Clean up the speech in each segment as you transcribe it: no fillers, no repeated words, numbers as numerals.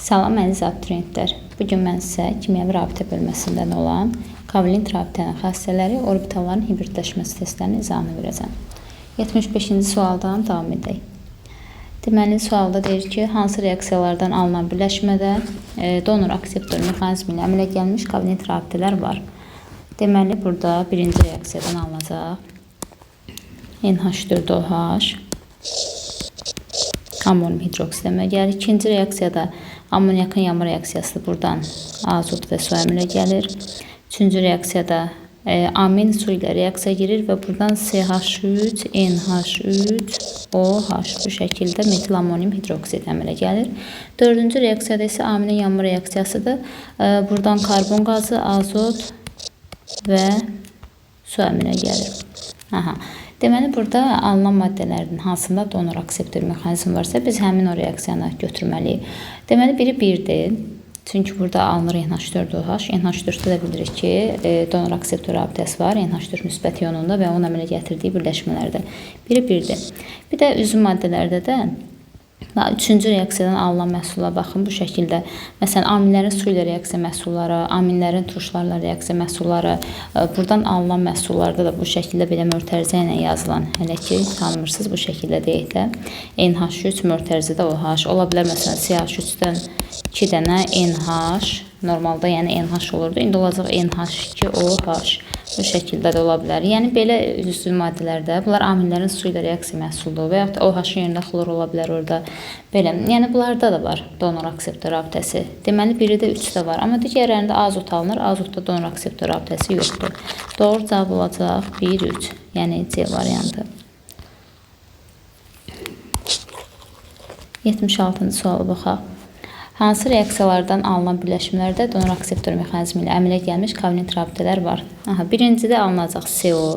Salam əziz abituriyentlər. Bugün mən sizə kimyəvi rabitə bölməsindən olan kovalent rabitənin xassələri, orbitalların hibridləşməsi testlərinin izahını verəcəm. 75-ci sualdan davam edək. Deməli, sualda deyir ki, hansı reaksiyalardan alınan birləşmədə donor akseptor mexanizmi ilə əmələ gəlmiş kovalent rabitələr var. Deməli, burada birinci reaksiyadan alınacaq NH4OH amonium hidroksid əmələ gəlir. İkinci reaksiyada amoniakın yanma reaksiyası buradan azot və su əmələ gəlir. Üçüncü reaksiyada amin su ilə reaksiya girir və buradan CH3, NH3, OH bu şəkildə metil amonium hidroksid əmələ gəlir. Dördüncü reaksiyada isə aminin yanma reaksiyasıdır. Buradan karbon qazı, azot və su əmələ gəlir. Deməli, burada alınan maddələrin hansında donor akseptor mexanizmi varsa, biz həmin o reaksiyanı götürməliyik. Deməli, biri 1-dir. Çünki burada alınır NH4OH. NH4-də də bilirik ki, donor akseptor rabitəsi var. NH4 müsbət ionunda və onun əmələ gətirdiyi birləşmələrdə. Biri 1-dir. Bir də üzüm maddələrdə də üçüncü reaksiyadan alınan məhsulla baxın bu şəkildə. Məsələn, aminlərin su ilə reaksiya məhsulları, aminlərin turşlarla reaksiya məhsulları, buradan alınan məhsullarda da bu şəkildə belə mötərizə ilə yazılan, hələ ki tanımırsınız bu şəkildə deyək də. NH3 mötərizədə OH ola bilər. Məsələn, CH3-dən 2 dənə NH, normalda yəni NH olurdu. İndi olacaq NH2OH. Bu şəkildə də ola bilər. Yəni, belə üzüm maddələrdə bunlar aminlərin su ilə reaksiya məhsuludur və yaxud da OH-ın yerində xlor ola bilər orada. Belə, yəni bunlarda da var donor akseptor rabitəsi. Deməli, biri də 3-də var. Amma digərlərində azot alınır. Azotda donor akseptor rabitəsi yoxdur. Doğru cavab olacaq 1-3. Yəni C variantı. 76-cı sualı baxaq. Hansı reaksiyalardan alınan birləşmələrdə donor akseptor mexanizmi ilə əmələ gəlmiş kovalent rabitələr var? Birincidə alınacaq CO,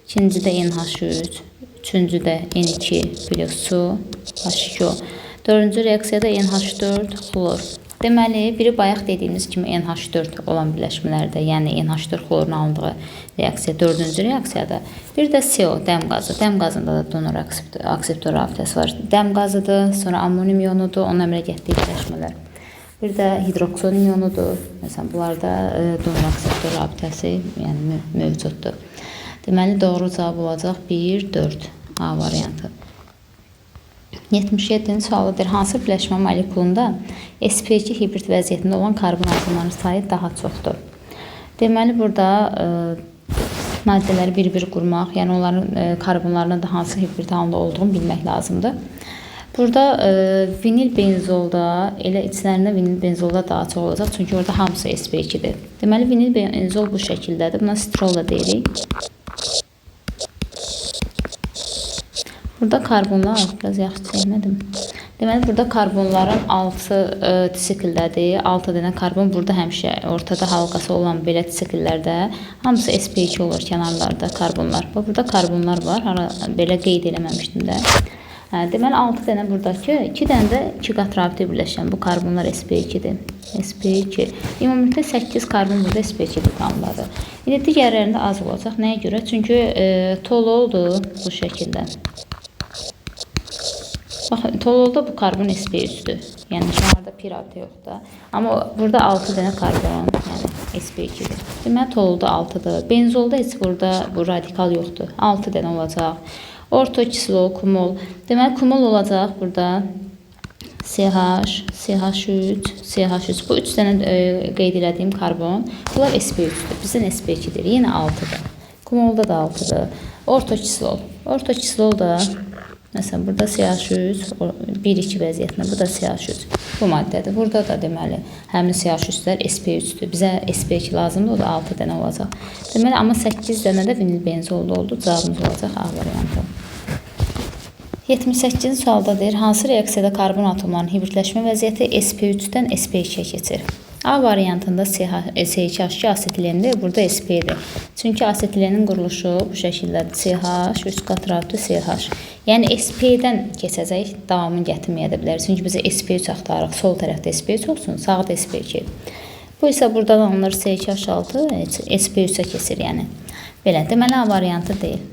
ikincidə NH3, üçüncüdə N2 plus su, H2O. Dördüncü reaksiyada NH4, xlor. Deməli, biri bayaq dediyimiz kimi NH4 olan birləşmələrdə, yəni NH4 xlorun alındığı reaksiya dördüncü reaksiyada. Bir də CO, dəm qazı. Dəm qazında da donor akseptor rabitəsi var. Dəm qazıdır, sonra amonium ionudur, onun əmələ gətirdiyi birləşmələr. Bir də hidrokson ionudur. Məsələn, bunlarda donor akseptor rabitəsi yəni mövcuddur. Deməli, doğru cavab olacaq 1-4 A variantı. 77-ci sualıdır. Hansı birləşmə molekulunda sp2 hibrid vəziyyətində olan karbon atomlarının sayı daha çoxdur? Deməli, burada maddələri bir-bir qurmaq, yəni onların karbonlarının da hansı hibrid halında olduğunu bilmək lazımdır. Burada vinil benzolda, elə içlərində vinil benzolda daha çox olacaq, çünki orada hamısı sp2-dir. Deməli, vinil benzol bu şəkildədir. Buna sitrol da deyirik. Burada karbonlar, biraz yaxşı çəkmədim. Deməli, burada karbonların 6 sikllədir. 6 dənə karbon burada həmişə ortada halqası olan belə sikllərdə hamısı sp2 olur kənarlarda karbonlar. Burada karbonlar var, belə qeyd eləməmişdim də. Deməli, 6 dənə buradakı, 2 dənə də 2 qat rabitə birləşən bu karbonlar sp2-dir. sp2. Ümumilikdə 8 karbon burada sp2-dir qanunları. İndi digərlərində az olacaq. Nəyə görə? Çünki tololdur bu şəkildə. Baxın, tololda bu karbon sp3-dür. Yəni, şunlarda pi rabitə yoxdur. Amma burada 6 dənə karbon, yəni sp2-dir. Deməli, tololda 6-dır. Benzolda heç burada bu radikal yoxdur. 6 dənə olacaq. Ortokislol, kumol. Deməli, kumol olacaq burada CH, CH3, CH3. Bu 3 dənə qeyd elədiyim karbon. Bunlar sp3-dür. Bizdən sp2-dir. Yenə 6-dır. Kumolda da 6-dır. Ortokislol. Ortokislol da məsələn, burada CH3, 1-2 vəziyyətində, bu da CH3. Bu maddədir. Burada da deməli, həmin CH3-lər sp3-dür. Bizə sp2 lazımdır, o da 6 dənə olacaq. Deməli, amma 8 dənə də vinil benzolda oldu. Cavabımız olacaq A variantı. 78-ci sualda deyir, hansı reaksiyada karbon atomlarının hibridləşmə vəziyyəti sp3-dən sp2-yə keçir? A variantında CH2 asetilendir, burada sp-dir. Çünki asetilenin quruluşu bu şəkildədir. CH, 3 qat rabitə CH. Yəni, sp-dən keçəcək, davamını gətirməyə də bilər. Çünki bizə sp3 axtarırıq. Sol tərəfdə sp3 olsun, sağda sp2. Bu isə buradan alınır CH6, sp3-ə keçir, yəni. Belə, deməli, A variantı deyil.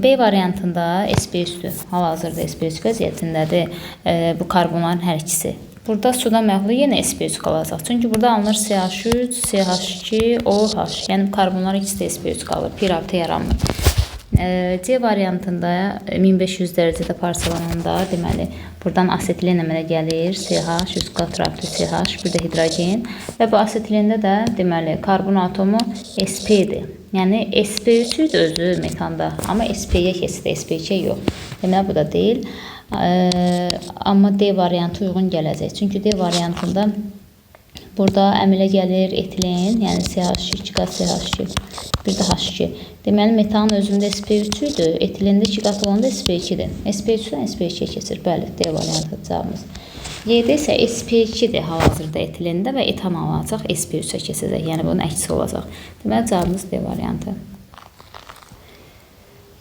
B variantında sp3-dür. Hal-hazırda sp3 vəziyyətindədir. Bu karbonların hər ikisi. Burada suda məğlu yenə sp3 qalacaq. Çünki burada alınır CH3, CH2, OH. Yəni karbonlar ikisi də sp3 qalır. Pi rabitə yaranmır. C variantında 1500 dərəcədə parçalananda, deməli, buradan asetilin əmələ gəlir. CH, üst qat rabitə CH, bir də hidrogen. Və bu asetilində də, deməli, karbon atomu sp-dir. Yəni sp3-dür özü metanda. Amma sp-yə keçir, sp2-yə yox. Deməli, bu da deyil. Amma D variantı uyğun gələcək. Çünki D variantında burada əmələ gəlir etilen, yəni CH2, 2 qat CH2, bir də H2. Deməli, metanın özündə sp3-dür, etilində 2 qat olanda sp2-dir. sp3-dən sp2-yə keçir. Bəli, D variantı cavabımız. Y-də isə sp2-dir hal-hazırda etilində və etan alınacaq, sp3-ə keçəcək. Yəni, bunun əksi olacaq. Deməli, cavabımız D variantı.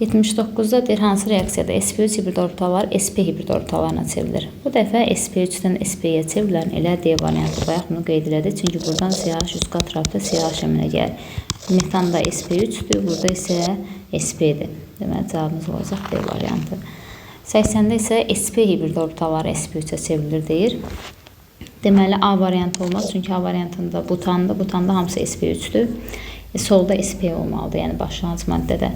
79-da deyir, hansı reaksiyada sp3 hibrid orbitalar sp hibrid orbitalarına çevrilir. Bu dəfə sp3-dən sp-yə çevrilən elə D variantı. Bayaq bunu qeyd elədi. Çünki buradan CH üst qat rabitə CH əmələ gəlir. Metanda sp3-dür, burada isə sp-dir. Deməli, cavabımız olacaq D variantı. 80-də isə sp hibrid orbitalar sp3-ə çevrilir deyir. Deməli, A variantı olmaz. Çünki A variantında butandır. Butanda hamısı sp3-dür. Solda sp olmalıdır, yəni başlanğıc maddədə.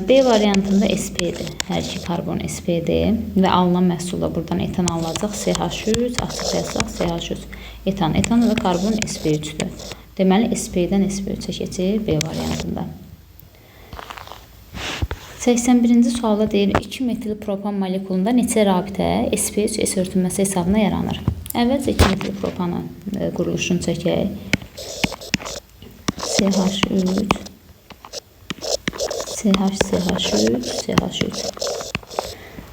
B variantında sp-dir. Hər iki karbon sp-dir və alınan məhsulda buradan etan alınacaq. CH3, açıq yazsaq CH3. Etan. Etan da karbon sp3-dür. Deməli, sp-dən sp3-ə keçir B variantında. 81-ci sualda deyir, 2 metil propan molekulunda neçə rabitə sp3 S örtünməsi hesabına yaranır? Əvvəlcə 2 metil propanın quruluşunu çəkək. CH3, CH3, CH3.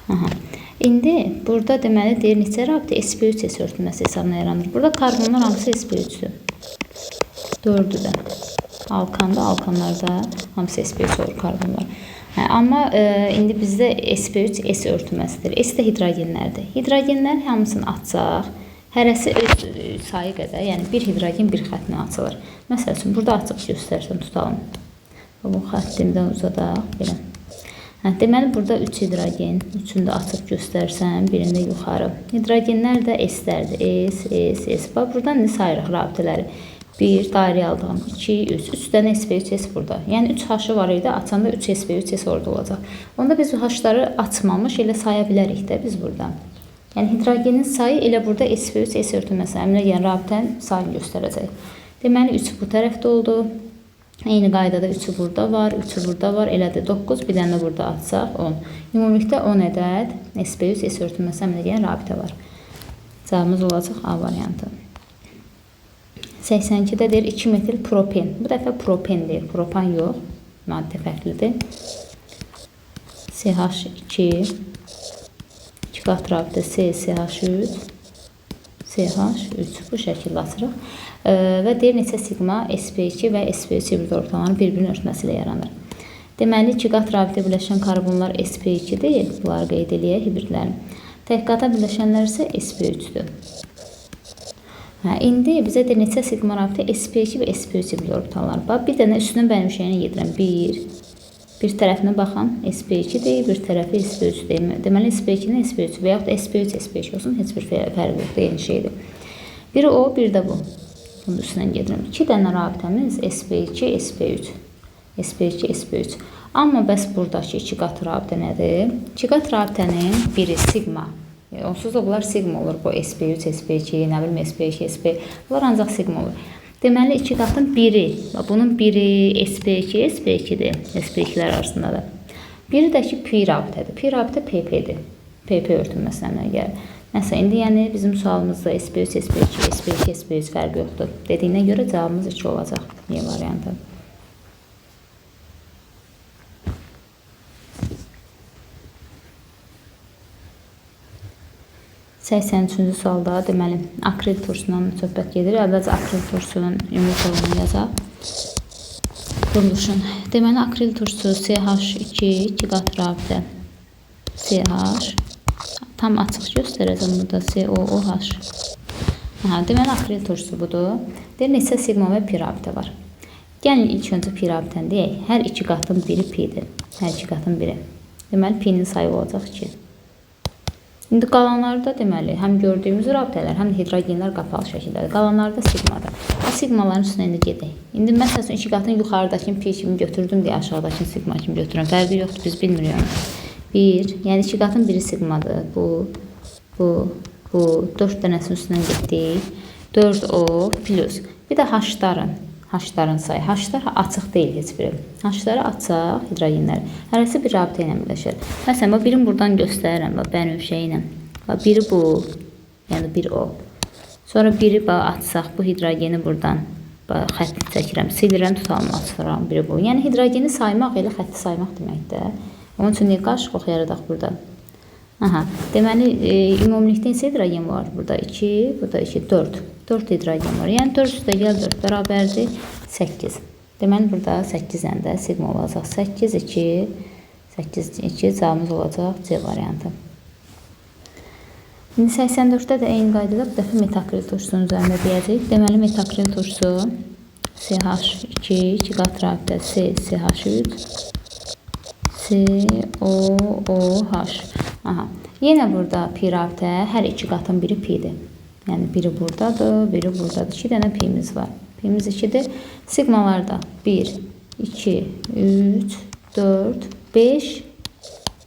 Aha. İndi burada deməli deyir, neçə rabitə sp3 S örtünməsi hesabına yaranır? Burada karbonlar hamısı sp3-dür. 4-dür də. Alkanlarda hamısı sp3 olur karbonlar. Amma indi bizdə sp3 S örtünməsidir. S də hidrogenlərdir. Hidrogenlər hamısını açsaq, hərəsi öz sayı qədər, yəni bir hidrogen bir xəttinə açılır. Məsəl üçün, burada açıq göstərsəm, tutalım. Bu xəttimdən uzadaq, belə. Deməli, burada 3 hidrogen, üçünü də açıq göstərsəm, birində yuxarı. Hidrogenlər də S-lərdir. S. Buradan ne sayırıq rabitələri? 1, dairəyə aldığım, 2, 3. 3 dənə sp3s burada. Yəni 3 H-ı var idi, açanda 3 sp3s orada olacaq. Onda biz bu H-ları açmamış elə saya bilərik də biz burada. Yəni hidrogenin sayı elə burada sp3s örtünməsi əmələ gələn rabitənin sayını göstərəcək. Deməli 3 bu tərəfdə oldu. Eyni qaydada 3'ü burada var, 3'ü burada var. Elədir 9, bir dənə burada açsaq 10. Ümumilikdə 10 ədəd sp3s örtünməsi əmələ gələn rabitə var. Cavabımız olacaq A variantı. 82-də deyir 2 metil propen. Bu dəfə propen deyir. Propan yox. Maddə fərqlidir. CH2 2 qat rabitə CH3 CH3 bu şəkildə açırıq. Və deyir neçə sigma sp2 və sp3 hibrid orbitaların bir-birinin örtməsi ilə yaranır. Deməli 2 qat rabitə birləşən karbonlar sp2-dir. Bunları qeyd eləyək hibridlərin. Tək qata birləşənlər isə sp3-dür. İndi bizə də neçə sigma rabitə sp2 və sp3 hibrid orbitalar var. Bir dənə üstünün bənövşəyinə gedirəm. Bir tərəfinə baxın sp2 deyil, bir tərəfi sp3 deyil. Deməli sp2-nin sp3 və yaxud da sp3 sp2 olsun, heç bir fərq yoxdur, eyni şeydir. Biri o, bir də bu. Bunun üstündən gedirəm. 2 dənə rabitəmiz sp2 sp3. sp2 sp3. Amma bəs buradakı 2 qat rabitə nədir? 2 qat rabitənin biri sigma. Onsuz da bunlar sigma olur. Bu sp3, sp2, nə bilim sp2, sp. Bunlar ancaq sigma olur. Deməli 2 qatın biri, bunun biri sp2, sp2-dir. sp2-lər arasındadır. Biri də ki pi rabitədir. Pi rabitə pp-dir. pp örtünməsinə gəlir. Nəsə, indi yəni bizim sualımızda sp3, sp2, sp2, sp3 fərq yoxdur. Dediyinə görə cavabımız 2 olacaq. Y variantı. Səksəncüncü sualda deməli akril turşusundan söhbət gedir. Əvvəlcə akril turşusunun ümumi formunu yazaq. Quruluşun. Deməli akril turşusu CH2 2 qat rabitə CH tam açıq göstərəcəm burada COOH. Deməli akril turşusu budur. Deyir neçə sigma və pi rabitə var. Gəlin ilk öncə pi rabitəni deyək. Hər 2 qatın biri pi'dir. Hər 2 qatın biri. Deməli pi'nin sayı olacaq 2. İndi qalanlarda deməli həm gördüyümüz rabitələr, həm də hidrogenlər qapalı şəkildədir. Qalanlarda sigmadır. Sigmaların üstünə indi gedək. İndi məsəl üçün 2 qatın yuxarıdakını pi kimi götürdüm deyə aşağıdakını sigma kimi götürürəm. Fərqi yoxdur, biz bilmirik. 1, yəni 2 qatın biri sigmadır. Bu 4 dənəsinin üstündən getdik. 4O plus. Bir də H-ların sayı. H-lar açıq deyil heç biri. H-ləri açaq hidrogenlər. Hərəsi bir rabitə ilə birləşir. Məsələn, birini buradan göstərirəm, bənövşə ilə. Biri bu, yəni bir o. Sonra biri açsaq bu hidrogeni buradan xətti çəkirəm, silirəm, tutalım, açıram, biri bu. Yəni hidrogeni saymaq elə xətti saymaq deməkdir. Onun üçün qarışıq yaradaq burada. Deməli, ümumilikdə neçə hidrogen var? Burada 2, burada 2, 4. 4 hidrogen var. Yəni 4 üstə gəl 4 bərabərdir 8. Deməli, burada 8-dən də sigma olacaq. 8, 2, 8, 2 cavabımız olacaq C variantı. İndi 84-də də eyni qaydada bu dəfə metakril turşusunun üzərində deyəcək. Deməli, metakril turşusu CH2, 2 qat rabitə CH3, COOH. Yenə burada pi rabitə, hər 2 qatın biri pi'dir. Yəni biri buradadır, biri buradadır. 2 dənə pi'miz var. Pi'miz 2'dir. Sigmalarda 1, 2, 3, 4, 5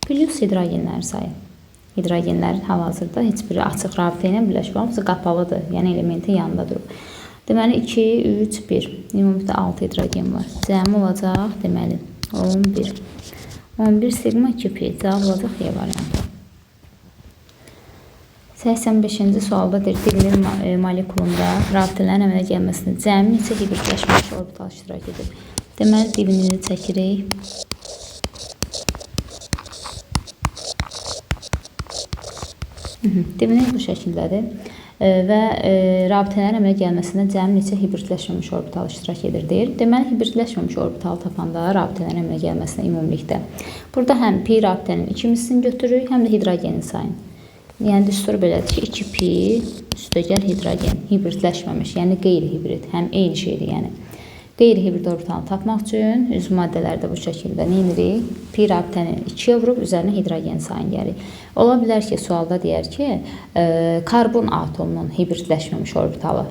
plus hidrogenlər sayı. Hidrogenlər hal-hazırda heç biri açıq rabitə ilə birləşmir. Hamısı qapalıdır. Yəni elementin yanında durur. Deməli 2, 3, 1. Ümumilikdə 6 hidrogen var. Cəmi olacaq deməli 11. 11 sigma 2 pi. Cavab olacaq E variantı. 85-ci sualda divinil molekulunda rabitələrin əmələ gəlməsində cəmi neçə hibridləşmiş orbital iştirak edir. Deməli, divinili çəkirik. Divinil bu şəkildədir. Və rabitələrin əmələ gəlməsində cəmi neçə hibridləşməmiş orbital iştirak edir deyir. Deməli, hibridləşməmiş orbital tapanda rabitələrin əmələ gəlməsində ümumilikdə. Burada həm pi rabitənin ikimisini götürürük, həm də hidrogenin sayını. Yəni, düstur belədir ki, 2 pi üstəgəl hidrogen hibridləşməmiş, yəni qeyri-hibrid, həm eyni şeydir, yəni. Qeyri-hibrid orbitalını tapmaq üçün üzv maddələrdə bu şəkildə nə edirik? Pi rabitəni 2-yə vurub üzərinə hidrogen sayını gəlirik. Ola bilər ki, sualda deyər ki, karbon atomunun hibridləşməmiş orbitalı.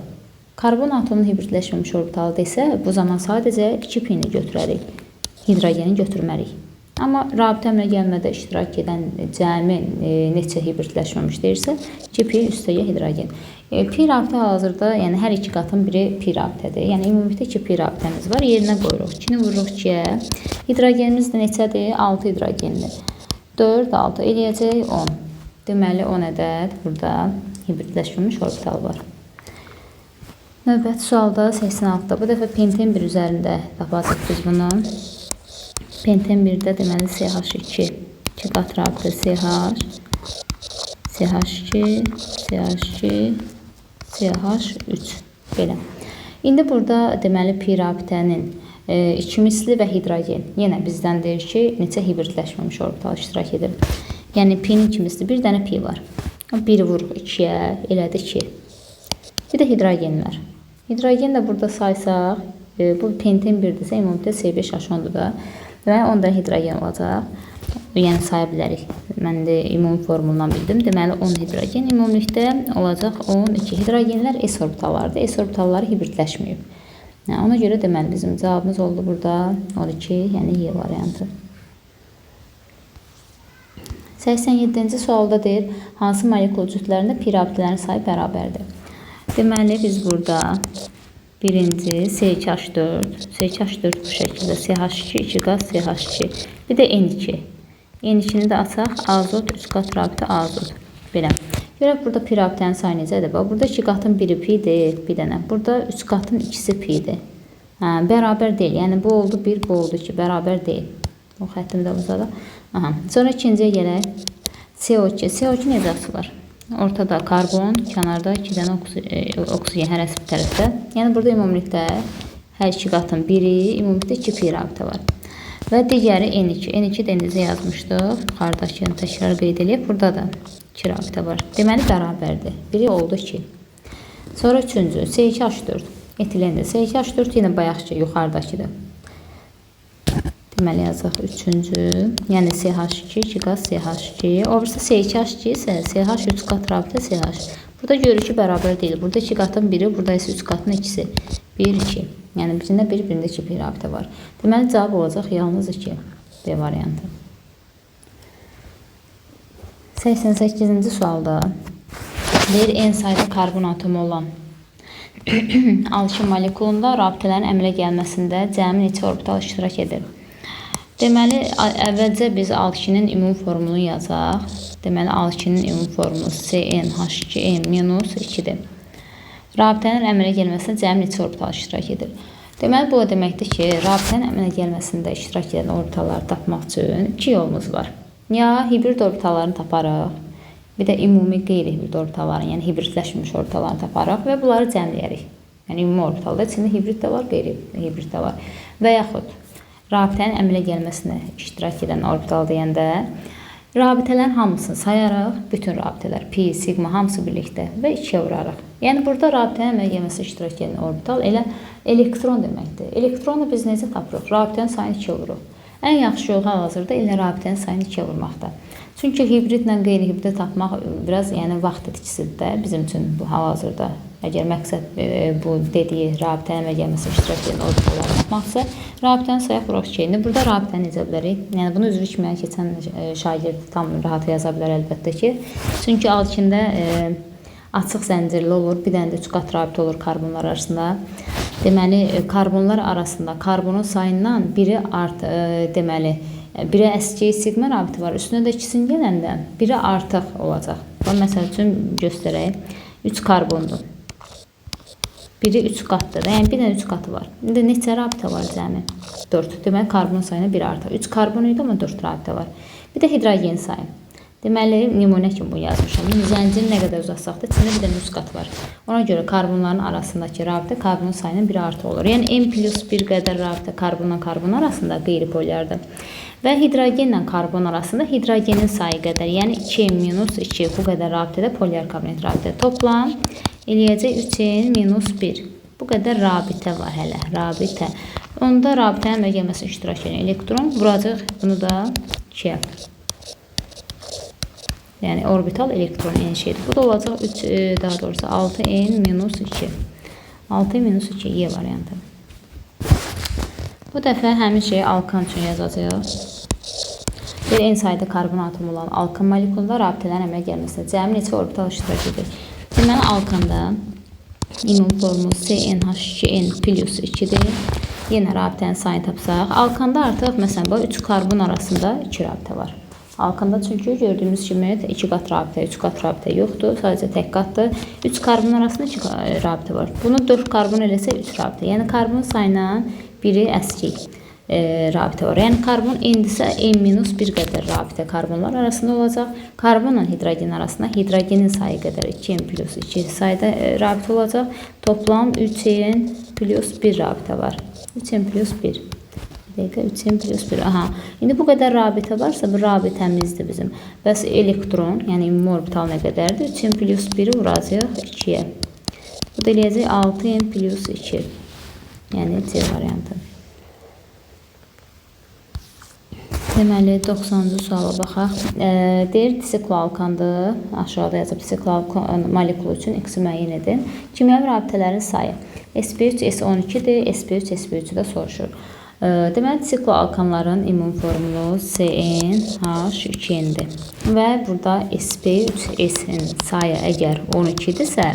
Karbon atomunun hibridləşməmiş orbitalı desə, bu zaman sadəcə 2 pini götürərik, hidrogeni götürmərik. Amma rabitə əmələ gəlmədə iştirak edən cəmi neçə hibridləşməmiş deyirsə, 2 pi üstəgəl hidrogen. Pi rabitə hal-hazırda, yəni hər 2 qatın biri pi rabitədir. Yəni ümumilikdə 2 pi rabitəmiz var. Yerinə qoyuruq. 2-ni vururuq 2-yə. Hidrogenimiz də neçədir? 6 hidrogendir. 4, 6 eləyəcək 10. Deməli 10 ədəd burada hibridləşməmiş orbital var. Növbəti sualda 86-da. Bu dəfə penten 1 üzərində tapacaq biz bunu. Penten 1-də deməli CH2, 2 qat rabitə CH, CH2, CH2, CH3 belə. İndi burada deməli pi rabitənin ikimisli və hidrogen. Yenə bizdən deyir ki, neçə hibridləşməmiş orbital iştirak edir. Yəni pi'nin ikimisli bir dənə pi var. 1 vuruq 2-yə, elədi 2. Bir də hidrogenlər. Hidrogen də burada saysaq, bu penten 1-dirsə, ümumilikdə C5H10-dur da. Deməli, 10 dənə hidrogen olacaq. Yəni, saya bilərik. Mən də ümumi formulundan bildim. Deməli, 10 hidrogen ümumilikdə olacaq 12. Hidrogenlər S orbitallardır. S orbitalları hibridləşməyib. Ona görə deməli, bizim cavabımız oldu burada 12, yəni Y variantı. 87-ci sualda deyir, hansı molekul cütlərində pi rabitələrin sayı bərabərdir? Deməli, biz burada birinci CH4, CH4 bu şəkildə, CH2, 2 qat CH2, bir də N2. N2-ni də açaq, azot, 3 qat rabitə azot. Belə. Görək, burada pi rabitənin sayı necədir? Burada 2 qatın biri pi'dir, bir dənə. Burada 3 qatın ikisi pi'dir. Bərabər deyil. Yəni, bu oldu 1, bu oldu 2, bərabər deyil. O xəttimi də uzadaq. Sonra ikinciyə gələk. CO2. CO2 necə açılır? Ortada karbon, kənarda 2 dənə oksigen hərəsi bir tərəfdə. Yəni, burada ümumilikdə hər 2 qatın biri, ümumilikdə 2 pi rabitə var. Və digəri N2. N2 denizə yazmışdıq. Yuxarıdakını təkrar qeyd edib. Burada da 2 rabitə var. Deməli, bərabərdir. Biri oldu 2. Sonra üçüncü C2H4. Etilendir. C2H4 yenə bayaqçı yuxarıdakıdır. Deməli yazaq 3-cü, yəni CH2, 2 qat CH2. O birisi C2H2 isə CH 3 qat rabitə CH. Burada görürük ki, bərabər deyil. Burada 2 qatın biri, burada isə 3 qatın ikisi. 1, 2. Yəni birində 1, birində 2 bir rabitə var. Deməli cavab olacaq yalnız 2. B variantı. 88-ci sualda deyir, en sayda karbon atomu olan alkil molekulunda rabitələrin əmələ gəlməsində cəmi neçə orbital iştirak edir? Deməli, əvvəlcə biz alkinin ümumi formulunu yazaq. Deməli, alkinin ümumi formulu CnH2n-2-dir. Rabitənin əmələ gəlməsində cəmi neçə orbital iştirak edir? Deməli, bu o deməkdir ki, rabitənin əmələ gəlməsində iştirak edən orbitalları tapmaq üçün 2 yolumuz var. Ya hibrid orbitallarını taparıq, bir də ümumi qeyri-hibrid orbitalların, yəni hibridləşmiş orbitallarını taparıq və bunları cəmləyərik. Yəni ümumi orbitalda içində hibrid də var, qeyri-hibrid də var. Və yaxud rabitənin əmələ gəlməsinə iştirak edən orbital deyəndə rabitələrin hamısını sayaraq, bütün rabitələr, pi, sigma hamısı birlikdə və 2-yə vurarıq. Yəni burada rabitənin əmələ gəlməsinə iştirak edən orbital elə elektron deməkdir. Elektronu biz necə tapırıq? Rabitənin sayını 2-yə vururuq. Ən yaxşı yol hal-hazırda elə rabitənin sayını 2-yə vurmaqdır. Çünki hibridlə qeyri-hibridi tapmaq biraz vaxt itkisidir də bizim üçün bu hal-hazırda. Əgər məqsəd bu dediyi rabitənin əmələ gəlməsinə iştirak edən orbitalları tapmaqsa, rabitənin sayaq vuraq 2-yə. Burada rabitəni necə bilərik? Yəni bunu üzvü kimi keçən şagird tam rahat yaza bilər əlbəttə ki. Çünki alkində açıq zəncirli olur, bir dənə də 3 qat rabitə olur karbonlar arasında. Deməli, karbonlar arasında karbonun sayından biri deməli, biri əski sigma rabiti var. Üstünə də ikisini gələndə biri artıq olacaq. Məsəl üçün göstərək. 3 karbondur. Biri 3 qatdır. Yəni bir dənə 3 qatı var. İndi neçə rabitə var cəmi? 4. Deməli, karbon sayına 1 artıq. 3 karbon idi, amma 4 rabitə var. Bir də hidrogen sayı. Deməli, nümunə kimi bunu yazmışam. Zənciri nə qədər uzatsaq da içində bir dənə 3 qat var. Ona görə karbonların arasındakı rabitə karbon sayının 1 artı olur. Yəni N+1 qədər rabitə karbonla karbon arasında qeyri-polyardır. Və hidrogenlə karbon arasında hidrogenin sayı qədər, yəni 2n-2 bu qədər rabitədə polyar karbonat rabitə. Toplam eləyəcək 3n-1. Bu qədər rabitə var hələ, rabitə. Onda rabitənin əmələ gəlməsinə iştirak edən elektron vuracaq bunu da 2-yə. Yəni orbital elektron eyni şeydir. Bu da olacaq 6n-2. 6n-2 Y variantı. Bu dəfə həmin şeyi alkan üçün yazacağıq. Bir en sayda karbon atomu olan alkan molekulunda rabitələrin əmələ gəlməsində cəmi neçə orbital iştirak edir? Deməli, alkanda ümumi formulu CnH2n+2-dir. Yenə rabitənin sayını tapsaq. Alkanda artıq, məsələn, 3 karbon arasında 2 rabitə var. Alkanda çünki gördüyümüz kimi 2 qat rabitə, 3 qat rabitə yoxdur. Sadəcə tək qatdır. 3 karbon arasında 2 rabitə var. Bunu 4 karbon eləsə 3 rabitə. Yəni karbon sayına biri əskik rabitə var. Yəni karbon endisə n-1 qədər rabitə karbonlar arasında olacaq. Karbonla hidrogen arasında hidrogenin sayı qədər 2n+2 sayda rabitə olacaq. Toplam 3n+1 rabitə var. 3n+1. 3n+1. Aha. İndi bu qədər rabitə varsa bu rabitəmizdir bizim. Bəs elektron, yəni ümumi orbital nə qədərdir? 3n+1-i vuracaq 2-yə. Bu da eləyəcək 6n+2. Yəni C variantı. Deməli, 90-cı suala baxaq. Deyir, disikloalkandır. Aşağıda yazıb disikloalkan molekulu üçün X müəyyən edin. Kimyəvi rabitələrin sayı sp3 s12-dir. sp3 sp3-ü də soruşur. Deməli, disikloalkanların ümumi formulu CnH2n-dir. Və burada sp3s-in sayı əgər 12-dirsə,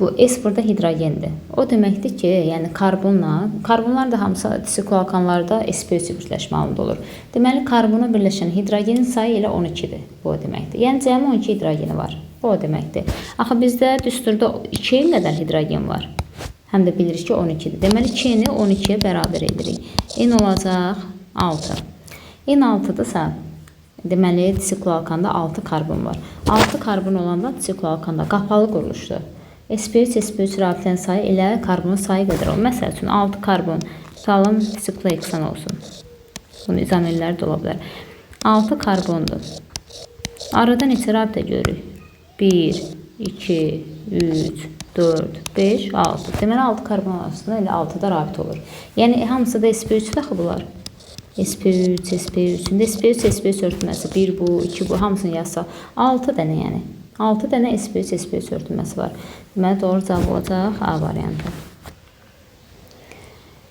bu S burada hidrogendir. O deməkdir ki, yəni karbonlar da hamısı disikloalkanlarda sp3 birləşmə halında olur. Deməli, karbona birləşən hidrogenin sayı elə 12-dir. Bu o deməkdir. Yəni, cəmi 12 hidrogeni var. Bu o deməkdir. Axı, bizdə düsturda 2 qədər hidrogen var. Həm də bilirik ki, 12-dir. Deməli, 2-ni 12-yə bərabər edirik. N olacaq 6. N 6-dırsa, deməli, disikloalkanda 6 karbon var. 6 karbon olanda disikloalkanda qapalı quruluşdur. sp3 sp3 rabitənin sayı elə karbonun sayı qədər olur. Məsəl üçün, 6 karbon tutalım disikloheksan olsun. Bunu izomerlər də ola bilər. 6 karbondur. Arada neçə rabitə görürük? 1, 2, 3, 4, 5, 6. Deməli, 6 karbon arasında elə 6 da rabitə olur. Yəni, hamısı da sp3 daxı bunlar. SP3, SP3-ün də SP3, SP3 örtülməsi 1 bu, 2 bu, hamısını yazsa 6 dənə yəni. 6 dənə SP3, SP3 örtülməsi var. Deməli, doğru cavab olacaq A variantı.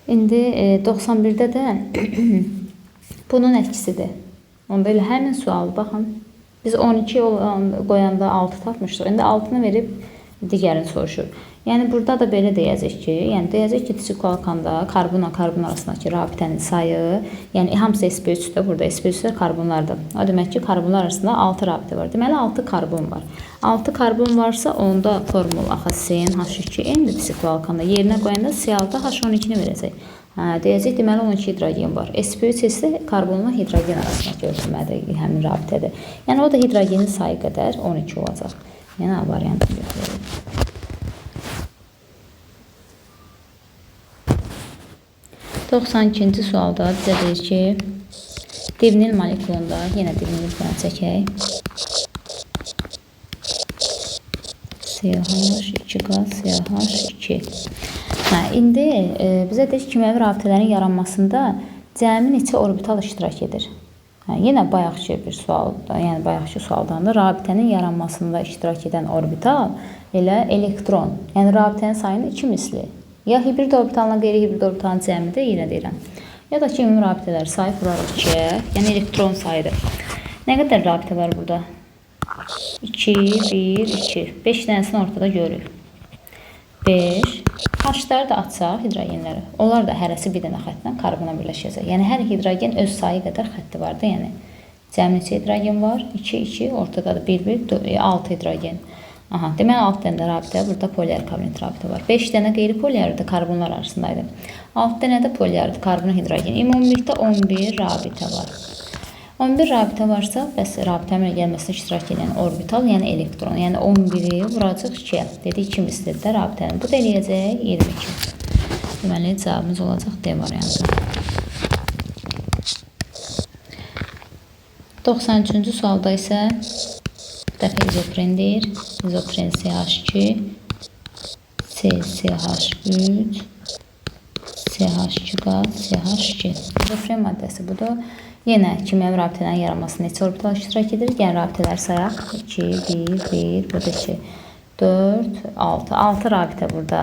İndi 91-də də bunun əksisidir. Onda elə həmin sual, baxın. Biz 12 qoyanda 6 tapmışdıq. İndi 6-nı verib digərini soruşur. Yəni burada da belə deyəcək ki, kiçik alkanda karbonla karbon arasındakı rabitənin sayı, yəni hamısı SP3-də, burada SP3-də karbonlardır. O demək ki, karbonlar arasında 6 rabitə var. Deməli 6 karbon var. 6 karbon varsa onda formul axı CnH2n kiçik alkanda yerinə qoyanda C6H12-ni verəcək. Deyəcək, deməli 12 hidrogen var. SP3 isə karbonla hidrogen arasındakı ölçülmədir, həmin rabitədir. Yəni o da hidrogenin sayı qədər 12 olacaq. Yəni A variantını götürürük. 92-ci sualda bizə deyir ki, divinil molekulunda, yenə divinil falan çəkək. CH2 qaz, CH2. İndi bizə deyir ki, kimyəvi rabitələrin yaranmasında cəmi neçə orbital iştirak edir? Yenə bayaqçı bir sualda, yəni bayaqçı sualdan da rabitənin yaranmasında iştirak edən orbital elə elektron, yəni rabitənin sayının 2 misli. Ya hibrid orbitalına qeyri-hibrid orbitalın cəmidir, yenə deyirəm. Ya da ki, ümumi rabitələr sayı vurarıq 2-yə, yəni elektron sayıdır. Nə qədər rabitə var burada? 2, 1, 2. 5 dənəsini ortada görürük. 5. H-ları da açsaq hidrogenləri. Onlar da hərəsi bir dənə xəttlə karbona birləşəcək. Yəni, hər hidrogen öz sayı qədər xətti var da, yəni. Cəmi neçə hidrogen var? 2, 2, ortada da 1, 1, 6 hidrogen. Aha, deməli 6 dənə də rabitə, burada polyar kovalent rabitə var. 5 dənə qeyri-polyarlı karbonlar arasındaydı. 6 dənə də polyarlı karbon hidrogen. Ümumilikdə 11 rabitə var. 11 rabitə varsa, bəs rabitə əmələ gəlməsində iştirak edən orbital, yəni elektron. Yəni 11-i vuracaq 2-yə. Dedik 2 mislidir də rabitənin. Bu da eləyəcək 22. Deməli, cavabımız olacaq D variantı. 93-cü sualda isə dəfə izoprendir. İzopren CH2, CCH3, CH2 qaz, CH2. İzopren maddəsi budur. Yenə kimyəvi rabitələrin yaranmasında neçə orbital iştirak edir? Yəni rabitələr sayaq. 2, 1, 1, burada 2, 4, 6. 6 rabitə burada.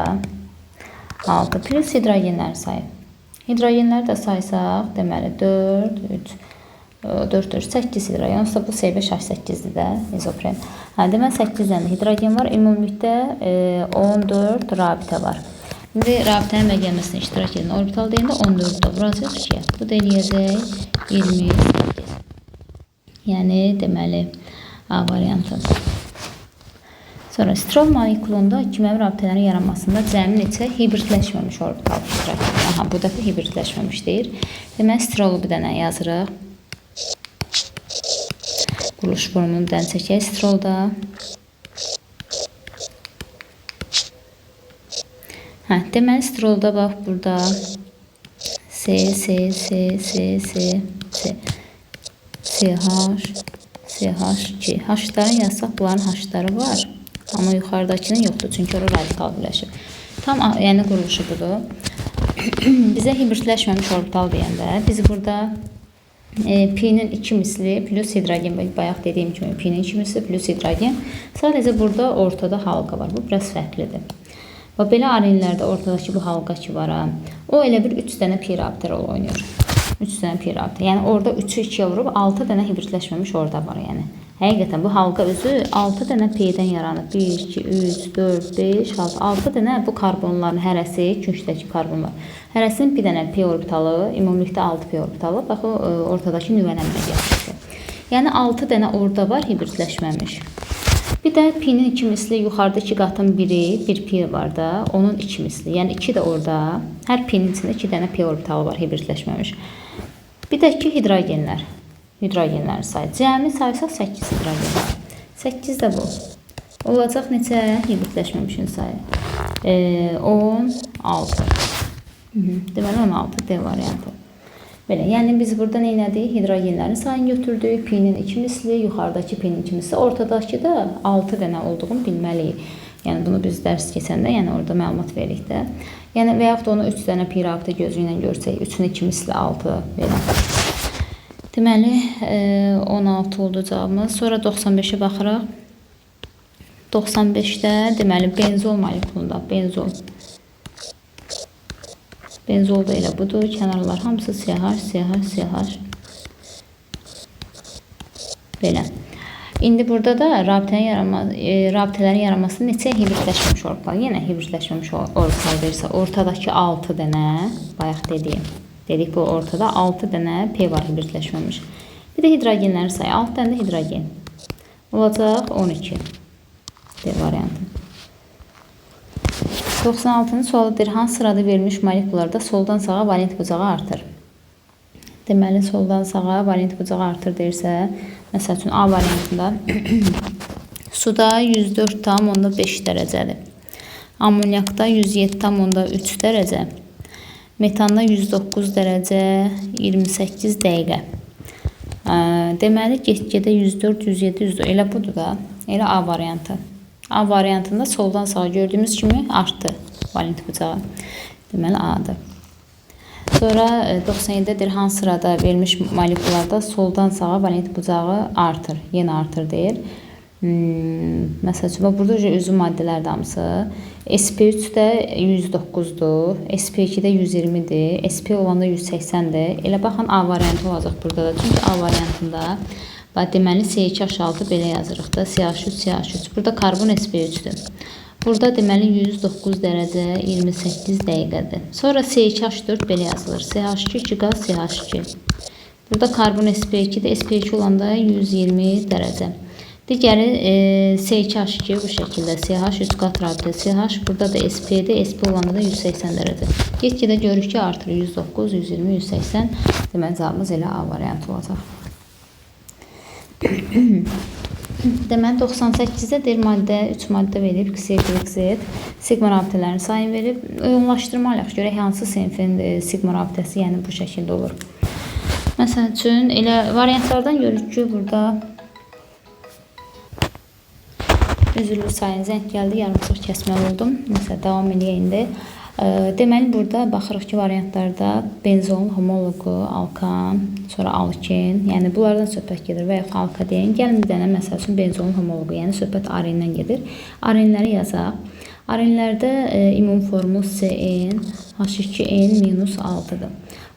6 plus hidrogenlər sayı. Hidrogenləri də saysaq, deməli 4, 3, 4, 4, 8 hidrogen. Onsuz da bu C5H8-dir də izopren. Deməli 8 dənə hidrogen var. Ümumilikdə 14 rabitə var. İndi rabitənin əmələ gəlməsində iştirak edən orbital deyəndə 14 də vuracaq 2-yə. Bu da eləyəcək 28. Yəni deməli A variantı. Sonra strol molekulunda kimyəvi rabitələrin yaranmasında cəmi neçə hibridləşməmiş orbital iştirak edir? Aha, bu dəfə hibridləşməmişdir. Deməli strolu bir dənə yazırıq. Quruluş formunu dən çəkək strolda. Deməli strolda bax burada C, C, C, C, C, C, CH, CH2. H-ların yazsaq bunların H-ları var. Amma yuxarıdakının yoxdur, çünki orada radikal birləşir. Tam yəni quruluşu budur. Bizə hibridləşməmiş orbital deyəndə biz burada P-nin 2 misli plus hidrogen, bayaq dediyim kimi P-nin 2 misli plus hidrogen. Sadəcə burada ortada halqa var. Bu biraz fərqlidir. Və belə arenlərdə ortadakı bu halqa ki var, o elə bir 3 dənə P rabitə rol oynayır. 3 dənə P rabitə. Yəni orada 3-ü 2-yə vurub 6 dənə hibridləşməmiş orada var. Yəni həqiqətən bu halqa özü 6 dənə P-dən yaranıb. 1, 2, 3, 4, 5, 6. 6 dənə bu karbonların hərəsi, küncdəki karbonlar. Hərəsinin bir dənə P orbitalı, ümumilikdə 6 P orbitalı. Bax o ortadakı nüvə əmələ gətirir. Yəni 6 dənə orada var hibridləşməmiş. Bir də P-nin 2 misli yuxarıda 2 qatın biri, bir P var da, onun 2 misli. Yəni 2 də orada. Hər P-nin içində 2 dənə P orbitalı var hibridləşməmiş. Bir də ki hidrogenlər. Hidrogenlərin sayı. Cəmi saysaq 8 hidrogen var. 8 də bu. Olacaq neçə hibridləşməmişin sayı? 16. Deməli 16 D variantı. Belə, yəni biz burada nə elədik? Hidrogenlərin sayını götürdük. P-nin 2 misli, yuxarıdakı P-nin 2 misli, ortadakı da 6 dənə olduğunu bilməliyik. Yəni bunu biz dərs keçəndə, yəni orada məlumat veririk də. Yəni və yaxud da onu 3 dənə P rabitə gözü ilə görsək, 3-ün 2 misli 6 belə. Deməli 16 oldu cavabımız. Sonra 95'e baxırıq. 95'də deməli benzol molekulunda benzol da elə budur. Kənarlar hamısı CH. Belə. İndi burada da rabitələrin yaranması neçə hibridləşmiş olublar? Yenə hibridləşməmiş olublar verirsə, ortadakı 6 dənə, bayaq dedik bu ortada 6 dənə P var hibridləşməmiş. Bir də hidrogenlərin sayı 6 dənə də hidrogen. Olacaq 12. D variantı. 96-cı sualıdır. Hansı sırada verilmiş molekullarda soldan sağa valent bucağı artır? Deməli, soldan sağa valent bucağı artır deyirsə, məsəl üçün A variantında suda 104,5 dərəcədir. Ammoniakda 107,3 dərəcə. Metanda 109 dərəcə 28 dəqiqə. Deməli, get-gedə 104, 107, 104 elə budur da. Elə A variantı. A variantında soldan sağa gördüyümüz kimi artdı valent bucağı. Deməli, A'dır. Sonra 97'dir. Hansı sırada verilmiş molekullarda soldan sağa valent bucağı artır? Yenə artır deyir. Məsəl üçün, burada üzüm maddələrdir hamısı. SP3-də 109'dur. SP2-də 120'dir. SP olanda 180'dir. Elə baxın, A variantı olacaq burada da. Çünki A variantında deməli C2H6 belə yazırıq da. CH3. Burada karbon SP3'dür. Burada deməli 109 dərəcə 28 dəqiqədir. Sonra C2H4 belə yazılır. CH2 2 qaz CH2. Burada karbon SP2-də SP2 olanda 120 dərəcə. Digəri C2H2 bu şəkildə. CH3 qat rabitə CH. Burada da SP-də SP olanda da 180 dərəcə. Get-gedə görürük ki, artır 109, 120, 180. Deməli cavabımız elə A variantı olacaq. Deməli 98'də deyir maddə 3 maddə verib XY, sigma rabitələrin sayını verib. Uyğunlaşdırmalıyıq. Görək hansı sinfin sigma rabitəsi yəni bu şəkildə olur. Məsəl üçün elə variantlardan görürük ki, burada üzürlü sayın zəng gəldi, yarımçıq kəsməli oldum. Məsələn, davam edək indi. Deməli, burada baxırıq ki, variantlarda benzolun homologu, alkan, sonra alkin, yəni bunlardan söhbət gedir və ya alka deyin. Gəlin bir dənə, məsəl üçün, benzolun homologu, yəni söhbət arendən gedir. Arenləri yazaq. Arenlərdə ümumi formul CN H2N-6'dır.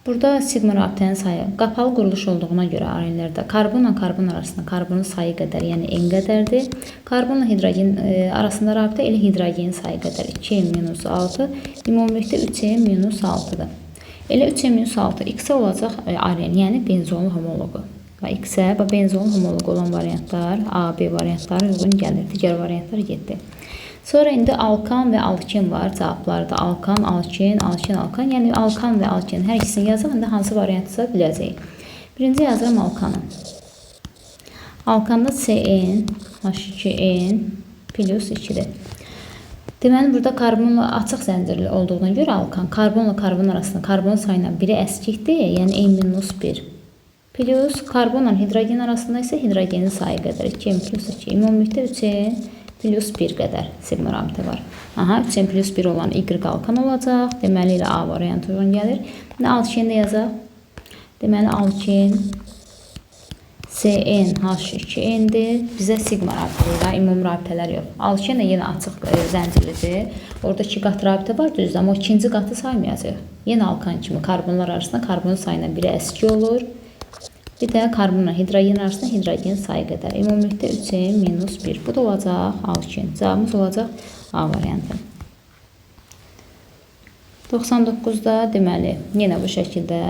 Burada sigma rabitənin sayı qapalı quruluş olduğuna görə arenlərdə karbonla karbon arasında karbonun sayı qədər, yəni N qədərdir. Karbonla hidrogen arasında rabitə elə hidrogenin sayı qədər 2N-6, ümumilikdə 3N-6'dır. Elə 3N-6 X olacaq aren, yəni benzolun homologu. Və X-ə benzolun homologu olan variantlar, A, B variantları uyğun gəlir. Digər variantlar getdi. Sonra indi alkan və alkin var cavablarda. Alkan, alkin, alkan. Yəni alkan və alkin hər ikisini yazaq. İndi hansı variantsa biləcəyik. Birinci yazıram alkanı. Alkanda CN H2N plus 2'dir. Deməli, burada karbonla açıq zəncirli olduğuna görə alkan, karbonla karbon arasında karbon sayına biri əskikdir, yəni N-1. Plus karbonla hidrogen arasında isə hidrogenin sayı qədər 2N plus 2. Ümumilikdə 3N plus 1 qədər sigma rabitə var. 3N plus 1 olan Y alkan olacaq. Deməli, ilə A variantı uyğun gəlir. Alkini də yazaq. Deməli, alkin CnH2N'dir. Bizə sigma rabitə, ümumi rabitələr yox. Alkin də yenə açıq zəncirlidir. Orada 2 qat rabitə var, düzdür, amma o ikinci qatı saymayacaq. Yenə alkan kimi karbonlar arasında karbonun sayına biri əski olur. Bir də karbonla hidrogen arasında hidrogen sayı qədər. Ümumilikdə 3N-1. Bu da olacaq alkin. Cavabımız olacaq A variantı. 99'da deməli, yenə bu şəkildə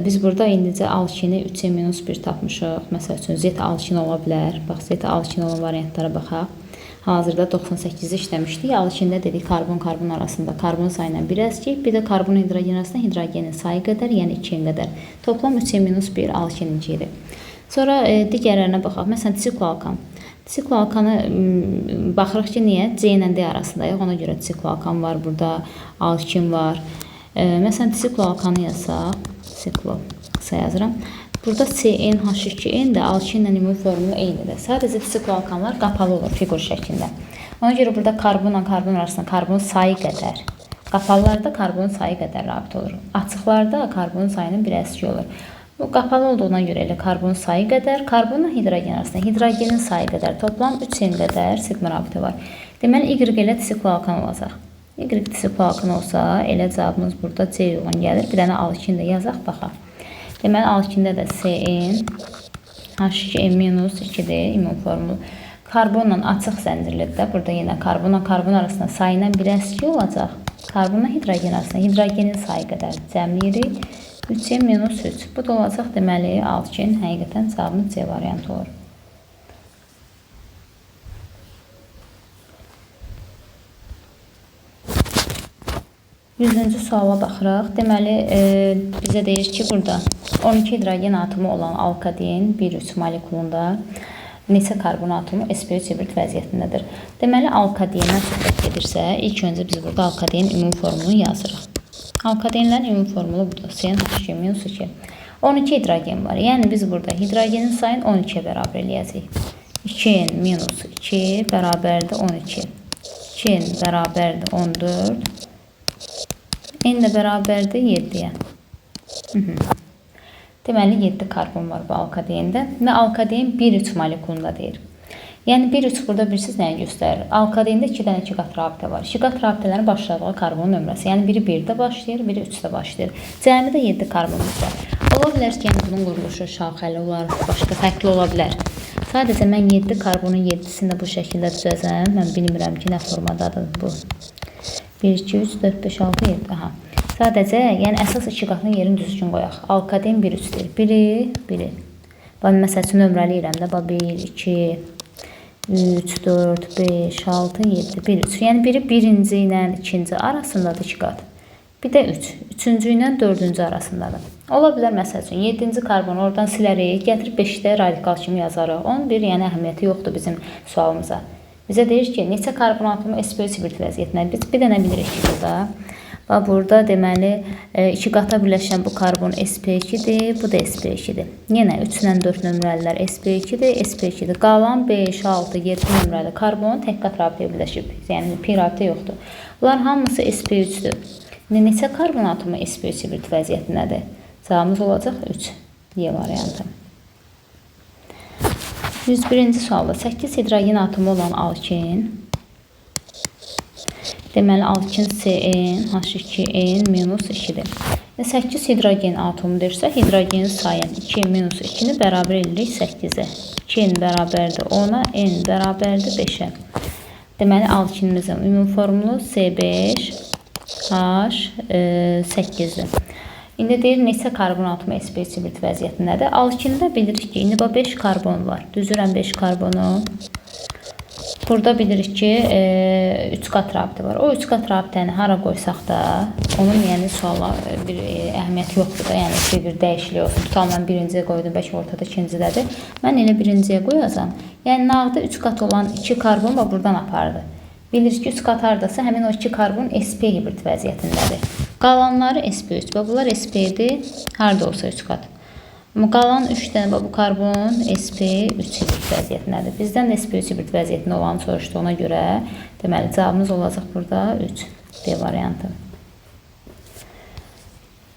biz burada indicə alkini 3N-1 tapmışıq. Məsəl üçün Z alkin ola bilər. Bax, Z alkin olan variantlara baxaq. Hazırda 98'i işləmişdik. Alkində dedik karbon-karbon arasında karbon sayına bir əskik, bir də karbon hidrogen arasında hidrogenin sayı qədər, yəni 2N qədər. Toplam 3N-1 alkinincidir. Sonra digərlərinə baxaq. Məsələn, sikloalkan. Sikloalkanı baxırıq ki, niyə? C ilə D arasındayıq. Ona görə sikloalkan var, burada alkin var. Məsələn, sikloalkanı yazsaq, siklo qısa yazıram. Burada CnH2n də alkinlə ümumi formulu eynidir. Sadəcə sikloalkanlar qapalı olur fiqur şəklində. Ona görə burada karbonla karbon arasında karbon sayı qədər, qapalılarda karbon sayı qədər rabitə olur. Açıqlarda karbon sayının bir əski olur. Bu qapalı olduğuna görə elə karbon sayı qədər, karbonla hidrogen arasında hidrogenin sayı qədər toplam 3n qədər sigma rabitə var. Deməli, Y ilə disikloalkan olacaq. Y disikloalkan olsa, elə cavabımız burada C yoğun gəlir. Bir dənə alkini də yazaq, baxaq. Deməli, alkində də CN H2n-2-dir, immun formulu. Karbonla açıq zəncirlidir də. Burada yenə karbonla karbon arasında sayı ilə 1 əski olacaq. Karbonla hidrogen arasında hidrogenin sayı qədər cəmləyirik. 3n-3. Bu da olacaq, deməli, alkin həqiqətən cavabımız C variantı olur. Yüzüncü suala baxıraq. Deməli, bizə deyir ki, burada 12 hidrogen atomu olan alkaden 1,3 molekulunda neçə karbon atomu sp3 hibrid vəziyyətindədir? Deməli, alkadendən söhbət gedirsə, ilk öncə biz burada alkadenin ümumi formulunu yazırıq. Alkadenlərin ümumi formulu budur. CnH2-2. 12 hidrogen var. Yəni, biz burada hidrogenin sayını 12-yə bərabər eləyəcəyik. 2n-2 bərabərdir 12. 2n bərabərdir 14. N də bərabərdir 7-yə. Deməli, 7 karbon var bu alkadeyində və alkadeyin 1,3 molekulunda deyir. Yəni, 1,3 burada bilirsiniz nəyə göstərir? Alkadeyində 2 dənə 2 qat rabitə var. 2 qat rabitələrin başladığı karbon nömrəsi. Yəni, biri 1-də başlayır, biri 3-də başlayır. Cəmidə 7 karbonumuz var. Ola bilər ki, bunun quruluşu şaxəli olar, başqa fərqli ola bilər. Sadəcə, mən 7 karbonun 7-sini də bu şəkildə düzəzəm. Mən bilmirəm ki, nə formadadır bu. 1, 2, 3, 4, 5, 6, 7. Aha. Sadəcə, yəni əsas 2 qatın yerini düzgün qoyaq. Alkaden 1,3-dir. Biri. Məsəl üçün nömrəliyirəm də. 1, 2, 3, 4, 5, 6, 7, 1, 3. Yəni, biri birinci ilə ikinci arasındadır 2 qat. Bir də 3. Üçüncü ilə dördüncü arasındadır. Ola bilər, məsəl üçün, 7-ci karbonu oradan silərik, gətirib 5-də radikal kimi yazarıq. Onun bir, yəni, əhəmiyyəti yoxdur bizim sualımıza. Bizə deyir ki, neçə karbon atomu sp3 hibrid vəziyyətindədir? Biz bir dənə bilirik ki, burada. Burada, deməli, 2 qata birləşən bu karbon sp2-dir, bu da sp2-dir. Yenə 3 ilə 4 nömrəlilər sp2-dir, sp2-dir. Qalan 5, 6, 7 nömrəli karbon tək qat rabitəyə birləşib. Yəni, pi rabitə yoxdur. Bunlar hamısı sp3-dür. Neçə karbon atomu sp3 hibrid vəziyyətindədir? Cavabımız olacaq 3. Y variantı. 101-ci sualda 8 hidrogen atomu olan alkin. Deməli, alkin CN H2n-2-dir. 8 hidrogen atomu deyirsə, hidrogenin sayını 2-2-ni bərabər edirik 8-ə. 2n bərabərdir 10-a, n bərabərdir 5-ə. Deməli, alkinimizin ümumi formulu C5H8-dir. İndi deyir, neçə karbon atomu sp3 hibrid vəziyyətindədir? Alkində bilirik ki, indi 5 karbon var. Düzürəm 5 karbonu. Burada bilirik ki, 3 qat rabitə var. O 3 qat rabitəni hara qoysaq da, onun yəni suala bir əhəmiyyəti yoxdur da, yəni bir dəyişiklik olsun. Tutal, mən birinciyə qoydum, bəlkə ortada ikincidədir. Mən elə birinciyə qoyacam. Yəni, nağda 3 qat olan 2 karbon da buradan apardı. Bilirik ki, 3 qat haradasa, həmin o 2 karbon sp hibrid vəziyyətindədir. Qalanları sp3 və bunlar sp-dir, harada olsa 3 qat. Amma qalan 3 dənə bu karbon sp3 hibrid vəziyyətindədir. Bizdən sp3 hibrid vəziyyətində olanı soruşduğuna görə, deməli, cavabımız olacaq burada 3. D variantı.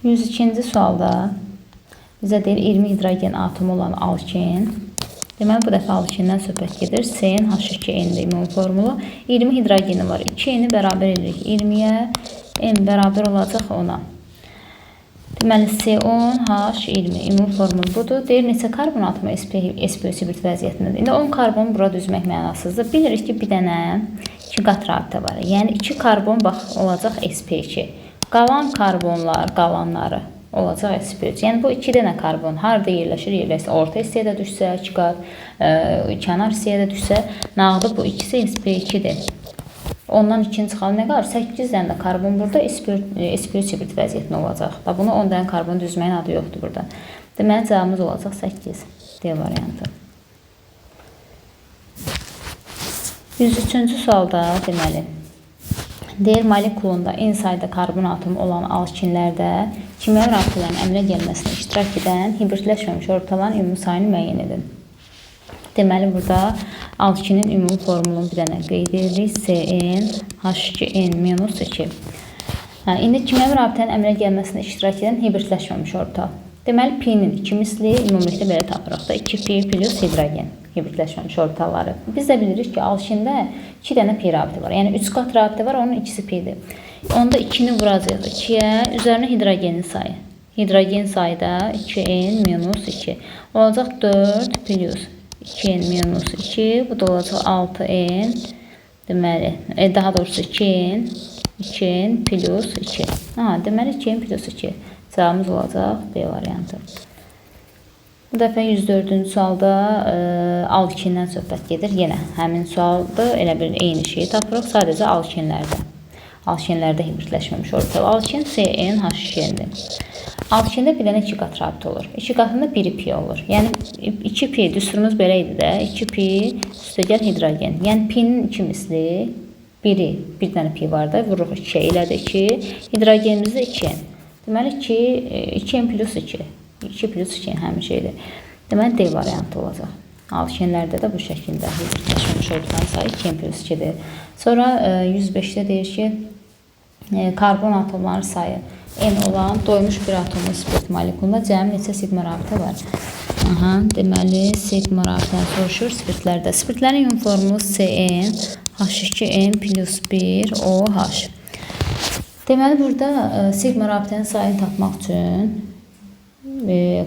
102-ci sualda bizə deyir 20 hidrogen atomu olan alkin. Deməli, bu dəfə alkindən söhbət gedir. CnH2n-dir ümumi formulu. 20 hidrogeni var. 2n-i bərabər edirik 20-yə. N bərabər olacaq 10-a. Deməli, C10H20 ümumi formulu budur. Deyir, neçə karbon atomu sp3 hibrid vəziyyətindədir. İndi 10 karbon bura düzmək mənasızdır. Bilirik ki, bir dənə 2 qat rabitə var. Yəni, 2 karbon bax, olacaq sp2. Qalan karbonlar, qalanları olacaq sp3. Yəni, bu 2 dənə karbon harada yerləşir? Orta hissəyə də düşsə, 2 qat, kənar hissəyə də düşsə, nağda bu ikisi sp2-dir. Ondan ikinci xal nə qalır? 8 dənə də karbon burada sp3 hibrid vəziyyətində olacaq. Bunu 10 dənə karbon düzməyin adı yoxdur burada. Deməli, cavabımız olacaq 8. D variantı. 103-cü sualda deməli, deyir, molekulunda en sayda karbon atomu olan alkinlərdə kimyəvi rabitələrin əmələ gəlməsinə iştirak edən hibridləşməmiş ortalan ümumi sayını müəyyən edin. Deməli, burada alkinin ümumi formulunu bir dənə qeyd edirik. CnH2n-2. İndi kimyəvi rabitənin əmələ gəlməsinə iştirak edən hibridləşməmiş ortal. Deməli, P-nin 2 misli ümumilikdə belə tapırıq da 2P plus hidrogen hibridləşməmiş ortaları. Biz də bilirik ki, alkində 2 dənə P rabiti var. Yəni 3 qat rabiti var, onun ikisi P-dir. Onda 2-ni vuracağıq 2-yə, üzərinə hidrogenin sayı. Hidrogen sayı da 2n minus 2. Olacaq 4 plus 2n minus 2. Bu da olacaq 6n. Deməli, daha doğrusu 2n plus 2. Deməli 2n plus 2. Cavabımız olacaq B variantı. Bu dəfə 104-cü sualda alkindən söhbət gedir. Yenə həmin sualda elə bir eyni şeyi tapırıq. Sadəcə alkinlərdə. Alkinlərdə hibridləşməmiş orta. Alkin CnH2-dir. Alkində bir dənə 2 qat rabit olur. 2 qatında biri pi olur. Yəni 2pi düsturumuz belə idi də. 2pi üstəgəl hidrogen. Yəni pinin 2 misli biri, bir dənə pi var da. Vururuq 2-yə, elədə 2. Hidrogenimiz də 2n. Deməli 2n plus 2. 2 plus 2 həmin şeydir. Deməli D variantı olacaq. Alkinlərdə də bu şəkildə hibridləşməmiş ortaların sayı 2n plus 2-dir. Sonra 105-də deyir ki, karbon atomların sayı n olan doymuş bir atomun spirt molekulunda cəmi neçə sigma rabitə var? Deməli, sigma rabitəni soruşur spirtlərdə. Spirtlərin yum formulu Cn, H2n plus 1 OH. Deməli, burada sigma rabitənin sayını tapmaq üçün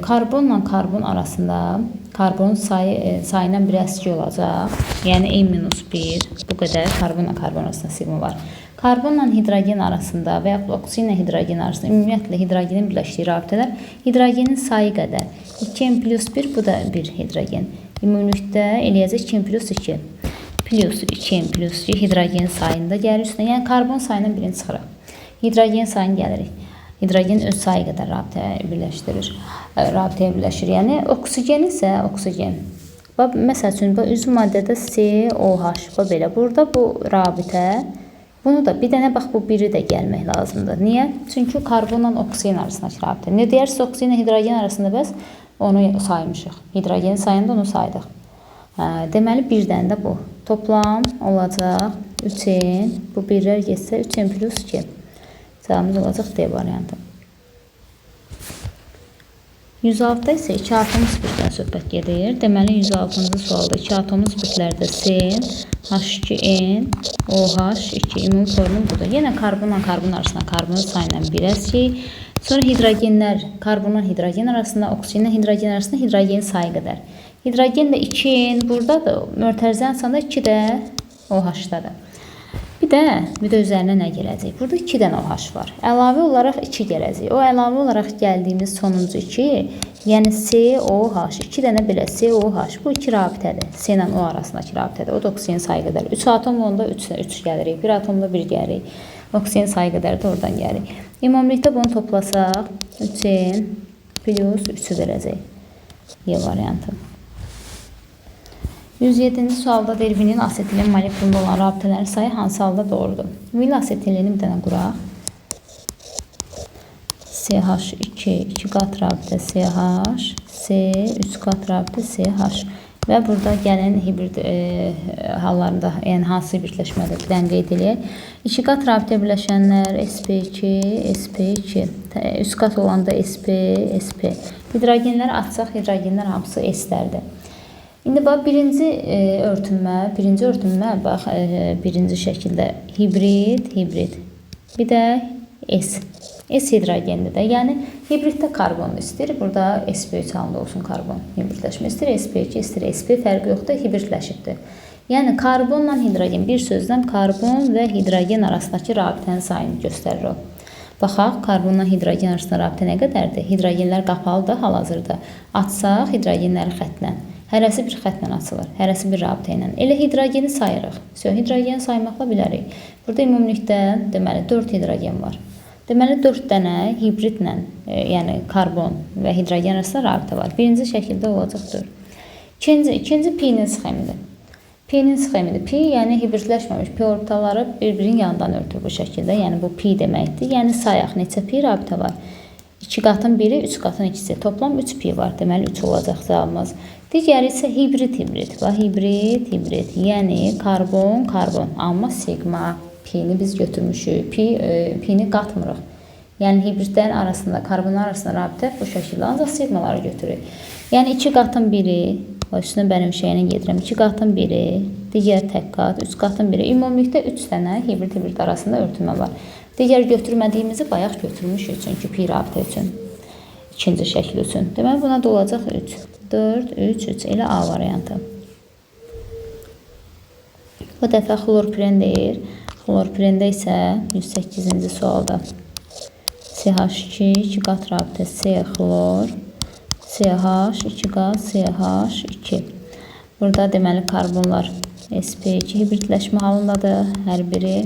karbonla karbon arasında karbonun sayından bir əski olacaq. Yəni n-1 bu qədər karbonla karbon arasında sigma var. Karbonla hidrogen arasında və yaxud oksigenlə hidrogen arasında ümumiyyətlə hidrogenin birləşdiyi rabitələr hidrogenin sayı qədər. 2n plus 1 bu da bir hidrogen. Ümumilikdə eləyəcək 2n plus 2 plus 2n plus 2 hidrogen sayında gəlir üstünə. Yəni karbon sayından birini çıxırıq. Hidrogen sayını gəlirik. Hidrogen öz sayı qədər rabitəyə birləşir. Yəni oksigen isə oksigen. Məsəl üçün, üzv maddədə COH. Belə. Burada bu rabitə. Bunu da bir dənə bax bu biri də gəlmək lazımdır. Niyə? Çünki karbonla oksigen arasındakı rabitə. Ne deyərsə oksigenlə hidrogen arasında bəs onu saymışıq. Hidrogenin sayında onu saydıq. Deməli bir dənə də bu. Toplam olacaq 3n. Bu birlər getsə 3n plus 2. Cavabımız olacaq D variantı. 106-da isə 2 atom spirtdən söhbət gedir. Deməli 106-cı sualda 2 atom spirtlərdə Cn, H2n, OH2 ümumi formul budur. Yenə karbonla karbon arasında karbonun sayından bir əskik. Sonra hidrogenlər karbonla hidrogen arasında, oksigenlə hidrogen arasında hidrogenin sayı qədər. Hidrogen də 2n buradadır. Mörtərizənin sayında 2 də OH-dadır. Bir də üzərinə nə gələcək? Burada 2 dənə OH var. Əlavə olaraq 2 gələcək. O əlavə olaraq gəldiyimiz sonuncu 2, yəni COH, 2 dənə belə COH. Bu 2 rabitədir. C ilə O arasındakı rabitədir. O da oksigen sayı qədər. 3 atomla onda 3 gəlirik. 1 atomla 1 gəlirik. Oksigen sayı qədər də oradan gəlirik. Ümumilikdə bunu toplasaq 3n plus 3-ü verəcək. Y variantı. 107-ci sualda deyir, vinil asetilin molekulunda olan rabitələrin sayı hansı halda doğrudur? Vinil asetilini bir dənə quraq. CH2, 2 qat rabitə CH, C, 3 qat rabitə CH. Və burada gələn hibrid hallarında, yəni hansı birləşmədir, bir dənə qeyd edək. 2 qat rabitə birləşənlər SP2, SP2, 3 qat olanda SP, SP. Hidrogenləri açsaq, hidrogenlər hamısı S-lərdir. İndi bax, birinci örtünmə, bax, birinci şəkildə hibrid, bir də S. S hidrogendir də. Yəni, hibriddə karbon istəyir. Burada SP3 halında olsun karbon. Hibridləşmə istəyir. SP2 istəyir. SP fərqi yoxdur, hibridləşibdir. Yəni, karbonla hidrogen, bir sözdən karbon və hidrogen arasındakı rabitənin sayını göstərir o. Baxaq, karbonla hidrogen arasında rabitə nə qədərdir? Hidrogenlər qapalıdır hal-hazırda. Açsaq, hidrogenləri xətlə. Hərəsi bir xətlə açılır, hərəsi bir rabitə ilə. Elə hidrogeni sayırıq. Hidrogeni saymaqla bilərik. Burada ümumilikdə deməli 4 hidrogen var. Deməli 4 dənə hibridlə, yəni karbon və hidrogen arasında rabitə var. Birinci şəkildə olacaq 4. İkinci P-nin sxemidir. P-nin sxemidir. P, yəni hibridləşməmiş P orbitaları bir-birinin yanından örtür bu şəkildə. Yəni bu P deməkdir. Yəni sayaq neçə P rabitə var? 2 qatın biri, 3 qatın ikisi. Toplam 3 P var. Deməli 3 olacaq cavabımız. Digəri isə hibrid. Hibrid. Yəni karbon. Amma sigma. P-ni biz götürmüşük. P-ni qatmırıq. Yəni hibridlərin arasında, karbonlar arasında rabitə bu şəkildə ancaq siqmaları götürür. Yəni 2 qatın biri, üstünə bənim şeyini gedirəm, 2 qatın biri, digər tək qat, 3 qatın biri. Ümumilikdə 3 dənə hibrid arasında örtülmə var. Digər götürmədiyimizi bayaq götürmüşük, çünki pi rabitə üçün, ikinci şəkil üçün. Deməli, buna da olacaq 3, 4, 3, 3, elə A variantı. Bu dəfə xlorpiren deyir. Xlorpirində isə 108-ci sualda CH2, 2 qat rabitə C xlor, CH, 2 qat CH2. Burada deməli karbonlar sp2 hibridləşmə halındadır. Hər biri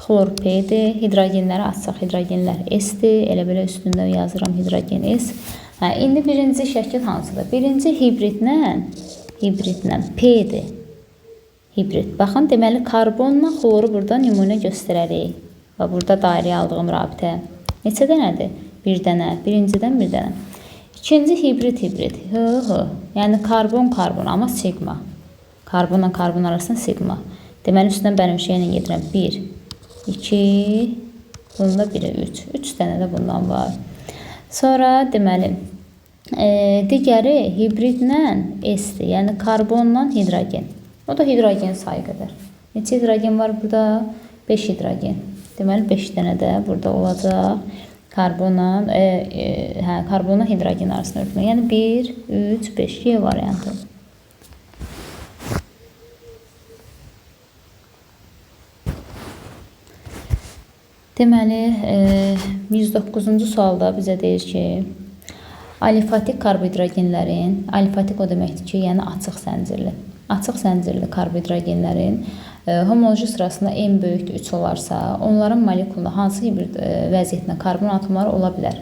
xlor P-dir. Hidrogenləri açsaq, hidrogenlər S-dir. Elə belə üstündə yazıram hidrogen S. İndi birinci şəkil hansıdır? Birinci hibridlə P-dir. Hibrid. Baxın, deməli karbonla xloru burada nümunə göstərərik. Və burada dairəyə aldığım rabitə neçə dənədir? Bir dənə. Birincidən bir dənə. İkinci hibrid. Yəni karbon, amma sigma. Karbonla karbon arasında sigma. Deməli, üstündən bənim şeylə gedirəm. 1, 2, bunda biri 3. 3 dənə də bundan var. Sonra deməli, digəri hibridlə S-dir. Yəni karbonla hidrogen. O da hidrogen sayı qədər. Neçə hidrogen var burada? 5 hidrogen. Deməli 5 dənə də burada olacaq. Karbonla hidrogen arasında örtülmə. Yəni 1, 3, 5 Y variantı. Deməli 109-cu sualda bizə deyir ki, alifatik karbohidrogenlərin, alifatik o deməkdir ki, yəni açıq zəncirli karbohidrogenlərin homoloji sırasında en böyükdür 3 olarsa, onların molekulunda hansı hibrid vəziyyətində karbon atomları ola bilər?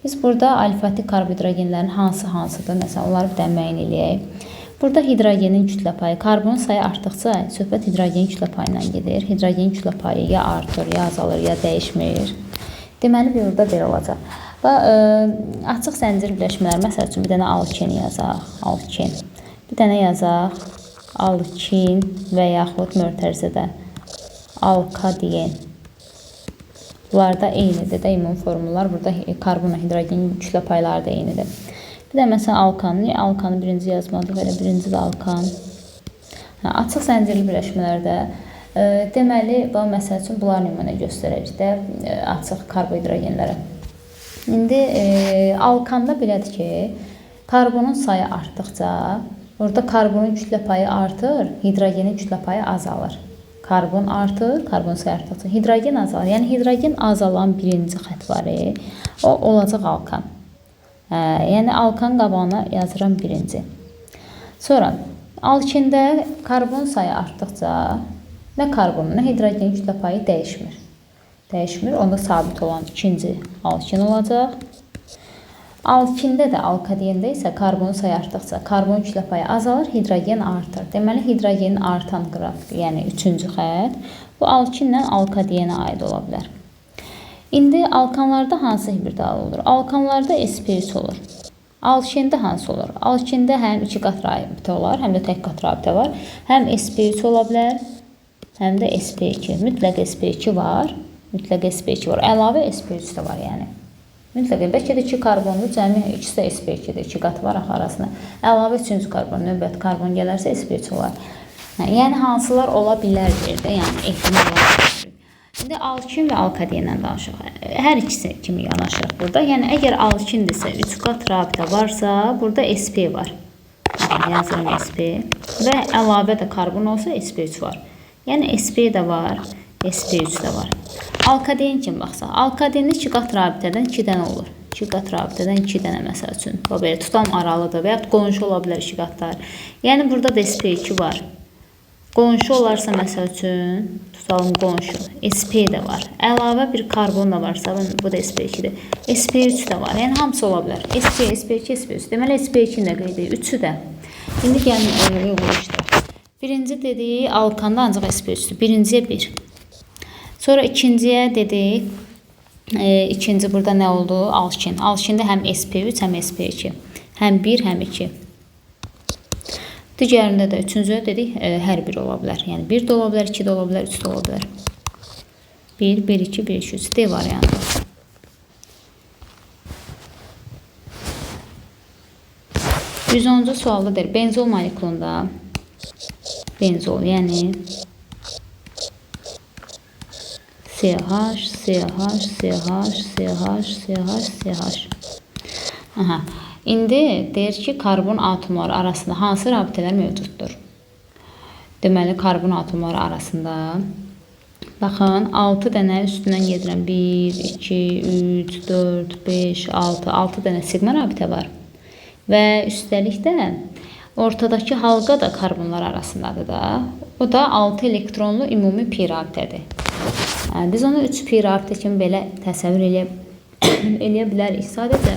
Biz burada alifatik karbohidrogenlərin hansıdır? Məsələn, onları bir də müəyyən eləyək. Burada hidrogenin kütlə payı, karbon sayı artdıqca söhbət hidrogenin kütlə payından gedir. Hidrogenin kütlə payı ya artır, ya azalır, ya dəyişmir. Deməli, burada belə olacaq. Və açıq zəncir birləşmələri, məsəl üçün bir dənə alkin yazaq, alkin. Bir dənə yazaq, alkin və yaxud mötərizədə alkaden. Bunlar da eynidir də, ümumi formullar. Burada karbonla hidrogenin kütlə payları da eynidir. Bir də məsələn alkanı birinci yazmalıyıq, elə birinci də alkan. Açıq zəncirli birləşmələrdə deməli, məsəl üçün bunlar nümunə göstərəcək də açıq karbohidrogenlərə. İndi alkanda belədir ki, karbonun sayı artdıqca, orada karbonun kütlə payı artır, hidrogenin kütlə payı azalır. Karbon artır, karbon sayı artdıqca hidrogen azalır. Yəni hidrogen azalan birinci xətt var, o olacaq alkan. Yəni alkan qabağına yazıram birinci. Sonra alkində karbon sayı artdıqca nə karbonun, nə hidrogenin kütlə payı dəyişmir. Onda sabit olan ikinci alkin olacaq. Alkində də, alkadiyində isə karbon sayı artdıqca karbon kütlə payı azalır, hidrogen artır. Deməli, hidrogenin artan qrafik, yəni üçüncü xətt, bu alkinlə alkadiyənə aid ola bilər. İndi alkanlarda hansı hibrid olur? Alkanlarda sp3 olur. Alkində hansı olur? Alkində həm 2 qat rabitə olar, həm də tək qat rabitə var. Həm sp3 ola bilər, həm də sp2. Mütləq sp2 var. Əlavə sp3 də var, yəni. Mütləq, bəlkə də 2 karbonlu, cəmi ikisi də sp2-dir, 2 qat var arasında. Əlavə 3-cü karbon, növbəti karbon gələrsə sp3 olar. Yəni, hansılar ola bilər deyir də, yəni ehtimal olar. İndi alkin və alkadiyenlə danışaq. Hər ikisi kimi yanaşırıq burada. Yəni, əgər alkindirsə 3 qat rabitə varsa, burada sp var. Yazıram sp və əlavə də karbon olsa sp3 var. Yəni, sp də var, sp3 də var. Alkaden kimi baxsaq, alkadenda 2 qat rabitədən 2 dənə olur. 2 qat rabitədən 2 dənə məsəl üçün. Belə tutam aralıdır və yaxud qonşu ola bilər 2 qatlar. Yəni burada da sp2 var. Qonşu olarsa məsəl üçün tutalım qonşu. sp də var. Əlavə bir karbon da varsa, bu da sp2-dir. sp3 də var. Yəni hamısı ola bilər. sp, sp2, sp3. Deməli sp2-ni də qeyd edirik. 3-ü də. İndi gəlin yoxlaşdıraq. Birinci dediyi alkanda ancaq sp3-dür. Birinciyə 1. Sonra ikinciyə dedik, ikinci burada nə oldu? Alkin. Alkində həm sp3, həm sp2. Həm 1, həm 2. Digərində də üçüncüyə dedik, hər biri ola bilər. Yəni 1 də ola bilər, 2 də ola bilər, 3 də ola bilər. 1, 1, 2, 1, 2, 3. D variantı. 110-cu sualda deyir, benzol molekulunda benzol, yəni CH, CH, CH, CH, CH, CH. Aha. İndi deyir ki, karbon atomları arasında hansı rabitələr mövcuddur? Deməli, karbon atomları arasında baxın, 6 dənə üstündən gedirəm. 1, 2, 3, 4, 5, 6. 6 dənə sigma rabitə var. Və üstəlik də ortadakı halqa da karbonlar arasındadır da. O da 6 elektronlu ümumi pi rabitədir. Biz onu 3 pi rabitə kimi belə təsəvvür eləyə bilərik. Sadəcə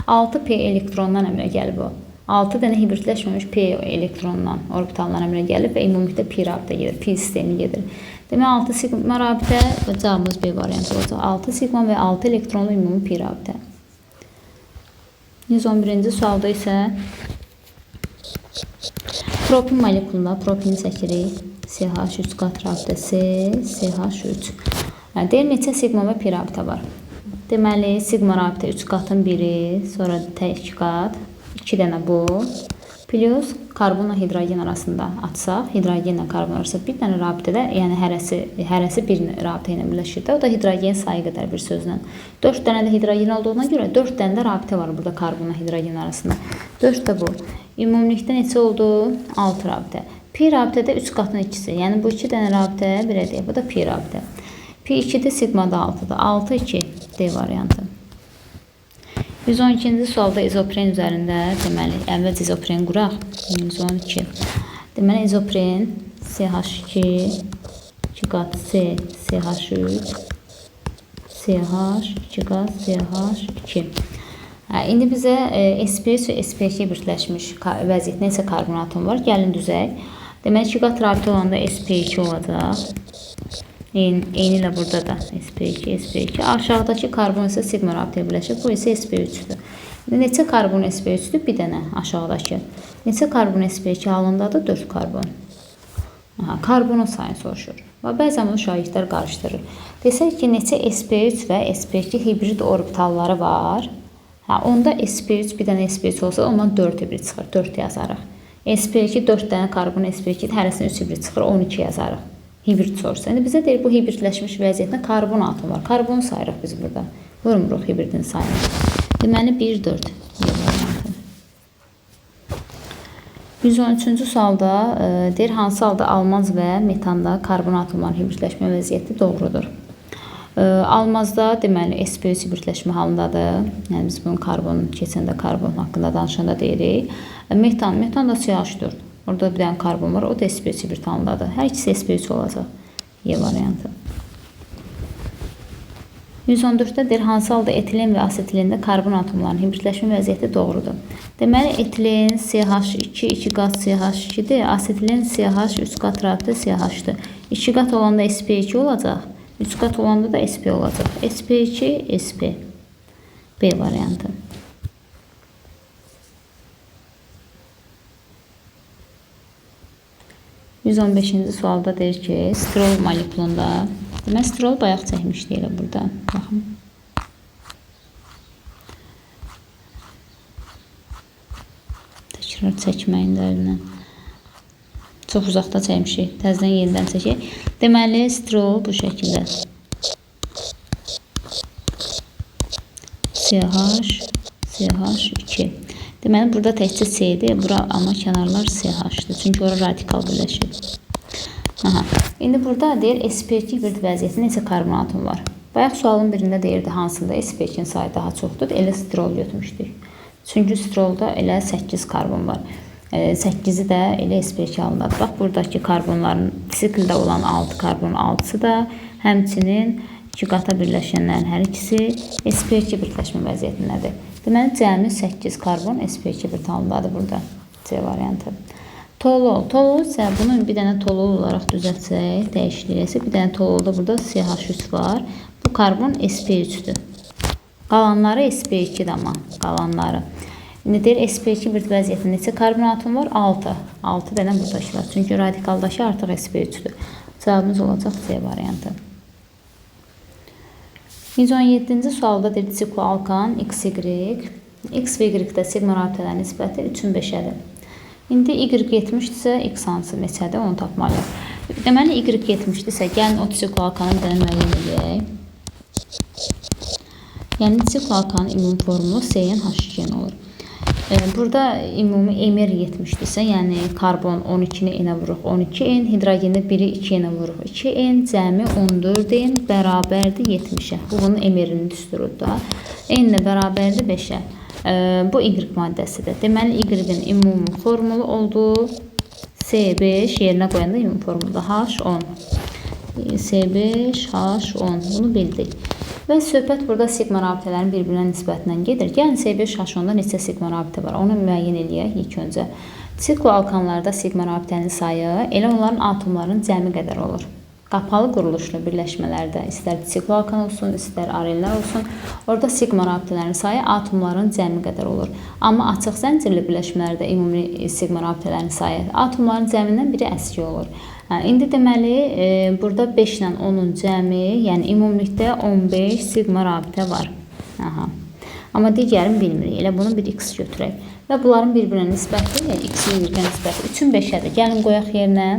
6 p elektrondan əmələ gəlib o. 6 dənə hibridləşməmiş p elektrondan orbitaldan əmələ gəlib və ümumilikdə pi rabitə gedir, pi sistemi gedir. Demək 6 sigma rabitə və cavabımız B variantı olacaq. 6 sigma və 6 elektronlu ümumi pi rabitə. 111-ci sualda isə propin molekulunda propini çəkirik. CH3 qat rabitə C, CH3. Deyir, neçə sigma və pi rabitə var? Deməli, sigma rabitə 3 qatın biri, sonra tək qat, 2 dənə bu, plus karbonla hidrogen arasında açsaq, hidrogenlə karbon arasında bir dənə rabitədə, yəni hərəsi bir rabitə ilə birləşir də, o da hidrogen sayı qədər bir sözlə. 4 dənə də hidrogen olduğuna görə 4 dənə də rabitə var burada karbonla hidrogen arasında. 4 də bu. Ümumilikdə neçə oldu? 6 rabitə. Pi rabitədə 3 qatın 2-si, yəni bu 2 dənə rabitə belə deyək, bu da pi rabitə. Pi 2-də sigmada 6-da, 6, 2, D variantı. 112-ci sualda izopren üzərində, deməli, əvvəl izopren quraq. 112. Deməli, izopren CH2, 2 qat C, CH3, CH, 2 qat CH2. İndi bizə sp3 və sp2 birləşmiş vəziyyətdə isə karbon atom var. Gəlin düzək. Deməli, 2 qat rabitə olanda sp2 olacaq. Eyni ilə burada da sp2, sp2. Aşağıdakı karbon isə sigma rabitəyə birləşir. Bu isə sp3-dür. Neçə karbon sp3-dür? Bir dənə aşağıdakı. Neçə karbon sp2 halındadır? 4 karbon. Karbonun sayını soruşur. Bəzən bunu şagirdlər qarışdırır. Desək ki, neçə sp3 və sp2 hibrid orbitalları var? Onda sp3, bir dənə sp3 olsa, ondan 4 hibrid çıxır. 4 yazarıq. sp2, 4 dənə karbon sp2, hərəsindən 3 hibrid çıxır, 12 yazarıq. Hibrid sorsa. İndi bizə deyir, bu hibridləşmiş vəziyyətdə karbon atom var. Karbon sayırıq biz burada. Vurmuruq hibridin sayını. Deməli, 1, 4. 113-cü sualda deyir, hansı halda almaz və metanda karbon atomların hibridləşmə vəziyyəti doğrudur? Almazda deməli sp3 hibridləşmə halındadır. Yəni biz bunun karbon keçəndə karbon haqqında danışanda deyirik. Metan da CH4. Orada bir dənə karbon var, o da sp3 hibrid halındadır. Hər ikisi sp3 olacaq. Y variantı. 114-də deyir, hansı halda etilen və asetilində karbon atomlarının hibridləşmə vəziyyəti doğrudur? Deməli, etilen CH2, 2 qat CH2-dir. Asetilen CH, 3 qat rabitə CH-dir. 2 qat olanda sp2 olacaq. 3 qat olanda da sp olacaq. sp2, sp. B variantı. 115-ci sualda deyir ki, sterol molekulunda, demək, sterol bayaq çəkmişdik elə burada. Baxın. Təkrar çəkməyin də əlindən. Çox uzaqda çəkmişik. Təzədən yenidən çəkək. Deməli, sterol bu şəkildə. CH, CH2. Deməli, burada təkcə C-dir, bura amma kənarlar CH-dir. Çünki ora radikal birləşir. İndi burada deyir, sp2 hibrid vəziyyətində neçə karbon atom var? Bayaq sualın birində deyirdi, hansında sp2-nin sayı daha çoxdur. Elə sterol götürmüşdük. Çünki sterolda elə 8 karbon var. 8-i də elə sp2 alındadır. Bax, buradakı karbonların sikldə olan 6 karbonun 6-sı da həmçinin 2 qata birləşənlərin hər ikisi sp2 birləşmə vəziyyətindədir. Deməli, cəmi 8 karbon sp2 bir halındadır burada. C variantı. Tolol. Tolol isə bunun bir dənə tolol olaraq düzəltsək, dəyişdirəcək. Bir dənə tololda burada CH3 var. Bu karbon sp3-dür. Qalanları sp2-dir amma. Qalanları. İndi deyir, sp2 bir vəziyyətində neçə karbon atom var? 6. 6 dənə buradakı var. Çünki radikaldakı artıq sp3-dür. Cavabımız olacaq C variantı. 117-ci sualda deyir, sikloalkan XY X və Y-də sigma rabitələrin nisbəti 3-ün 5-ədir. İndi Y 70-dirsə, X hansı neçədir, onu tapmalıyıq. Deməli, Y 70-dirsə, gəlin o sikloalkanı bir dənə müəyyən edək. Yəni, sikloalkanın ümumi formulu CnH2n olur. Burada ümumi emer 70-dirsə, yəni karbon 12-ni n-ə vuruq 12n, hidrogeni 1-i 2n-ə vuruq 2n, cəmi 14n bərabərdir 70-ə. Bu, bunun emerinin düsturudur da. N-ə bərabərdir 5-ə. Bu Y maddəsidir. Deməli, Y-in ümumi formulu oldu. C5 yerinə qoyanda ümumi formulu H10. C5H10. Bunu bildik. Və söhbət burada sigma rabitələrin bir-birinə nisbətindən gedir. Gəlin C5H10-da neçə sigma rabitə var? Onu müəyyən eləyək ilk öncə. Sikloalkanlarda sigma rabitənin sayı elə onların atomların cəmi qədər olur. Qapalı quruluşlu birləşmələrdə istər sikloalkan olsun, istər arenlər olsun, orada sigma rabitələrin sayı atomların cəmi qədər olur. Amma açıq zəncirli birləşmələrdə ümumi sigma rabitələrin sayı atomların cəmindən biri əski olur. İndi deməli, burada 5 ilə 10-un cəmi, yəni ümumilikdə 15 sigma rabitə var. Amma digərini bilmirik. Elə bunu bir X götürək. Və bunların bir-birinə nisbəti, X-in Y-ə nisbəti 3-ün 5-ədir. Gəlin qoyaq yerinə.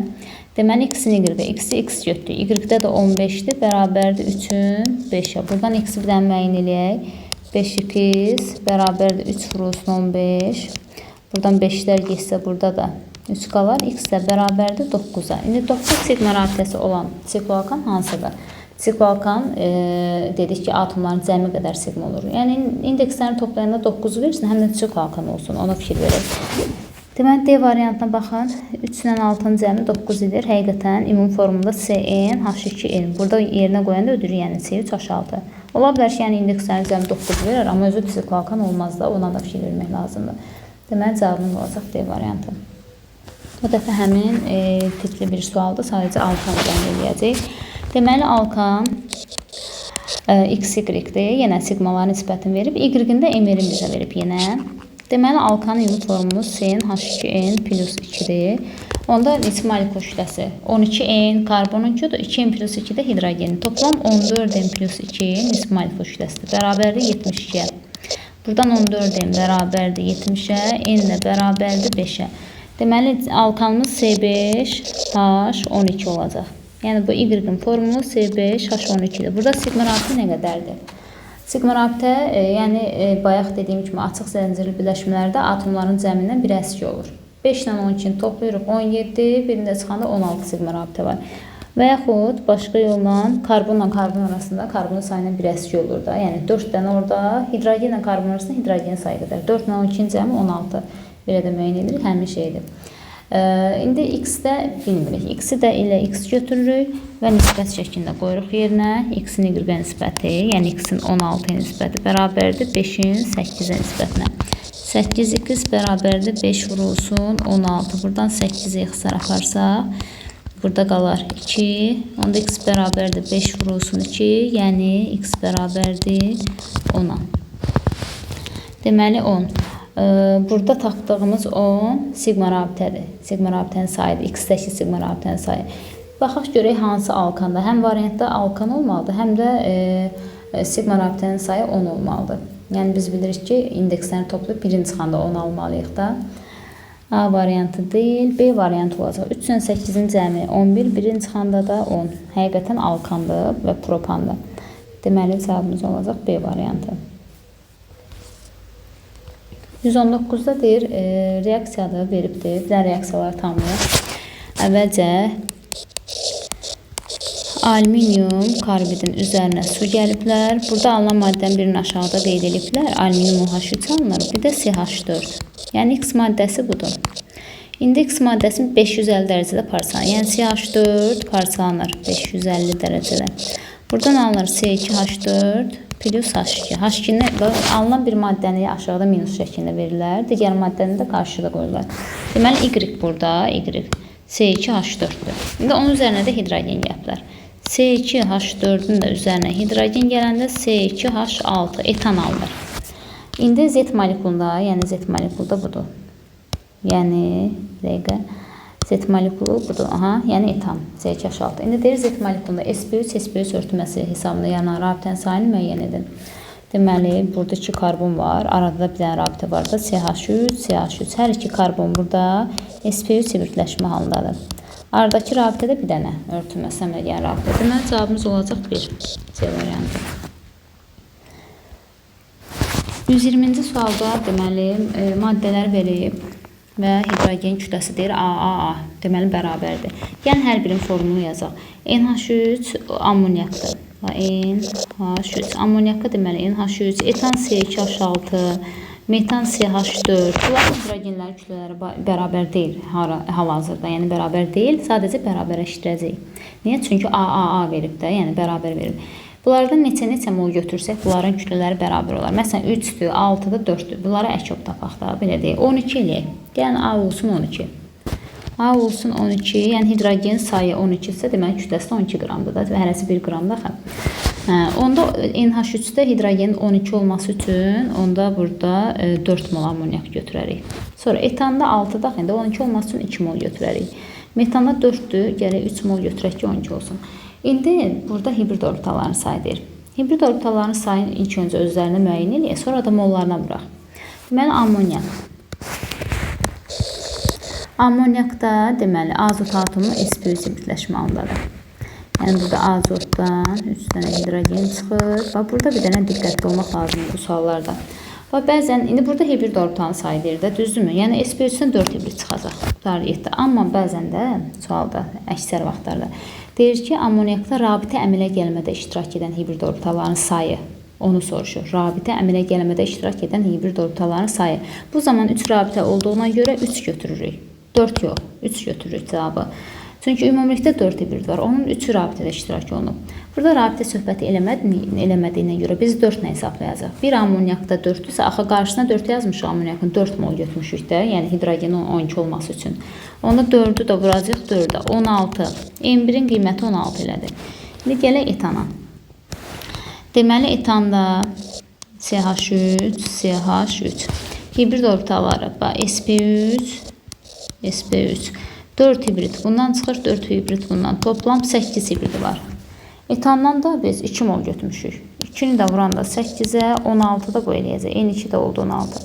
Deməli, X-in Y-ə, X-i X götürük. Y-də də 15-dir, bərabərdir 3-ün 5-ə. Buradan X-i bir dənə müəyyən eləyək. 5x bərabərdir 3 vurulsun 15. Buradan 5-lər geçsə, burada da 3 qalar. X də bərabərdir 9-a. İndi 9 sigma rabitəsi olan sikloalkan hansıdır? Sikloalkan dedik ki, atomların cəmi qədər sigma olur. Yəni, indekslərini toplayanda 9 versin, həm də sikloalkan olsun. Ona fikir verək. Deməli, D variantına baxın. 3 ilə 6-nın cəmi 9 edir. Həqiqətən, ümumi formunda CnH2n. Burada yerinə qoyanda ödürür, yəni C3H6. Ola bilər ki, yəni indekslərin cəmi 9 verir, amma özü sikloalkan olmaz da, ona da fikir vermək lazımdır. Deməli, cavabımız olacaq D variantı. Bu dəfə həmin tipli bir sualda sadəcə alkanı qəm eləyəcək. Deməli, alkan XY-dir. Yenə sigmaların nisbətini verib. Y-in də emerin bizə verib yenə. Deməli, alkanın ümumi formulu CnH2n plus 2-dir. Onda neçə molekul kütləsi? 12n karbonuncudur, 2n plus 2 də hidrogenin. Toplam 14n plus 2 neçə molekul kütləsidir? Bərabərdir 72-yə. Buradan 14n bərabərdir 70-ə, n də bərabərdir 5-ə. Deməli, alkanımız C5H12 olacaq. Yəni, bu Y-in formulu C5H12-dir. Burada sigma rabitə nə qədərdir? Sigma rabitə, yəni, bayaq dediyim kimi, açıq zəncirli birləşmələrdə atomların cəmindən bir əski olur. 5 ilə 12-ni toplayırıq 17, birində çıxanda 16 sigma rabitə var. Və yaxud, başqa yolla, karbonla karbon arasında karbonun sayından bir əski olur da. Yəni, 4 dənə orada, hidrogenlə karbon arasında hidrogen sayı qədər. 4 ilə 12-nin cəmi 16. Belə də müəyyən edirik, həmin şeydir. İndi X-də bilmirik. X-i də ilə X götürürük və nisbət şəklində qoyuruq yerinə. X-in Y-ə nisbəti, yəni X-in 16-ya nisbəti bərabərdir 5-in 8-ə nisbətinə. 8x bərabərdir 5 vurulsun 16. Buradan 8-i xəsar aparsaq, burada qalar 2. Onda X bərabərdir 5 vurulsun 2, yəni X bərabərdir 10-a. Deməli 10. Burada tapdığımız 10 sigma rabitədir. Sigma rabitənin sayıdır. X-dəki sigma rabitənin sayı. Baxaq görək hansı alkanda. Həm variantda alkan olmalıdır, həm də sigma rabitənin sayı 10 olmalıdır. Yəni biz bilirik ki, indekslərini toplayıb birinci çıxanda 10 almalıyıq da. A variantı deyil, B variantı olacaq. 3 ilə 8-in cəmi 11, birinci çıxanda da 10. Həqiqətən alkandır və propandır. Deməli, cavabımız olacaq B variantı. 119-da deyir, reaksiyadır, veribdir. Bizə reaksiyaları tanıyaq. Əvvəlcə alüminium karbidin üzərinə su gəliblər. Burada alınan maddənin birini aşağıda qeyd ediblər. Alüminium OH3 alınır, bir də CH4. Yəni X maddəsi budur. İndi X maddəsini 550 dərəcədə parçalanır. Yəni CH4 parçalanır 550 dərəcədə. Buradan alınır C2H4 plus H2. H2-ni alınan bir maddəni aşağıda minus şəklində verirlər. Digər maddəni də qarşıda qoyurlar. Deməli, Y burada, Y C2H4-dür. İndi onun üzərinə də hidrogen gəliblər. C2H4-ün də üzərinə hidrogen gələndə C2H6 etan alınır. İndi Z molekulunda, yəni Z molekulda budur. Yəni, dəqiqə, Z molekulu budur. Aha, yəni etan, C2H6. İndi deyir Z molekulunda sp3, sp3 örtülməsi hesabında yaranan rabitənin sayını müəyyən edin. Deməli, burada 2 karbon var. Arada da bir dənə rabitə var da CH3, CH3. Hər iki karbon burada sp3 hibridləşmə halındadır. Aradakı rabitə də bir dənə örtülməsi əmələ gələn rabitə. Deməli, cavabımız olacaq 1. C variantı. 120-ci sualda deməli, maddələr verib və hidrogen kütləsi deyir AAA, deməli bərabərdir. Gəlin hər birinin formunu yazaq. NH3 ammoniakdır. NH3 ammoniakı deməli NH3, etan C2H6, metan CH4. Bunların hidrogenlərin kütlələri bərabər deyil hal-hazırda, yəni bərabər deyil, sadəcə bərabərləşdirəcəyik. Niyə? Çünki AAA verib də, yəni bərabər verib. Bunlardan neçə mol götürsək, bunların kütlələri bərabər olar. Məsələn, 3-dür, 6-dır, 4-dür. Bunları əkop tapaq da, belə deyək. 12 eləyək. Yəni, A olsun 12. A olsun 12, yəni hidrogen sayı 12 isə, deməli, kütləsi 12 qramdır da, hərəsi 1 qramdır. Onda NH3-də hidrogenin 12 olması üçün, onda burada 4 mol ammoniak götürərik. Sonra etanda 6-da, 12 olması üçün 2 mol götürərik. Metanda 4-dür, gələk 3 mol götürək ki, 12 olsun. İndi burada hibrid orbitalların sayı deyir. Hibrid orbitalların sayını ilk öncə özlərini müəyyən edək, sonra da mollarına vuraq. Deməli, ammoniak. Ammoniakda deməli azot atomu sp3 hibridləşmə halındadır. Yəni burada azotdan 3 dənə hidrogen çıxır. Və burada bir dənə diqqətli olmaq lazımdır bu suallarda. Və bəzən indi burada hibrid orbitalın sayı deyir də, düzdürmü? Yəni sp3-dən 4 hibrid çıxacaq. Amma bəzən də sualda, əksər vaxtlarda deyir ki, ammoniakda rabitə əmələ gəlmədə iştirak edən hibrid orbitalların sayı. Onu soruşur. Rabitə əmələ gəlmədə iştirak edən hibrid orbitalların sayı. Bu zaman 3 rabitə olduğuna görə 3 götürürük. 4 yox, 3 götürürük cavabı. Çünki ümumilikdə 4 hibrid var. Onun 3-ü rabitədə iştirak olunub. Burada rabitə söhbəti eləmədiyinə görə biz 4 nə hesablayacaq? Bir ammoniakda 4-dürsə, axı qarşısına 4 yazmışıq ammoniakın 4 mol götürmüşük də, yəni hidrogenin 12 olması üçün. Onda 4-ü də vuracaq 4-də, 16. M1-in qiyməti 16 elədir. İndi gələk etana. Deməli, etanda CH3, CH3. Hibrid orbitalları, sp3, 4 hibrid. Bundan çıxır 4 hibrid bundan. Toplam 8 hibridi var. Etandan da biz 2 mol götürmüşük. 2-ni də vuranda 8-ə, 16-da qoy eləyəcək. N2-də oldu 16.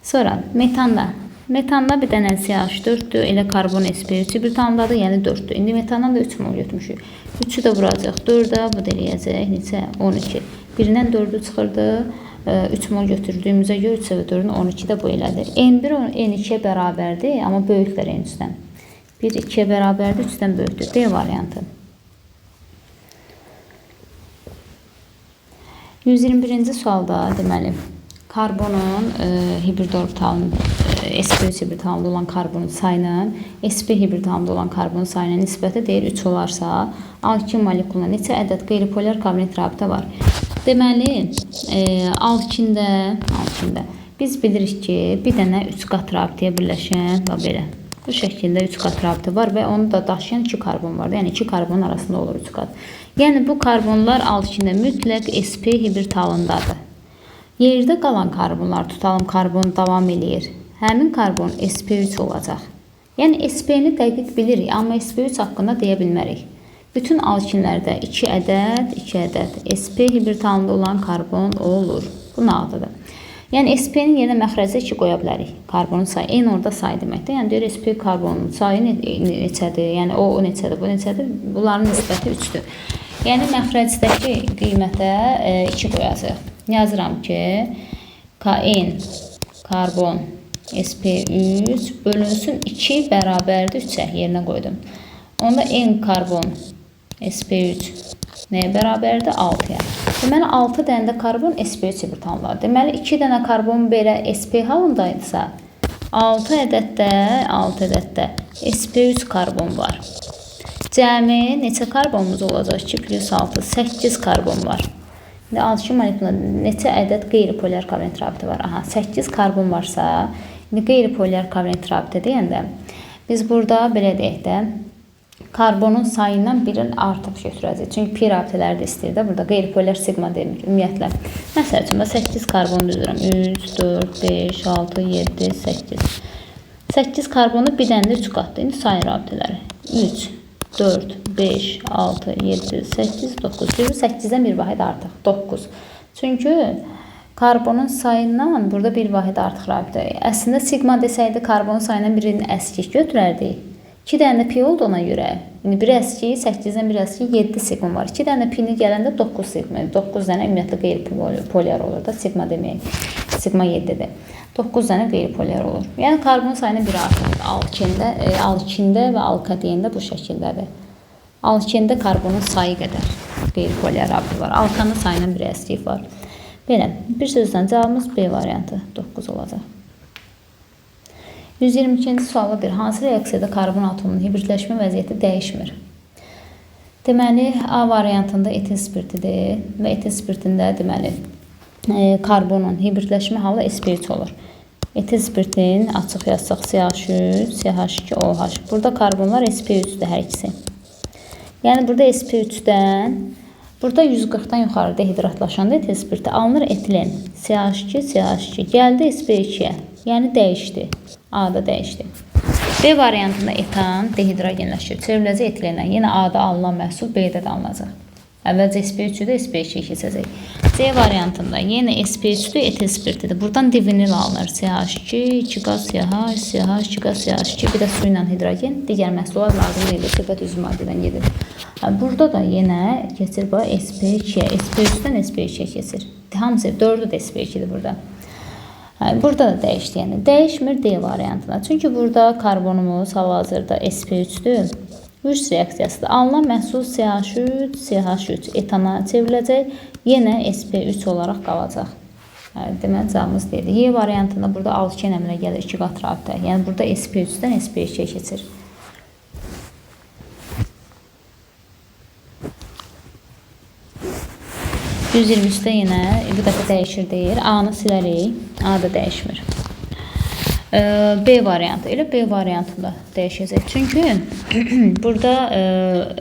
Sonra metanda. Metanda bir dənə CH4-dür. Elə karbon sp3 hibrid halındadır, yəni 4-dür. İndi metandan da 3 mol götürmüşük. 3-ü də vuracaq 4-ə, bu da eləyəcək. Neçə? 12. Birindən 4-ü çıxırdı. 3 mol götürdüyümüzə görə 3 və 4-ün 12-də bu elədir. N1 N2-yə bərabərdir, amma böyüklər N3-dən. 1 2-yə bərabərdir, 3-dən böyükdür. D variantı. 121-ci sualda deməli, karbonun hibrid orbitalının sp3 hibrid halında olan karbonun sayının sp hibrid halında olan karbonun sayına nisbəti deyir 3 olarsa, alkin molekuluna neçə ədəd qeyri-polyar kovalent rabitə var? Deməli, alkində biz bilirik ki, bir dənə 3 qat rabitəyə birləşən və belə. Bu şəkildə 3 qat rabitə var və onu da daşıyan 2 karbon var. Yəni 2 karbonun arasında olur 3 qat. Yəni bu karbonlar alkində mütləq sp hibrid halındadır. Yerdə qalan karbonlar, tutalım karbon davam eləyir. Həmin karbon sp3 olacaq. Yəni sp-ni dəqiq bilirik, amma sp3 haqqında deyə bilmərik. Bütün alkinlərdə 2 ədəd sp hibrid halında olan karbon olur. Bu nə adıdır? Yəni sp-nin yerinə məxrəcə 2 qoya bilərik. Karbonun sayı, n orada sayı deməkdir. Yəni deyir sp karbonun sayı neçədir? Yəni o neçədir, bu neçədir? Bunların nisbəti 3-dür. Yəni məxrəcdəki qiymətə 2 qoyacaq. Yazıram ki, Kn karbon sp3 bölünsün 2 bərabərdir 3-ə yerinə qoydum. Onda n karbon sp3 nəyə bərabərdir? 6-ya. Deməli, 6 dənə də karbon sp3 hibrid halındadır. Deməli, 2 dənə karbon belə sp halındaydısa, 6 ədəddə sp3 karbon var. Cəmi neçə karbonumuz olacaq? 2 plus 6, 8 karbon var. İndi alkin molekulunda neçə ədəd qeyri-polyar kovalent rabitə var? Aha, 8 karbon varsa, indi qeyri-polyar kovalent rabitə deyəndə, biz burada belə deyək də, karbonun sayından birini artıq götürəcək. Çünki pi rabitələri də istəyir də, burada qeyri-polyar sigma demir, ümumiyyətlə. Məsəl üçün, 8 karbon düzürəm. 3, 4, 5, 6, 7, 8. 8 karbonu bir dənə də 3 qatdır. İndi sayın rabitələri. 3, 4, 5, 6, 7, 8, 9. 8-dən bir vahid artıq. 9. Çünki karbonun sayından burada bir vahid artıq rabitə. Əslində sigma desəydi karbonun sayından birini əskik götürərdik. 2 dənə pi olduğuna görə, bir əski 8-dən bir əski 7 sigma var. 2 dənə pini gələndə 9 sigma. 9 dənə ümumiyyətlə qeyri-polyar olur da sigma demək. Sigma 7-dir. 9 dənə qeyri-polyar olur. Yəni karbon sayının biri artır. Alkində və alkadeyndə bu şəkildədir. Alkində karbonun sayı qədər qeyri-polyar rabitə var. Alkanın sayının bir əskik var. Belə, bir sözdən cavabımız B variantı 9 olacaq. 122-ci sualıdır. Hansı reaksiyada karbon atomunun hibridləşmə vəziyyəti dəyişmir? Deməli, A variantında etil spirtidir və etil spirtində deməli karbonun hibridləşmə halı sp3 olur. Etil spirtin açıq yazsaq CH3, CH2OH. Burada karbonlar sp3-dür hər ikisi. Yəni burada sp3-dən burada 140-dan yuxarı dehidratlaşanda etil spirti alınır etilen. CH2, CH2 gəldi sp2-yə. Yəni dəyişdi. A-da dəyişdi. B variantında etan dehidrogenləşir. Çevriləcək etilenlə. Yenə A-da alınan məhsul B-də də alınacaq. Əvvəlcə sp3-dür, sp2-yə keçəcək. C variantında yenə sp3-dür, etil spirtidir. Buradan divinil alınır. CH2, 2 qaz CH, CH, 2 qaz CH2, bir də su ilə hidrogen. Digər məhsullar lazım deyil. Söhbət üzvü maddədən gedir. Burada da yenə keçir sp2-yə. sp3-dən sp2-yə keçir. Hamısı 4-ü də sp2-dir burada. Burada da dəyişdi. Yəni dəyişmir D variantına. Çünki burada karbonumuz hal-hazırda sp3-dür. Üç reaksiyasıdır. Alınan məhsul CH3, CH3 etana çevriləcək. Yenə sp3 olaraq qalacaq. Deməli cavabımız deyil. Y variantında burada alken əmələ gəlir 2 qat rabitə. Yəni burada sp3-dən sp2-yə keçir. %23-də yenə bir dəfə dəyişir deyir. A-nı silərik. A da dəyişmir. B variantı. Elə B variantında dəyişəcək. Çünki burada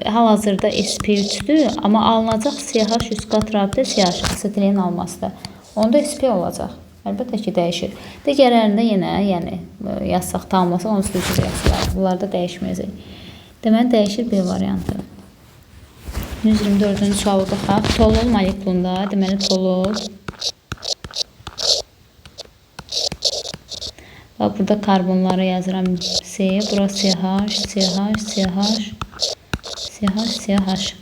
hal-hazırda sp3-dür, amma alınacaq CH üst qat rabitə CH asetilenin almasıdır. Onda sp olacaq. Əlbəttə ki, dəyişir. Digərlərində yenə, yəni yazsaq tamamlasaq onun üstü reaksiyalar. Bunlarda dəyişməyəcək. Deməli dəyişir B variantı. 124-cü sualı baxaq. Tolol molekulunda, deməli tolol. Burada karbonları yazıram C, bura CH, CH, CH, CH, CH.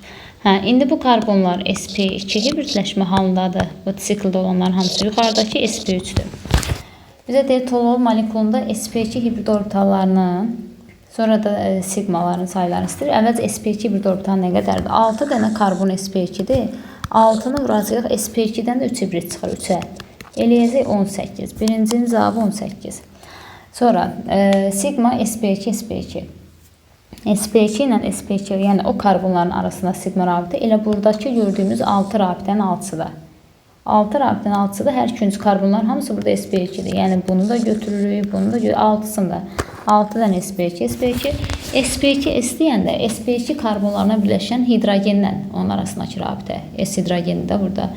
İndi bu karbonlar sp2 hibridləşmə halındadır. Bu sikldə olanların hamısı yuxarıdakı sp3-dür. Bizə deyir tolol molekulunda sp2 hibrid orbitallarının sonra da sigmaların sayılarını istəyir. Əvvəlcə sp2 hibrid orbital nə qədərdir? 6 dənə karbon sp2-dir. 6-nı vuracaq sp2-dən də 3 hibrid çıxır 3-ə. Eləyəcək 18. Birincinin cavabı 18. Sonra sigma sp2 sp2. sp2 ilə sp2, yəni o karbonların arasında sigma rabitə elə buradakı gördüyümüz 6 rabitənin 6-sıdır. 6 rabitənin 6-sıdır. Hər ikinci karbonların hamısı burada sp2-dir. Yəni bunu da götürürük, bunu da götürürük. 6-sında 6 dənə sp2, sp2. sp2 istəyəndə sp2 karbonlarına birləşən hidrogenlə onun arasındakı rabitə. S-hidrogeni də burada.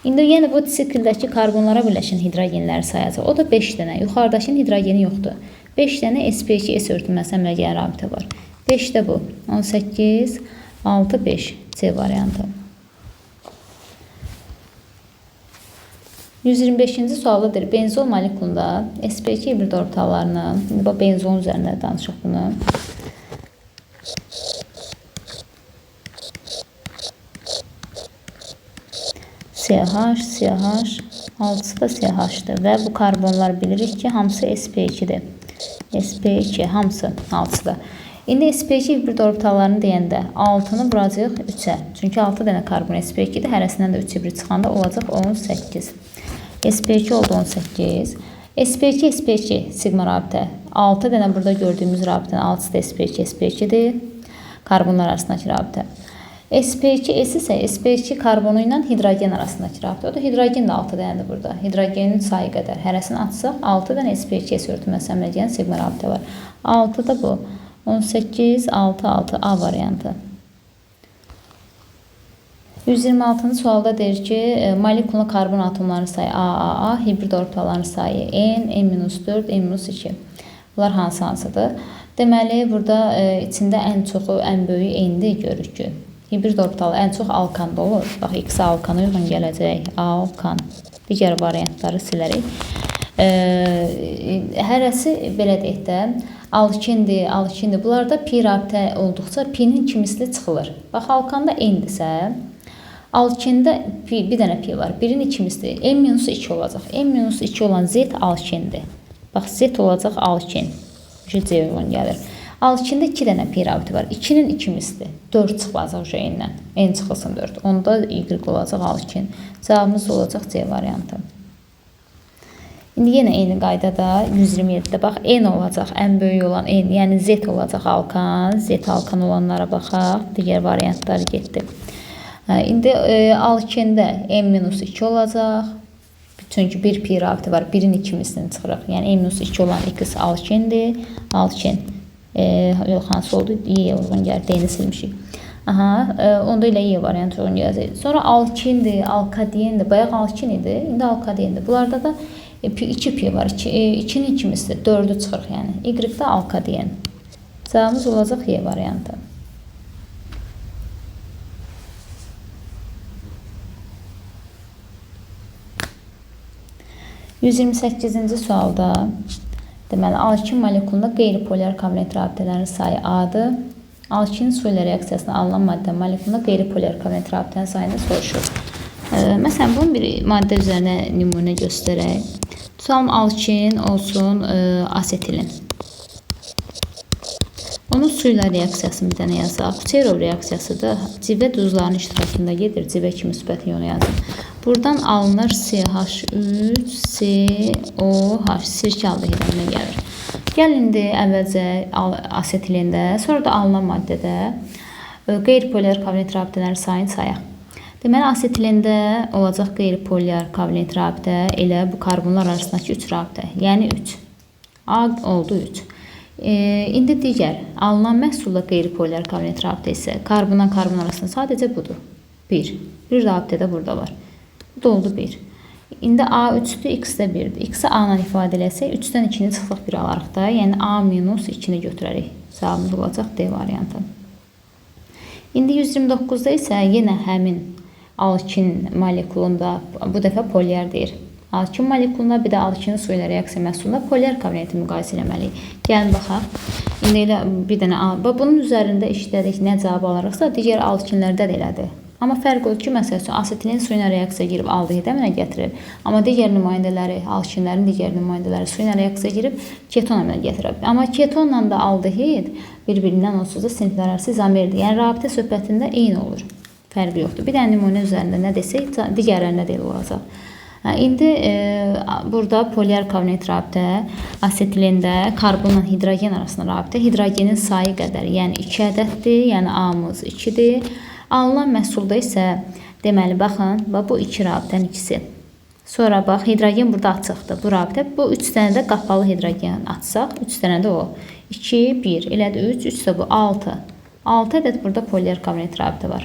İndi yenə bu sikldəki karbonlara birləşən hidrogenləri sayacaq. O da 5 dənə. Yuxarıdakının hidrogeni yoxdur. 5 dənə sp2 S örtülməsi əmələ gələn rabitə var. 5 də bu. 18, 6, 5. C variantı. 125-ci sualıdır. Benzol molekulunda sp2 hibrid orbitallarının, benzolun üzərində danışaq bunu. CH, CH, 6-sı da CH-dır və bu karbonlar bilirik ki, hamısı sp2-dir. sp2, hamısı 6-sı da. İndi sp2 hibrid orbitallarını deyəndə 6-nı vuracaq 3-ə. Çünki 6 dənə karbon sp2-dir, hərəsindən də 3 hibrid çıxanda olacaq 18. sp2 oldu 18. sp2, sp2 sigma rabitə. 6 dənə burada gördüyümüz rabitənin 6-sı da sp2, sp2-dir. Karbonlar arasındakı rabitə. sp2S isə sp2 karbonu ilə hidrogen arasındakı rabitə. O da hidrogen də 6 dənədir burada. Hidrogenin sayı qədər. Hərəsini atsaq 6 dənə sp2S örtülməsi əmələ gələn sigma rabitə var. 6 da bu. 18, 6, 6 A variantı. 126-cı sualda deyir ki, molekulun karbon atomlarının sayı AAA, hibrid orbitalların sayı N, N-4, N-2. Bunlar hansı-hansıdır? Deməli, burada içində ən çoxu, ən böyüyü N-dir görürük ki. Hibrid orbital ən çox alkanda olur. Bax, X alkana uyğun gələcək. Alkan. Digər variantları silərək. Hərəsi belə deyək də, alkindir. Bunlarda pi rabitə olduqca pinin kimisli çıxılır. Bax, alkanda n-dirsə, alkində bir dənə pi var. Birin ikimisli. N-2 olacaq. N-2 olan Z alkindir. Bax, Z olacaq alkin. C uyğun gəlir. Alkində 2 dənə pi rabiti var. 2-nin ikimisli. 4 çıxılacaq n-dən. N çıxılsın 4. Onda Y olacaq alkin. Cavabımız olacaq C variantı. İndi yenə eyni qaydada 127-də bax, N olacaq. Ən böyük olan N, yəni Z olacaq alkan. Z alkan olanlara baxaq. Digər variantlar getdi. İndi alkində N-2 olacaq. Çünki bir pi rabiti var. Birin ikimisini çıxırıq. Yəni N-2 olan X alkindir. Alkin. Yox, hansı oldu? Y uyğun gəlir. D-ni silmişik. Onda ilə Y variantı uyğun gələcək. Sonra alkindir, alkadendir. Bayaq alkin idi, indi alkadendir. Bunlarda da 2 pi var. 2-nin ikimisi 4-ü çıxırıq. Yəni Y-də alkaden. Cavabımız olacaq Y variantı. %128-ci sualda deməli, alkin molekulunda qeyri-polyar kovalent rabitələrin sayı A-dır. Alkin su ilə reaksiyasına alınan maddə molekulunda qeyri-polyar kovalent rabitələrin sayını soruşur. Məsələn, bunun bir maddə üzərinə nümunə göstərək. Tutalım, alkin olsun asetilin. Onun su ilə reaksiyasını bir dənə yazaq. Kucherov reaksiyası da civə duzların iştirakında gedir. Civə kimi müsbət iyonu yazır. Buradan alınır CH3, COH, sirkə aldehidinə gəlir. Gəl indi əvvəlcə asetilində, sonra da alınan maddədə qeyri-polyar kovalent rabitələrin sayını sayaq. Deməli, asetilində olacaq qeyri-polyar kovalent rabitə elə bu karbonlar arasındakı 3 rabitə, yəni 3. A oldu 3. İndi digər alınan məhsulda qeyri-polyar kovalent rabitə isə karbonla karbon arasında sadəcə budur. 1. Bir rabitə də burada var. Bu da oldu 1. İndi A 3-dür, X də 1-dir. X-i A-la ifadə eləsək, 3-dən 2-ni çıxlıq 1 alarıq da. Yəni A minus 2-ni götürərək. Cavabımız olacaq D variantı. İndi 129-da isə yenə həmin alkin molekulunda, bu dəfə polyar deyir. Alkin molekulunda bir də alkinin su ilə reaksiya məhsulunda polyar kovalenti müqayisə eləməliyik. Gəlin baxaq. İndi elə bir dənə bunun üzərində işlədik, nə cavab alırıqsa, digər alkinlərdə də elədir. Amma fərq odur ki, məsəl üçün, asetilin su ilə reaksiya girib aldehidə əmələ gətirir. Amma digər nümayəndələri, alkinlərin digər nümayəndələri su ilə reaksiya girib keton əmələ gətirir. Amma ketonla da aldehid bir-birindən onsuz da siniflər arası izomerdir. Yəni, rabitə söhbətində eyni olur. Fərqi yoxdur. Bir dənə nümunə üzərində nə desək, digərlərində deyil olacaq. İndi burada polyar kovalent rabitə, asetilində karbonla hidrogen arasında rabitə, hidrogenin sayı qədər, yəni 2 ədəddir, yəni A-mız 2-dir. Alınan məhsulda isə, deməli, baxın, bu 2 rabitənin ikisi. Sonra, bax, hidrogen burada açıqdır, bu rabitə. Bu 3 dənə də qapalı hidrogen açsaq, 3 dənə də o. 2, 1, elədir 3, 3 də bu 6. 6 ədəd burada polyar kovalent rabitə var.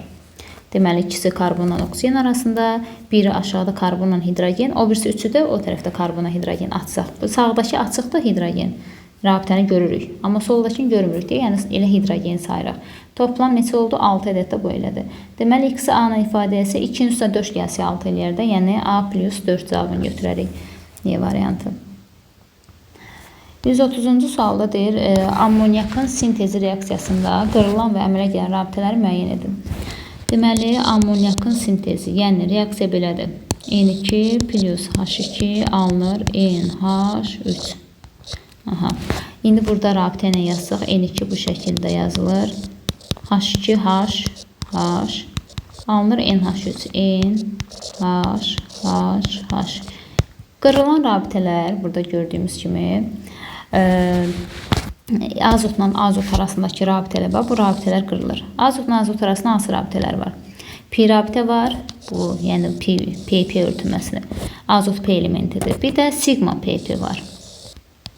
Deməli, ikisi karbonla oksigen arasında, biri aşağıda karbonla hidrogen, o birisi 3-ü də o tərəfdə karbonla hidrogen açsaq. Sağdakı açıqdır hidrogen. Rabitəni görürük. Amma soldakını görmürük deyə, yəni elə hidrogen sayırıq. Toplam neçə oldu? 6 ədəd də bu elədir. Deməli, X-i A-na ifadə etsə 2-nin üstə 4 gəlsə 6 eləyər də, yəni A plus 4 cavabını götürərik. Y variantı. 130-cu sualda deyir, ammoniakın sintezi reaksiyasında qırılan və əmələ gələn rabitələri müəyyən edin. Deməli, ammoniakın sintezi, yəni reaksiya belədir. N2 plus H2 alınır NH3. İndi burada rabitə ilə yazsaq, N2 bu şəkildə yazılır. H2H alınır NH3. NH. Qırılan rabitələr, burada gördüyümüz kimi, azotla azot arasındakı rabitələr var. Bu rabitələr qırılır. Azotla azot arasında hansı rabitələr var? Pi rabitə var. Bu, yəni PP örtülməsidir. Azot P elementidir. Bir də sigma PP var.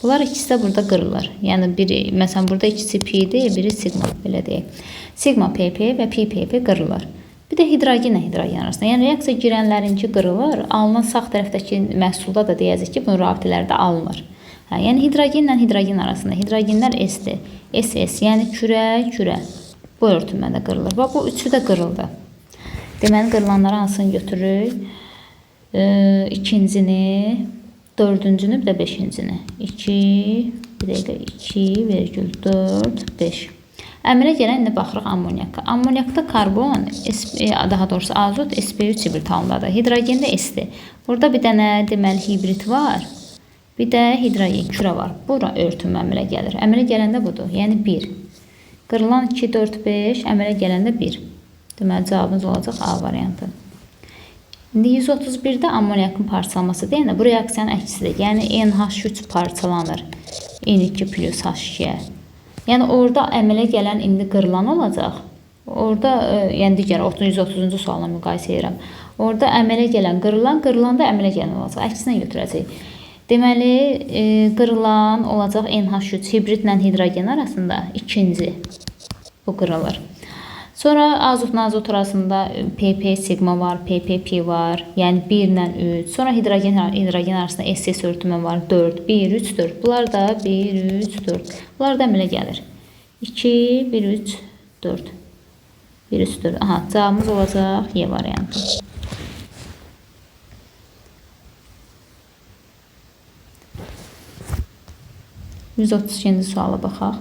Bunlar ikisi də burada qırılır. Yəni, məsələn, burada ikisi P-dir, biri sigma, belə deyək. Sigma PP və PPP qırılır. Bir də hidrogenlə hidrogen arasında. Yəni, reaksiya girənlərinki qırılır. Alınan sağ tərəfdəki məhsulda da deyəcək ki, bunun rabitələri də alınır. Yəni, hidrogenlə hidrogen arasında. Hidrogenlər S-dir. SS, yəni kürə. Bu örtünmədə qırılır. Bax, bu üçü də qırıldı. Deməli, qırılanları hansını götürürük? İkincini, dördüncünü, bir də beşincini. 2, bir dəqiqə, 2,4, 5. Əmrə gələn indi baxırıq ammoniaka. Ammoniakda karbon, daha doğrusu azot sp3 hibrit halındadır. Hidrogen də S-dir. Burada bir dənə deməli hibrit var. Bir də hidrogen kürə var. Bura örtünmə əmələ gəlir. Əmələ gələndə budur. Yəni 1. Qırılan 2, 4, 5. Əmələ gələndə 1. Deməli cavabımız olacaq A variantı. İndi 131-də ammoniakın parçalanması deyəndə bu reaksiyanın əksidir. Yəni NH3 parçalanır. N2 plus H2-yə. Yəni orada əmələ gələn indi qırılan olacaq. Orada yəni digər 130-cu sualla müqayisə edirəm. Orada əmələ gələn qırılan da əmələ gələn olacaq. Əksinə götürəcək. Deməli qırılan olacaq NH3 hibritlə hidrogen arasında ikinci. Bu qırılır. Sonra azotla azot arasında PP sigma var, PPP var. Yəni 1 ilə 3. Sonra hidrogen arasında SS örtünmə var. 4, 1, 3, 4. Bunlar da 1, 3, 4. Bunlar da əmələ gəlir. 2, 1, 3, 4. 1, 3, 4. Aha, cavabımız olacaq Y variantı. %32-ci suala baxaq.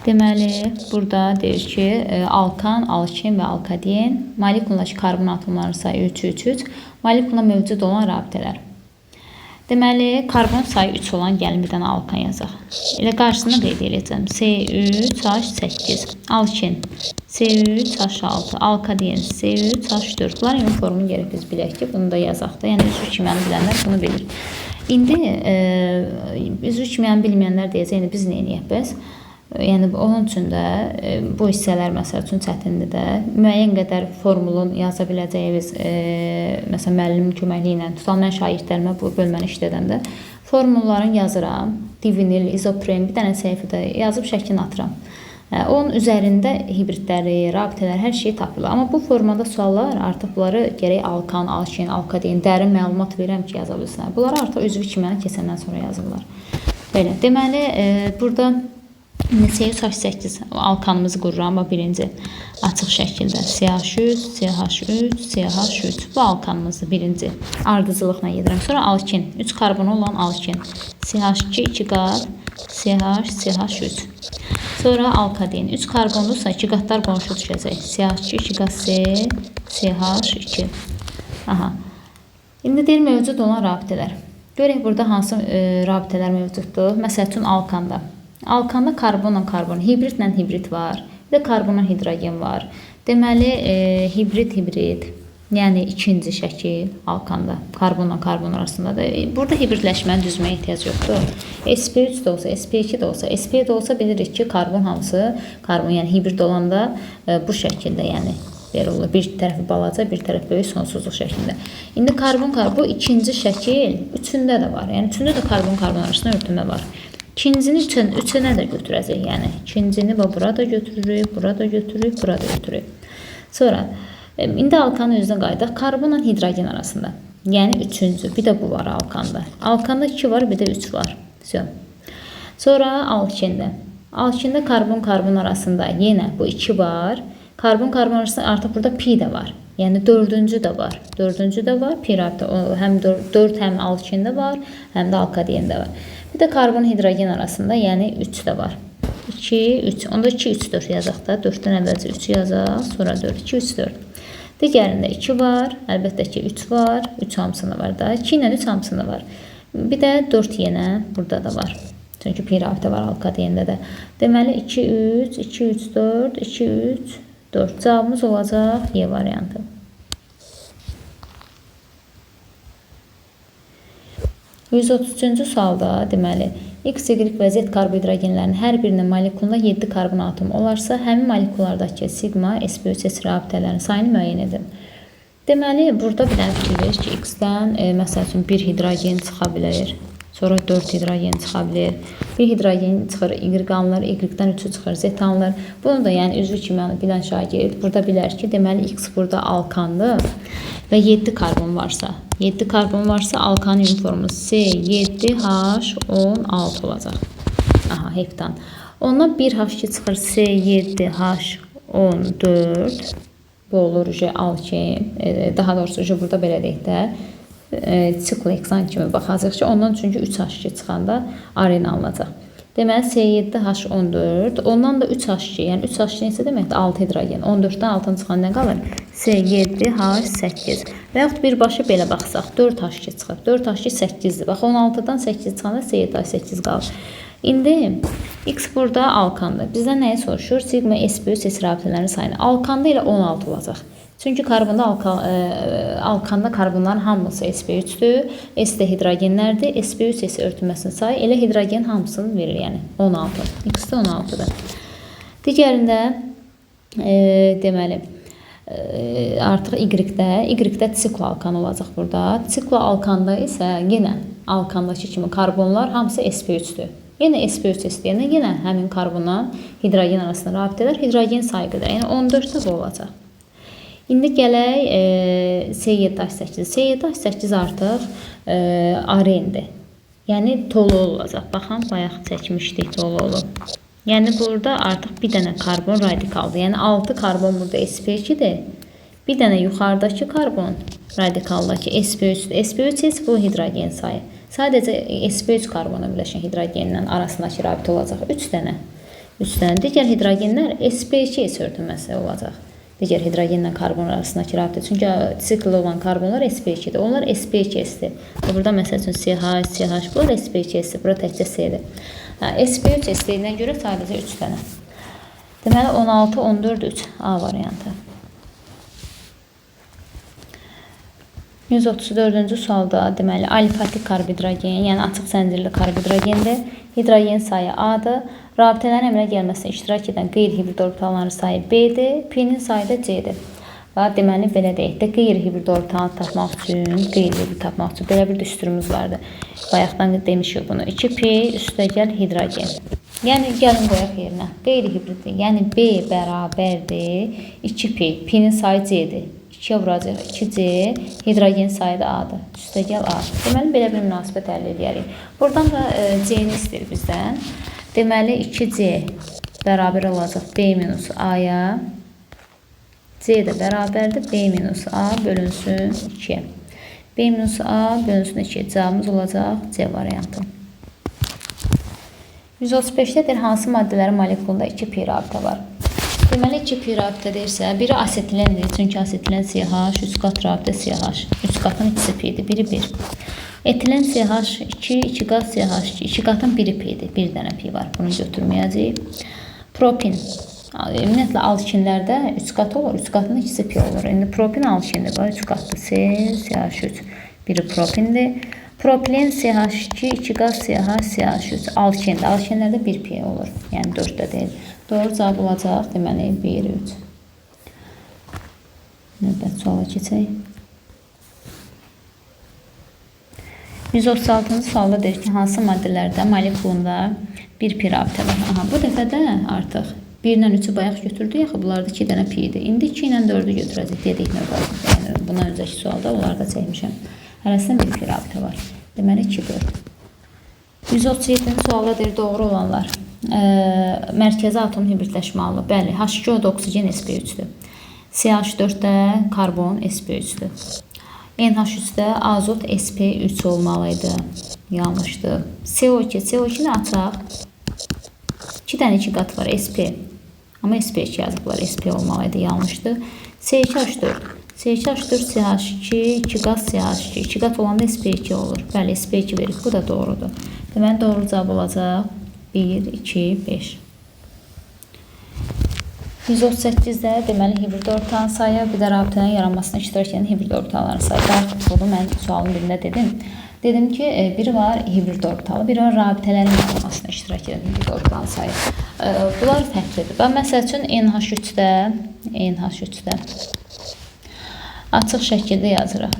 Deməli, burada deyir ki, alkan, alkin və alkaden molekulundakı karbon atomlarının sayı 3, molekulda mövcud olan rabitələr. Deməli, karbon sayı 3 olan gəlin bir dənə alkan yazaq. Elə qarşısında qeyd edəcəm. C3H8, alkin, C3H6, alkaden, C3H4. Bunların yeni formunu gərək biz bilək ki, bunu da yazaq da. Yəni, üzvü kimyanı bilənlər bunu bilir. İndi üzvü kimyanı bilməyənlər deyəcək, biz nə edəyək bəs? Yəni onun üçün də bu hissələr məsəl üçün çətindir də. Müəyyən qədər formulun yaza biləcəyimiz məsələn müəllimin köməkliyi ilə tutal mən şagirdlərimə bu bölməni işlədəndə formulların yazıram. Divinil, izopren bir dənə səhifədə yazıb şəklini atıram. Onun üzərində hibridləri, rabitələr hər şeyi tapılır. Amma bu formada suallar artıq bunları gərək alkan, alkin, alkaden dərin məlumat verirəm ki, yaza bilsinlər. Bunları artıq üzvü kimyanı keçəndən sonra yazırlar. Belə. Deməli burada C3H8 alkanımızı qururam. Birinci açıq şəkildə CH3, CH3, CH3. Bu alkanımızdır birinci. Ardıcılıqla gedirəm. Sonra alkin. 3 karbonu olan alkin. CH2 2 qat, CH, CH3. Sonra alkaden. 3 karbonluysa 2 qatlar qonşu düşəcək. CH2 2 qat C, CH2. Aha. İndi deyir mövcud olan rabitələr. Görək burada hansı rabitələr mövcuddur. Məsəl üçün alkanda. Alkanda karbonla karbon, hibridlə hibrid var. Bir də karbonla hidrogen var. Deməli, hibrid, yəni ikinci şəkil alkanda, karbonla karbon arasındadır. Burada hibridləşməni düzməyə ehtiyac yoxdur. SP3 də olsa, SP2 də olsa, SP də olsa bilirik ki, karbon hamısı, karbon yəni hibrid olanda bu şəkildə yəni belə olur. Bir tərəfi balaca, bir tərəf böyük, sonsuzluq şəklində. İndi karbon, bu ikinci şəkil üçündə də var. Yəni üçündə də karbon arasında örtünmə var. İkincini üçünə də götürəcək. Yəni ikincini burada götürürük, burada götürürük, burada götürürük. Sonra indi alkanın özünə qayıdaq. Karbonla hidrogen arasında. Yəni üçüncü. Bir də bu var alkanda. Alkanda 2 var, bir də 3 var. Sonra alkində. Alkində karbon arasında yenə bu 2 var. Karbon arasında artıq burada pi də var. Yəni dördüncü də var. Dördüncü də var. Pi rabitə həm 4 həm alkində var, həm də alkadində var. Bir də karbon hidrogen arasında yəni 3 də var. 2, 3. Onda 2, 3, 4 yazaq da. 4-dən əvvəlcə 3 yazaq, sonra 4, 2, 3, 4. Digərində 2 var. Əlbəttə ki 3 var. 3 hamısında var da. 2 ilə 3 hamısında var. Bir də 4 yenə burada da var. Çünki pi rabitə var alkadində də. Deməli 2, 3, 2, 3, 4, 2, 3, 4. Cavabımız olacaq Y variantı. %33-cü sualda deməli X, Y və Z karbohidrogenlərinin hər birinin molekulunda 7 karbon atomu olarsa, həmin molekullardakı sigma, sp3, S rabitələrinin sayını müəyyən edin. Deməli, burada bir dənə fikir verir ki, X-dən məsəl üçün 1 hidrogen çıxa bilər, sonra 4 hidrogen çıxa bilər, 1 hidrogen çıxır, Y alınır, Y-dən 3 çıxır, Z alınır. Bunu da yəni üzvü kimyanı bilən şagird burada bilər ki, deməli X burada alkandır və 7 karbon varsa, 7 karbon varsa alkanın formu C7H16 olacaq. Aha, heptan. Ondan 1H2 çıxır C7H14. Bu olur alkin. Daha doğrusu burada belə deyək də siklexan kimi baxacaq ki, ondan çünki 3H2 çıxanda aren alınacaq. Deməli C7H14, ondan da 3H2, yəni 3H2 isə deməkdir 6 hidrogen. 14-dən 6-nı çıxan nə qalır? C7H8. Və yaxud birbaşa belə baxsaq, 4H2 çıxır. 4H2 8-dir. Bax 16-dan 8 çıxanda C7H8 qalır. İndi X burada alkandır. Bizdən nəyi soruşur? Sigma sp3 S rabitələrinin sayını. Alkanda ilə 16 olacaq. Çünki karbonda alkanda karbonların hamısı sp3'dür. S də hidrogenlərdir. sp3 S örtülməsinin sayı elə hidrogen hamısını verir, yəni 16. X də 16-dır. Digərində deməli artıq Y-də sikloalkan olacaq burada. Sikloalkanda isə yenə alkandakı kimi karbonlar hamısı sp3'dür. Yenə sp3 istəyəndə yenə həmin karbonla hidrogen arasında rabitələr hidrogen sayıqdır. Yəni 14-də bu olacaq. İndi gələk C7H8. C7H8 artıq arendir. Yəni tolu olacaq. Baxın, bayaq çəkmişdik tolu olub. Yəni burada artıq bir dənə karbon radikaldır. Yəni 6 karbon burada sp2-dir. Bir dənə yuxarıdakı karbon radikaldakı sp3-dür. sp3 bu hidrogen sayı. Sadəcə sp3 karbona birləşən hidrogenlə arasındakı rabitə olacaq 3 dənə. 3 dənə. Digər hidrogenlər sp2 örtülməsi olacaq. Digər hidrogenlə karbon arasındakı rabitə. Çünki sikl olan karbonlar sp2-dir. Onlar sp2-dir. Burada məsəl üçün CH, bunlar sp2-dir. Burada təkcə C-dir. sp3 istəyinə görə sadəcə 3 dənə. Deməli 16, 14, 3 A variantı. 134-cü sualda deməli alifatik karbhidrogen, yəni açıq zəncirli karbhidrogendir. Hidrogen sayı A-dır. Rabitələrin əmələ gəlməsində iştirak edən qeyri-hibrid orbitalların sayı B-dir. P-nin sayı da C-dir. Və deməli belə deyək də qeyri-hibrid orbital tapmaq üçün, qeyri-hibrid tapmaq üçün belə bir düsturumuz vardı. Bayaqdan demişik bunu. 2P üstəgəl hidrogen. Yəni gəlin qoyaq yerinə. Qeyri-hibriddir. Yəni B bərabərdir 2P. P-nin sayı C-dir. 2-yə vuracaq 2C, hidrogen sayı da A-dır. Üstəgəl A. Deməli, belə bir münasibət əldə edərik. Buradan da C-ni istəyir bizdən. Deməli, 2C bərabər olacaq B minus A-ya. C də bərabərdir B minus A bölünsün 2-yə. B minus A bölünsün 2-yə. Cavabımız olacaq C variantı. 135-dədir hansı maddələrin molekulunda 2P rabitə var? Deməli 2P rabitə deyirsə, biri asetilendir. Çünki asetilen CH, 3 qat rabitə CH. 3 qatın ikisi P-dir, biri 1. Etilen CH2, 2 qat CH2, 2 qatın biri P-dir. Bir dənə P var, bunu götürməyəcəyik. Propin. Ümumiyyətlə alkinlərdə 3 qat olur, 3 qatın ikisi P olur. İndi propin alkindir, 3 qatlı C, CH3, biri propindir. Propilen CH2, 2 qat CH, CH3, alkindir. Alkinlərdə 1 P olur, yəni 4-də deyil. Doğru cavab olacaq, deməli 1, 3. Növbət suala keçək. 136-cı sualda deyir ki, hansı maddələrdə molekulunda 1P rabitə var? Aha, bu dəfə də artıq 1 ilə 3-ü bayaq götürdük, yaxı bunlarda 2 dənə P idi. İndi 2 ilə 4-ü götürəcək dedik növbət. Yəni, bundan öncəki sualda onlarda çəkmişəm. Hərəsində 1P rabitə var. Deməli 2, 4. 137-ci sualda deyir doğru olanlar. Mərkəzi atom hibridləşmə alınır. Bəli, H2O da oksigen sp3-dür. CH4-də karbon sp3-dür. NH3-də azot sp3 olmalıydı. Yanlışdır. CO2-ni açaq. 2 dənə 2 qat var sp. Amma sp2 yazıblar. Sp olmalıydı. Yanlışdır. C2H4. C2H4 CH2, 2 qat CH2. 2 qat olanda sp2 olur. Bəli, sp2 verir. Bu da doğrudur. Deməli, doğru cavab olacaq. 1, 2, 5. 138-də deməli hibrid orbitalın sayı, bir də rabitənin yaranmasına iştirak edən hibrid orbitalların sayı. Bunu mən sualın birində dedim. Dedim ki, biri var hibrid orbitalı, biri var rabitələrin yaranmasına iştirak edən hibrid orbitalın sayı. Bunlar fərqlidir. Və məsəl üçün NH3-də açıq şəkildə yazırıq.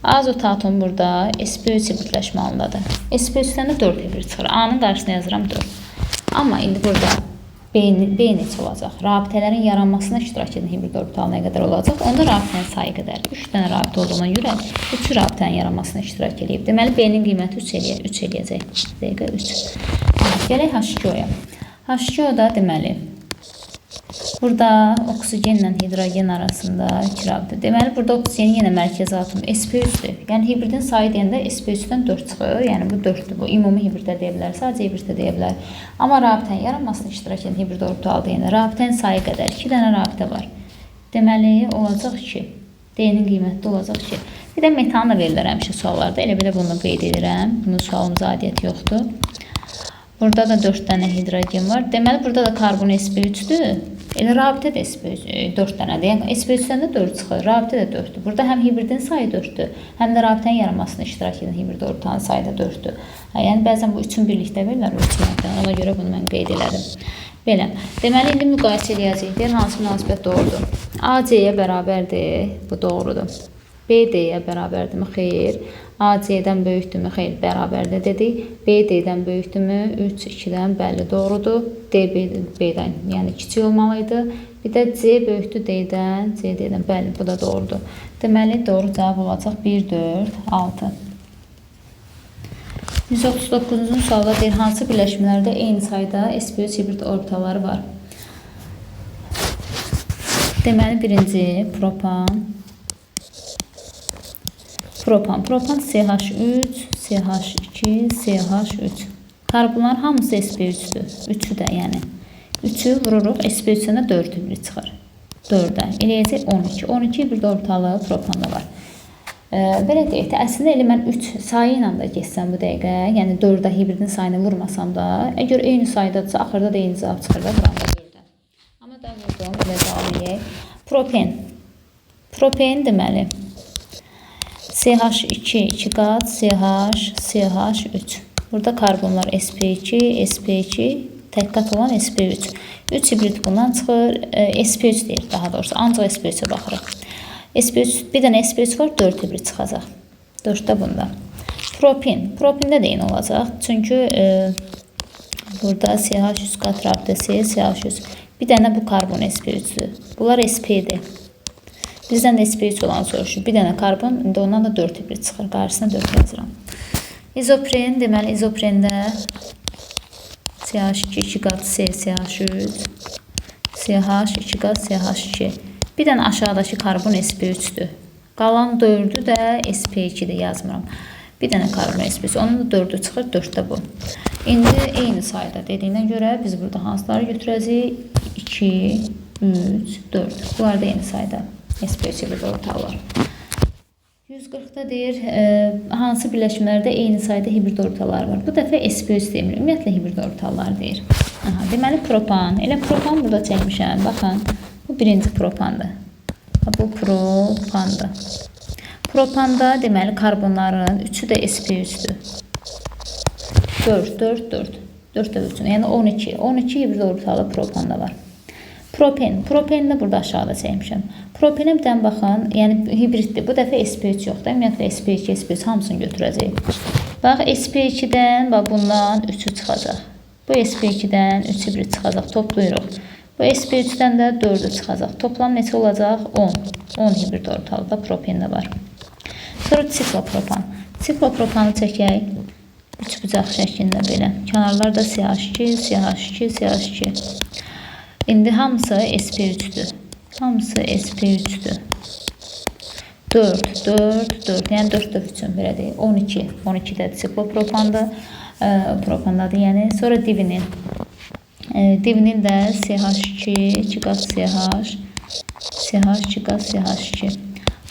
Azot atomu burada sp3 hibridləşmə halındadır. sp3-dən də 4 hibrid çıxır. A-nın qarşısına yazıram 4. Amma indi burada B neçə olacaq? Rabitələrin yaranmasına iştirak edən hibrid orbital nə qədər olacaq? Onda rabitənin sayı qədər. 3 dənə rabitə olduğuna görə 3 rabitənin yaranmasına iştirak edib. Deməli, B-nin qiyməti 3 eləyəcək. Dəqiqə 3. Gələk H2O-ya. H2O-da deməli, burada oksigenlə hidrogen arasında 2 rabitə. Deməli, burada oksigenin yenə mərkəzi atom sp3-dür. Yəni, hibridin sayı deyəndə sp3-dən 4 çıxır. Yəni, bu 4-dür. Bu ümumi hibriddə deyə bilər, sadəcə hibriddə deyə bilər. Amma rabitənin yaranmasına iştirak edən hibrid orbital deyəndə rabitənin sayı qədər 2 dənə rabitə var. Deməli, olacaq ki, D-nin qiyməti olacaq ki, bir də metanı da verirlər həmişə suallarda. Elə belə bunu qeyd edirəm. Bunun sualımıza aidiyyəti yoxdur. Burada da 4 dənə hidrogen var. Deməli, burada da karbon sp3-dür. Elə rabitə də 4 dənədir. Yəni, sp3-dən də 4 çıxır, rabitə də 4-dür. Burada həm hibridin sayı 4-dür, həm də rabitənin yaranmasına iştirak edən hibrid orbitalın sayı da 4-dür. Yəni, bəzən bu üçün birlikdə verirlər, ona görə bunu mən qeyd elədim. Belə. Deməli, indi müqayisə edəcəyik. Deyir, hansı münasibət doğrudur? A, C-yə bərabərdir, bu doğrudur. B, D-yə bərabərdirmi? Xeyr. A, C-dən böyükdürmü? Xeyr, bərabərdir dedik. B, D-dən böyükdürmü? 3, 2-dən bəli, doğrudur. D, B-dən, yəni kiçik olmalıydı. Bir də C böyükdür D-dən, C, D-dən, bəli, bu da doğrudur. Deməli, doğru cavab olacaq 1, 4, 6. 139-cu sualda deyir, hansı birləşmələrdə eyni sayda sp3 hibrid orbitalları var? Deməli, birinci propan, propan CH3, CH2, CH3. Karbonlar hamısı sp3-dür. 3'ü də, yəni. 3'ü vururuq, sp3-dən də 4 hibrid çıxar. 4-ə. Eləyəcək 12. 12 hibrid orbitalı propanda var. Belə deyək də, əslində elə mən 3 sayı ilə də geçsəm bu dəqiqə, yəni 4-ə hibridin sayını vurmasam da, əgər eyni sayıdadırsa, axırda da eyni cavab çıxır da, buranda 4-ə. Amma da vurdum, belə cavab eləyək. Propen. Propen deməli, CH2, 2 qat, CH, CH3. Burada karbonlar sp2, sp2, tək qat olan sp3. 3 hibrid bundan çıxır, sp3 deyir daha doğrusu, ancaq sp3-ə baxırıq. sp3, bir dənə sp3 var, 4 hibrid çıxacaq. 4-də bunda. Propin. Propində də eyni olacaq. Çünki burada CH3 qat rabitəsi, CH3. Bir dənə bu karbon sp3-dür. Bunlar sp-dir. Bizdən də sp3 olan soruşur. Bir dənə karbon, indi ondan da 4 hibrid çıxır. Qarşısına 4 yazıram. İzopren, deməli izoprenda CH2, 2 qat C, CH3, CH, 2 qat CH2. Bir dənə aşağıdakı karbon sp3-dür. Qalan 4'ü də sp2-dir, yazmıram. Bir dənə karbon sp3, onun da 4'ü çıxır, 4'də bu. İndi eyni sayda dediyinə görə biz burada hansıları götürəcəyik? 2, 3, 4. Bunlar da eyni sayda sp3 hibrid orbitallar. 140'da deyir, hansı birləşmələrdə eyni sayda hibrid orbitallar var? Bu dəfə sp3 demir, ümumiyyətlə hibrid orbitallar deyir. Aha, deməli propan. Elə propan burada çəkmişəm. Baxın, bu birinci propandır. Bu propandır. Propanda deməli karbonların 3'ü də sp3'dür. 4, 4, 4. 4 də 3. Yəni 12. 12 hibrid orbitalı propanda var. Propen. Propeni də burada aşağıda çəkmişəm. Propenə bir dənə baxın, yəni hibriddir. Bu dəfə sp3 yoxdur. Ümumiyyətlə sp2, sp3 hamısını götürəcəyik. Bax, sp2-dən, bax bundan 3'ü çıxacaq. Bu sp2-dən 3 hibrid çıxacaq. Toplayırıq. Bu sp3-dən də 4'ü çıxacaq. Toplam neçə olacaq? 10. 10 hibrid ortalıqda propen də var. Sonra siklopropan. Siklopropanı çəkək. 3 bucaq şəklində belə. Kənarlar da CH2, CH2, CH2. İndi hamısı sp3'dür. Hamısı sp3'dür. 4, 4, 4. Yəni 4 də üçün belə deyil. 12. 12 də siklopropandır. Propandadır yəni. Sonra divinin. Divinin də CH2, 2 qat CH, CH, 2 qat CH2.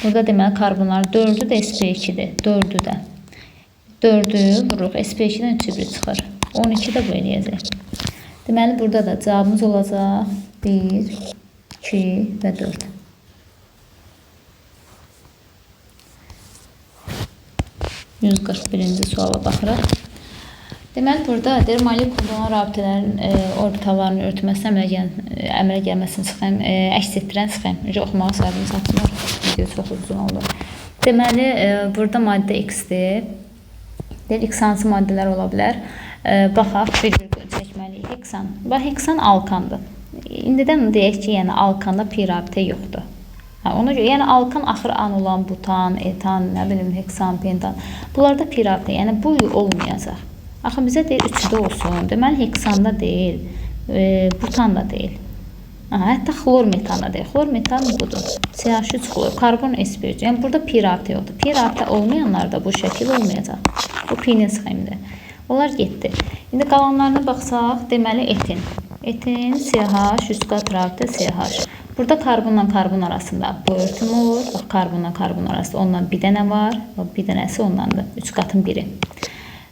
Burada deməli karbonlar 4'ü də sp2'dir. 4'ü də. 4'ü vururuq. sp2'dən 3 hibrid çıxır. 12 də bu eləyəcək. Deməli burada da cavabımız olacaq 1, 2 və 4. (141-ci suala baxırıq. Deməli burada deyir, molekulda olan rabitələrin orbitallarının örtülməsinə əmələ gəlməsini çıxayım, əks etdirən çıxayım. Necə oxumağa sahibimiz atmır. Video çox uzun olur. Deməli burada maddə X-dir. Deyir, X hansı maddələr ola bilər? Baxaq, bir çəkməliyik. heksan. Bax, heksan alkandır. İndidən deyək ki, yəni alkanda pi rabitə yoxdur. Ona görə, yəni alkan axır an olan butan, etan, nə bilim, heksan, pentan. Bunlarda pi rabitə, yəni bu olmayacaq. Axı bizə deyir 3-də olsun. Deməli, heksanda deyil, butanda deyil. Hətta xlor metanda deyil. Xlor metan budur. CH3 xlor, karbon sp3. Yəni burada pi rabitə yoxdur. Pi rabitə olmayanlarda bu şəkil olmayacaq. Bu pinin sxemidir. Onlar getdi. İndi qalanlarına baxsaq, deməli etin. Etin, CH, üst qat rabitə CH. Burada karbonla karbon arasında bu örtüm olur. Bax, karbonla karbon arasında ondan bir dənə var. Bir dənəsi ondandır. 3 qatın biri.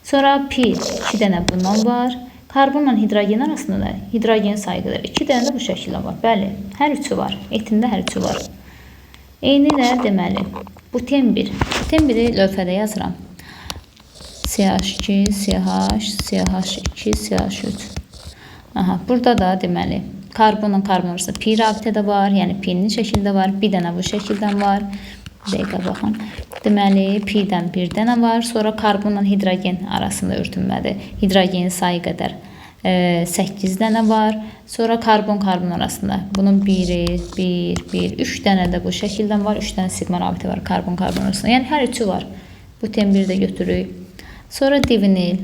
Sonra pi 2 dənə bundan var. Karbonla hidrogen arasında da hidrogen sayıqdır. 2 dənə də bu şəkildə var. Bəli, hər üçü var. Etində hər üçü var. Eyni də deməli, buten 1. Buten 1-i lövhədə yazıram. CH2, CH, CH2, CH3. Burada da deməli, karbonla karbon arasında pi rabitə də var. Yəni pinin şəkildə var. Bir dənə bu şəkildən var. Bir dəqiqə baxın. Deməli, pi-dən bir dənə var. Sonra karbonla hidrogen arasında örtünmədir. Hidrogenin sayı qədər 8 dənə var. Sonra karbon-karbon arasında bunun 3 dənə də bu şəkildən var. 3 dənə sigma rabitə var karbon-karbon arasında. Yəni hər üçü var. Buten 1-də götürürük. Sonra divinil.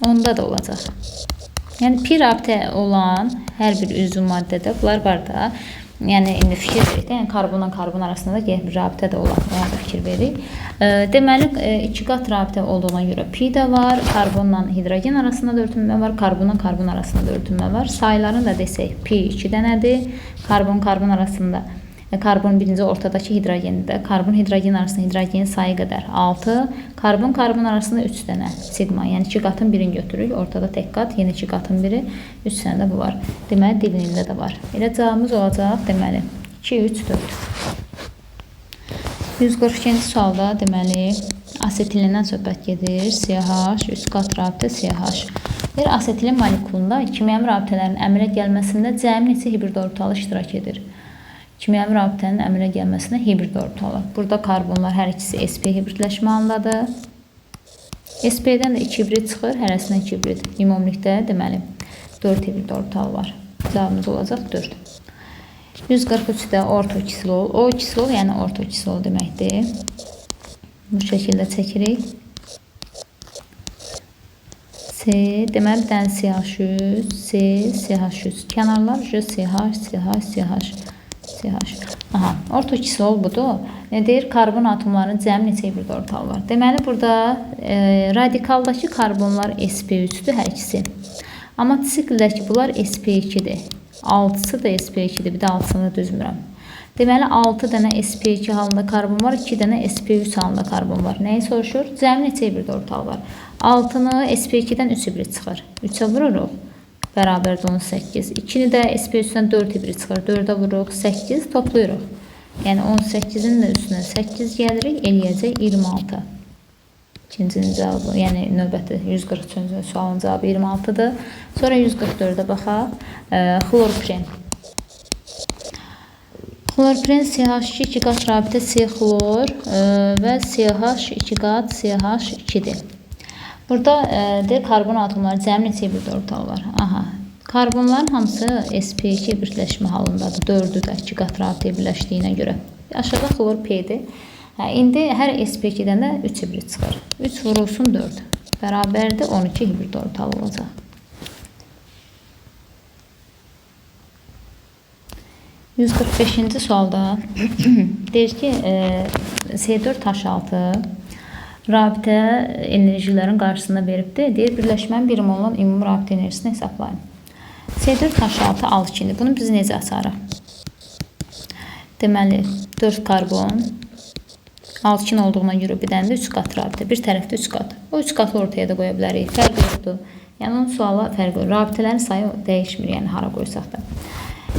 Onda da olacaq. Yəni pi rabitə olan hər bir üzvü maddədə bunlar var da. Yəni indi fikir veririk də, yəni karbonla karbon arasında da bir rabitə də olan, ona da fikir veririk. Deməli, 2 qat rabitə olduğuna görə pi də var, karbonla hidrogen arasında da örtünmə var, karbonla karbon arasında da örtünmə var. Sayılarını da desək, pi 2 dənədir, karbon arasında, karbon birinci ortadakı hidrogendə, karbon hidrogen arasında hidrogenin sayı qədər 6, karbon arasında 3 dənə sigma, yəni 2 qatın birini götürürük, ortada tək qat, yenə 2 qatın biri, 3 dənə də bu var. Deməli, divinildə də var. Elə cavabımız olacaq, deməli, 2, 3, 4. 142-ci sualda, deməli, asetilindən söhbət gedir, CH, üst qat rabitə CH. Bir asetilin molekulunda kimyəvi rabitələrin əmələ gəlməsində cəmi neçə hibrid orbitalı iştirak edir? Kimyəvi rabitənin əmələ gəlməsinə hibrid orbitalı. Burada karbonlar hər ikisi sp hibridləşmə halındadır. Sp-dən də 2 hibrid çıxır, hərəsindən 2 hibrid. Ümumilikdə deməli 4 hibrid orbitalı var. Cavabımız olacaq 4. 143-də ortoksilol. O-iksilol, yəni ortoksilol deməkdir. Bu şəkildə çəkirik. C, deməli bir dənə CH3, C, CH3. Kənarlar CH. Ortoksilol budur. Deyir, karbon atomlarının cəmi neçə hibrid orbitalı var? Deməli, burada radikaldakı karbonlar sp3-dür hər ikisi. Amma sikldəki bunlar sp2-dir. 6-sı da sp2-dir, bir də 6-sını düzmürəm. Deməli, 6 dənə sp2 halında karbon var, 2 dənə sp3 halında karbon var. Nəyi soruşur? Cəmi neçə hibrid orbitalı var? 6-nı sp2-dən 3 hibrid çıxır. 3-ə vururuq. Bərabərdə 18. 2-ni də sp3-dən 4 hibrid çıxır. 4-ə vururuq, 8 toplayırıq. Yəni 18-in də üstünə 8 gəlirik, eləyəcək 26. İkincinin cavabı, yəni növbəti 143-cü sualın cavabı 26-dır. Sonra 144-də baxaq. Xlorpren. Xlorpren CH2 2 qat rabitə C-xlor və CH 2 qat CH2-dir. Burada karbon atomları cəmi neçə hibrid orbitalı var? Karbonların hamısı sp2 birləşmə halındadır. 4-ü də 2 qat rabitəyə birləşdiyinə görə. Aşağıda xlor P-dir. İndi hər sp2-dən də 3 hibrid çıxır. 3 vurulsun 4. Bərabərdə 12 hibrid orbitalı olacaq. %45-ci sualda deyir ki, C4H6 rabitə enerjilərin qarşısında veribdir. Deyir, birləşmənin birimi olan ümumi rabitə enerjisini hesablayın. C4H6 alkini. Bunu biz necə açarıq? Deməli, 4 karbon alkin olduğuna görə bir dənə də 3 qat rabitə. Bir tərəfdə 3 qat. O 3 qatı ortaya da qoya bilərik. Fərq yoxdur. Yəni, onun suala fərq yoxdur. Rabitələrin sayı dəyişmir, yəni hara qoysaq da.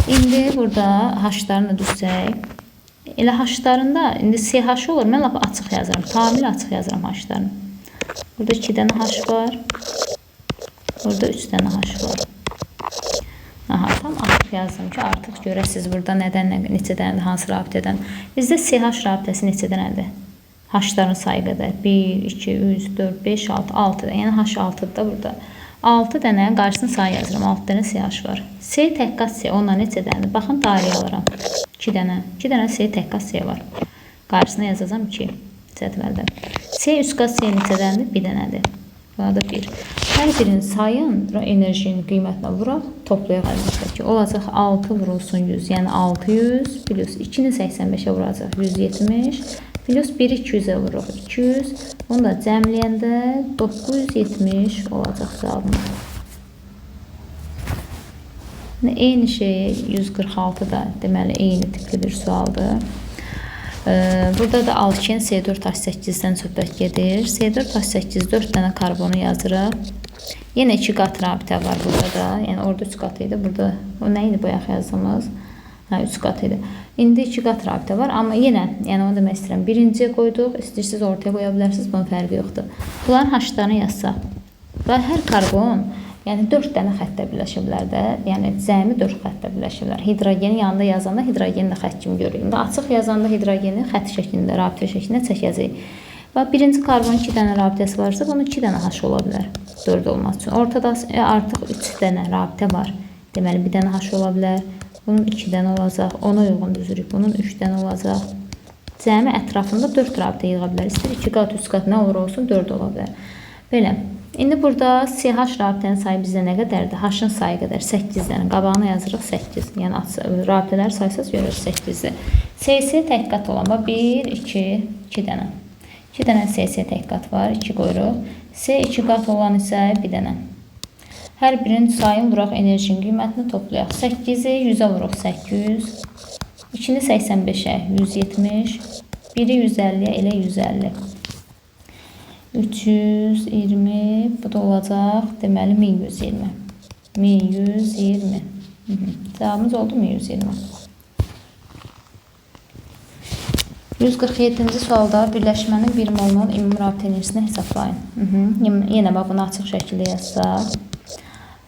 İndi burada H-larını düzsək. Elə H-larında, indi CH olur, mən lap açıq yazıram, tamamilə açıq yazıram H-larını. Burada 2 dənə H var, burada 3 dənə H var. Tam açıq yazdım ki, artıq görəsiz burada nədən, neçə dənədir, hansı rabitədən. Bizdə CH rabitəsi neçə dənədir? H-ların sayı qədər, 1, 2, 3, 4, 5, 6, 6. Yəni H6-dır da burada. 6 dənə qarşısını sayı yazıram. 6 dənə CH var. C təkqat C onunla neçə dənədir? Baxın dairə alıram. 2 dənə. 2 dənə C təkqat C var. Qarşısına yazacağam 2 cədvəldə. C üst qat C neçə dənədir? 1 dənədir. Burada 1. Hər birini sayın, enerjinin qiymətinə vuraq, toplayaq əlbəttə. Olacaq 6 vurulsun 100, yəni 600 plus 2-ni 85-ə vuracaq 170 plus 1-i 200-ə vuruq 200. Onu da cəmləyəndə 970 olacaq cavabımız. Eyni şey 146 da deməli eyni tipli bir sualdır. Burada da alkən C4H8-dən söhbət gedir. C4H8 4 dənə karbonu yazırıq. Yenə 2 qat rabitə var burada da. Yəni orada 3 qat idi. Burada o nə idi bayaq yazdığımız? 3 qat idi. İndi 2 qat rabitə var. Amma yenə, yəni onu demək istəyirəm. Birinciyə qoyduq. İstəyirsiniz ortaya qoya bilərsiniz. Bunun fərqi yoxdur. Bunların H-larını yazsaq. Və hər karbon yəni 4 dənə xəttlə birləşə bilər də. Yəni cəmi 4 xəttlə birləşə bilər. Hidrogeni yanında yazanda hidrogeni də xətt kimi görürük. İndi açıq yazanda hidrogeni xətt şəklində, rabitə şəklində çəkəcəyik. Və birinci karbonun 2 dənə rabitəsi varsa, bunun 2 dənə H ola bilər. 4 olmaq üçün. Ortada artıq 3 dənə rabitə var. Deməli, bir dənə H ola bilər. Bunun 2 dənə olacaq. Ona uyğun düzürük. Bunun 3 dənə olacaq. Cəmi ətrafında 4 rabitə yığa bilər. İstər 2 qat, 3 qat nə olur olsun 4 ola bilər. Belə. İndi burada CH rabitənin sayı bizdə nə qədərdir? H-ın sayı qədər 8 dənə. Qabağına yazırıq 8. Yəni rabitələri saysaz görürük 8-dir. CC təkqat olan 1, 2 dənə. 2 dənə CC təkqat var. 2 qoyuruq. C 2 qat olan isə 1 dənə. Hər birinin sayını vuraq, enerjinin qiymətini toplayaq. 8-i 100-ə vuruq 800. 2-ni 85-ə 170. 1-i 150-yə elə 150. 320, bu da olacaq, deməli 1120. 1120. Cavabımız oldu 1120. 147-ci sualda birləşmənin 1 molunun ümumi rabitə enerjisini hesablayın. Yenə bunu açıq şəkildə yazsaq.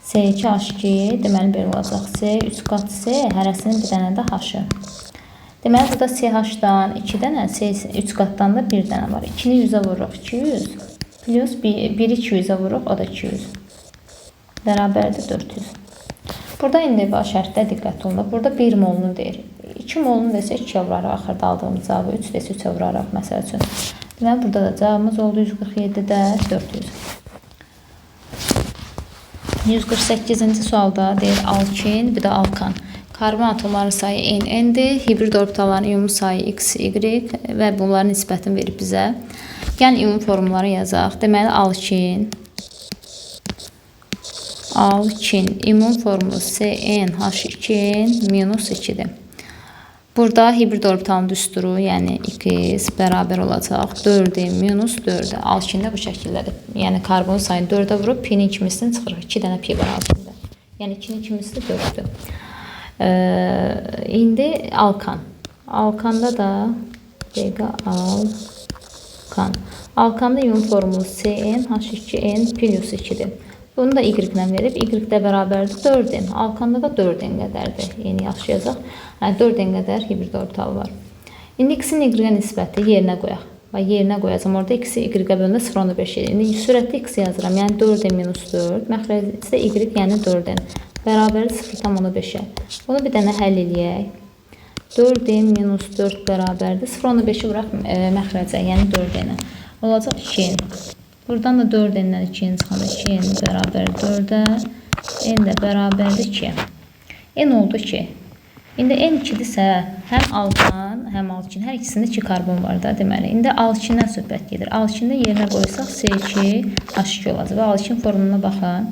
C2H2, deməli belə olacaq. C 3 qat C, hərəsinin bir dənə də H-ı. Deməli, burada CH-dan 2 dənə, C 3 qatdan da 1 dənə var. 2-ni 100-ə vururuq 200, plus 1-i 200-ə vururuq, o da 200. Bərabərdir 400. Burada indi şərtdə diqqət olunur. Burada 1 molunu deyir. 2 molunu desə 2-yə vuraraq, axırda aldığımız cavabı 3 desə 3-ə vuraraq, məsəl üçün. Deməli, burada da cavabımız oldu 147-də 400. 148-ci sualda deyir alkin, bir də alkan. Karbon atomların sayı N-dir, hibrid orbitalların ümumi sayı X, Y və bunların nisbətini verib bizə. Yəni, ümumi formulları yazaq. Deməli, alkin, ümumi formulu CnH2 minus 2-dir. Burada hibrid orbitalın düsturu, yəni X bərabər olacaq 4 minus 4. Alkində bu şəkildədir. Yəni, karbon sayını 4-ə vurub, P-nin ikimisini çıxırıq. 2 dənə P var altında. Yəni, 2-nin ikimisi 4-dür. İndi alkan. Alkanda da Alkanda ümumi formulu CnH2n plus 2-dir. Bunu da Y ilə verib. Y də bərabərdir 4n. Alkanda da 4n qədərdir. Yeni yaxşı yazaq. 4n qədər hibrid orbital var. İndi X-in Y-ə nisbəti yerinə qoyaq. Yerinə qoyacam. Orada X-i Y-ə bölündə 0,5 edir. İndi sürətli X yazıram. Yəni 4n minus 4. Məxrəci isə Y, yəni 4n. Bərabərdir 0,5-ə. Bunu bir dənə həll eləyək. 4n minus 4 bərabərdir. 0,5-i vuraq məxrəcə, yəni 4n-ə. Olacaq 2n. Buradan da 4n-dən 2n çıxanda 2n bərabər 4-ə. N də bərabərdir 2-ə. N oldu 2. İndi N2-dirsə, həm alkan, həm alkin, hər ikisində 2 karbon var da, deməli. İndi alkindən söhbət gedir. Alkində yerinə qoysaq C2H2 olacaq. Və alkin formuluna baxın.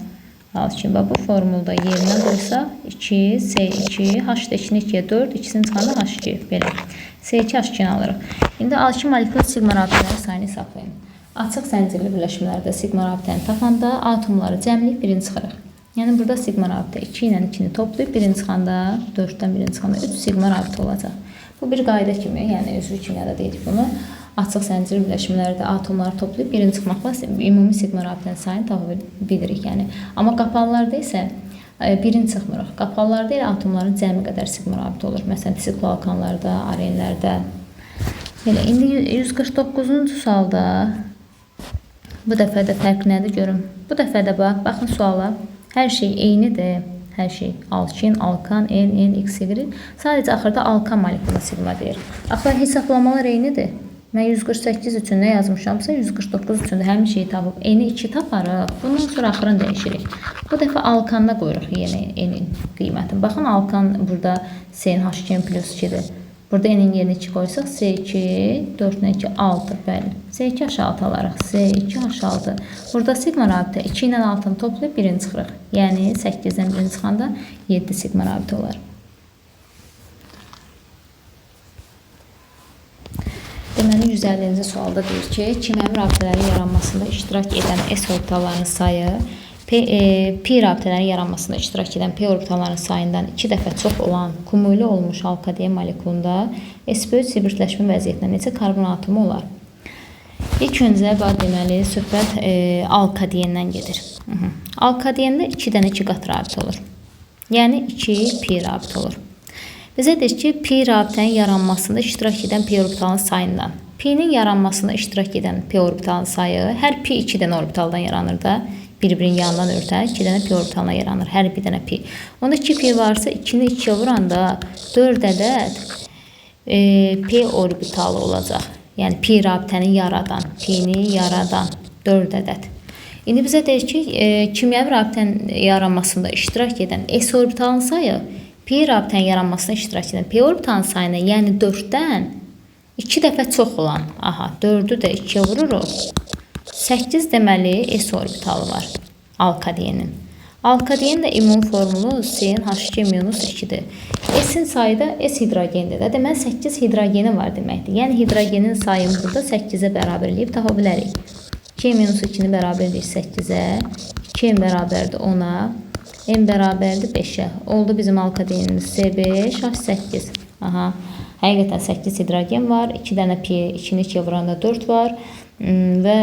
Alkin, bu formulda yerinə qoysaq 2, C2, H-da 2-ni 2-yə 4, ikisini çıxanda H2, belə. C2H2-ni alırıq. İndi alkin molekül sigma rabitələri sayını hesablayın. Açıq zəncirli birləşmələrdə sigma rabitəni tapanda atomları cəmləyib birini çıxırıq. Yəni, burada sigma rabitə 2 ilə 2-ni toplayıb, birini çıxanda, 4-dən birini çıxanda 3 sigma rabitə olacaq. Bu bir qayda kimi, yəni üzvü kimyada deyirik bunu. Açıq zəncir birləşmələrdə atomları toplayıb birini çıxmaqla ümumi sigma rabitənin sayını tapa bilirik. Yəni. Amma qapalılarda isə birini çıxmırıq. Qapalılarda ilə atomların cəmi qədər sigma rabitə olur. Məsələn, sikloalkanlarda, arenlərdə. Belə, indi 149-cu sualda Bu dəfə də fərq nədir görüm. Bu dəfə də baxın suala. Hər şey eynidir. Hər şey alkin, alkan, N, X, Y. Sadəcə axırda alkan molekuluna sigma deyir. Axı hesablamalar eynidir. Mən 148 üçün nə yazmışamsa 149 üçün də həmin şeyi tapıb N-i 2 taparıq. Bundan sonra axırını dəyişirik. Bu dəfə alkanda qoyuruq yenə N-in qiymətini. Baxın alkan burada CnH2 plus 2-dir. Burada N-in yerinə 2 qoysaq C2, 4-dən 2, 6. Bəli. C2 H6 alaraq. C2 H6. Burada sigma rabitə 2 ilə 6-nı toplayıb 1-ini çıxırıq. Yəni 8-dən 1-ini çıxanda 7 sigma rabitə olar. Deməli 150-ci sualda deyir ki, kimyəvi rabitələrin yaranmasında iştirak edən S orbitallarının sayı pi rabitələrin yaranmasında iştirak edən P orbitallarının sayından 2 dəfə çox olan kumulya olmuş alkaden molekulunda sp3 hibridləşmə vəziyyətində neçə karbon atomu olar? İlk öncə deməli söhbət alkadendən gedir. Alkadenda 2 dənə 2 qat rabitə olur. Yəni 2 pi rabitə olur. Bizə deyir ki, pi rabitənin yaranmasında iştirak edən P orbitalının sayından. Pi'nin yaranmasında iştirak edən P orbitalının sayı hər pi 2 dənə orbitaldan yaranır da. Bir-birinin yanından örtər, 2 dənə pi orbitalına yaranır. Hər bir dənə pi. Onda 2 pi varsa 2-ni 2-yə vuranda 4 ədəd P orbitalı olacaq. Yəni pi rabitəni yaradan, P'ni yaradan 4 ədəd. İndi bizə deyir ki, kimyəvi rabitənin yaranmasında iştirak edən S orbitalının sayı pi rabitənin yaranmasına iştirak edən P orbitalının sayına, yəni 4-dən 2 dəfə çox olan, 4-ü də 2-yə vururuq. 8 deməli S orbitalı var alkadenin. Alkadenin də immun formulu CnH2-2-dir. S'in sayı da S hidrogendir. Deməli 8 hidrogeni var deməkdir. Yəni hidrogenin sayını burada 8-ə bərabər eləyib tapa bilərik. 2-2-ni bərabər eləyir 8-ə, 2 bərabərdir 10-a, n bərabərdir 5-ə. Oldu bizim alkadenimiz C5H8. Həqiqətən 8 hidrogen var. 2 dənə pi, 2-ni 2-yə vuranda 4 var. Və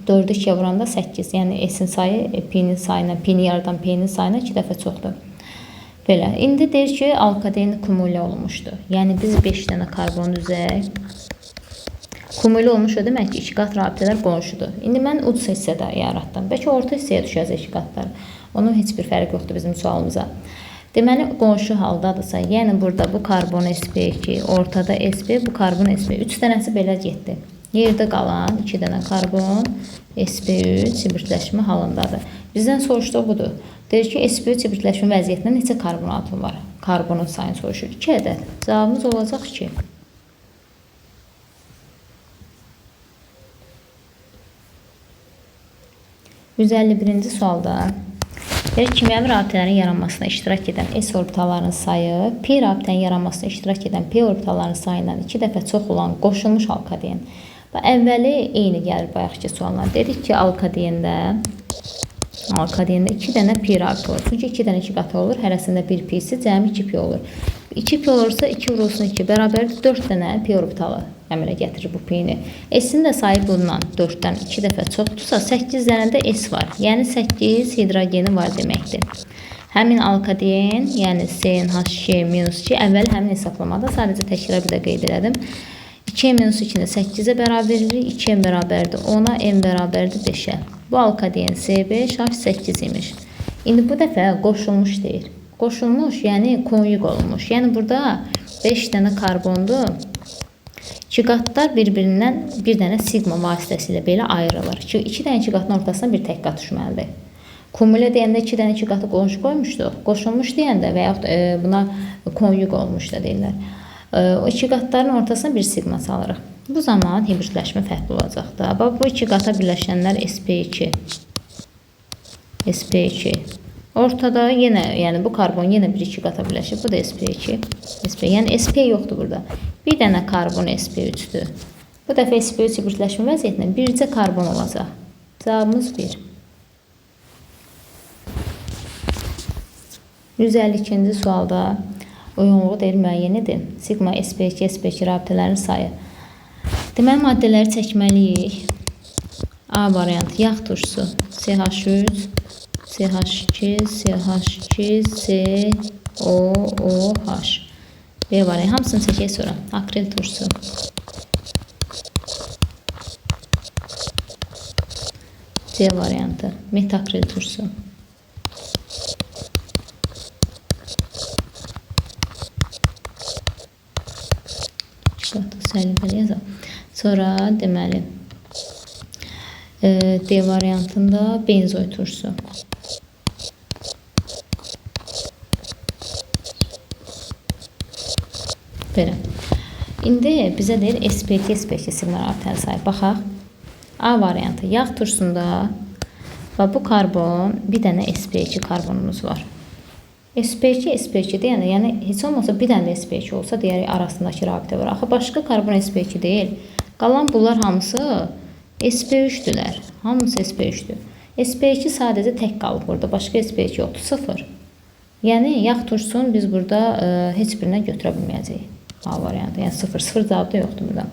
4-ü 2-yə vuranda 8. Yəni S-in sayı P-nin sayına, P-ni yaradan P-nin sayına 2 dəfə çoxdur. Belə. İndi deyir ki, alkaden kumulya olmuşdur. Yəni biz 5 dənə karbon düzək. Kumulya olmuş o demək ki, 2 qat rabitələr qonşudur. İndi mən uc hissədə yaratdım. Bəlkə orta hissəyə düşəcək 2 qatlar. Onun heç bir fərqi yoxdur bizim sualımıza. Deməli, qonşu haldadırsa, yəni burada bu karbon sp2, ortada sp, bu karbon sp, 3 dənəsi belə getdi. Yerdə qalan 2 dənə karbon sp3 hibridləşmə halındadır. Bizdən soruşduğu budur. Deyir ki, sp3 hibridləşmə vəziyyətində neçə karbon atom var? Karbonun sayını soruşur. 2 ədəd. Cavabımız olacaq 2. %51-ci sualda kimyəvi rabitələrin yaranmasına iştirak edən S orbitallarının sayı pi rabitənin yaranmasına iştirak edən P orbitallarının sayından 2 dəfə çox olan qoşulmuş alkaden. Əvvəli eyni gəlir bayaqki suallar. Dedik ki, alkadenda 2 dənə pi rabitə olur. Çünki 2 dənə 2 qatı olur. Hərəsində 1 pi'si cəmi 2 pi olur. 2 pi olursa 2 vurulsun 2 bərabərdir 4 dənə pi orbitalı əmələ gətirir bu P-ni. S-in də sayı bundan 4-dən 2 dəfə çoxdursa 8 dənə də S var. Yəni 8 hidrogeni var deməkdir. Həmin alkaden, yəni CnH2-2 əvvəl həmin hesablamada sadəcə təkrar bir də qeyd elədim. 2-2-ni 8-ə bərabər edirik. 2 bərabərdir 10-a, n bərabərdir 5-ə. Bu alkaden C5H8 imiş. İndi bu dəfə qoşulmuş deyir. Qoşulmuş, yəni konyug olmuş. Yəni burada 5 dənə karbondur. 2 qatlar bir-birindən bir dənə sigma vasitəsilə belə ayrılır. 2 dənə 2 qatın ortasına bir tək qat düşməlidir. Kumulya deyəndə 2 dənə 2 qatı qonşu qoymuşduq. Qoşulmuş deyəndə və yaxud buna konyug olmuş da deyirlər. O 2 qatların ortasına bir sigma salırıq. Bu zaman hibridləşmə fərqli olacaq da. Bu 2 qata birləşənlər sp2. sp2. Ortada yenə, yəni bu karbon yenə 1-2 qata birləşir. Bu da sp2. Yəni sp yoxdur burada. Bir dənə karbon sp3-dür. Bu dəfə sp3 hibridləşmə vəziyyətində bircə karbon olacaq. Cavabımız 1. 152-ci sualda uyğunluğu deyil müəyyən edin. Sigma sp2, sp2 rabitələrin sayı. Deməli, maddələri çəkməliyik. A variantı yağ turşusu CH3, CH2, CH2, COOH. B variantı hamısını çəkək sonra. Akril turşusu. C variantı. Metakril turşusu. Səliqəli yazaq. Sonra deməli D variantında benzoy turşusu. Belə. İndi bizə deyir SPC siqmal artan sayı. Baxaq. A variantı yağ turşusunda və bu karbon bir dənə SPC karbonumuz var. SPC deyəndə, yəni heç olmasa bir dənə SPC olsa deyərik arasındakı rabitə var. Axı başqa karbon SPC deyil. Qalan bunlar hamısı SP3'dülər. Hamısı SP3'dür. SP2 sadəcə tək qalıb burada. Başqa SP2 yoxdur. 0. Yəni yağ turşusunu biz burada heç birinə götürə bilməyəcəyik. A variantı. Yəni 0. 0 cavabı da yoxdur burada.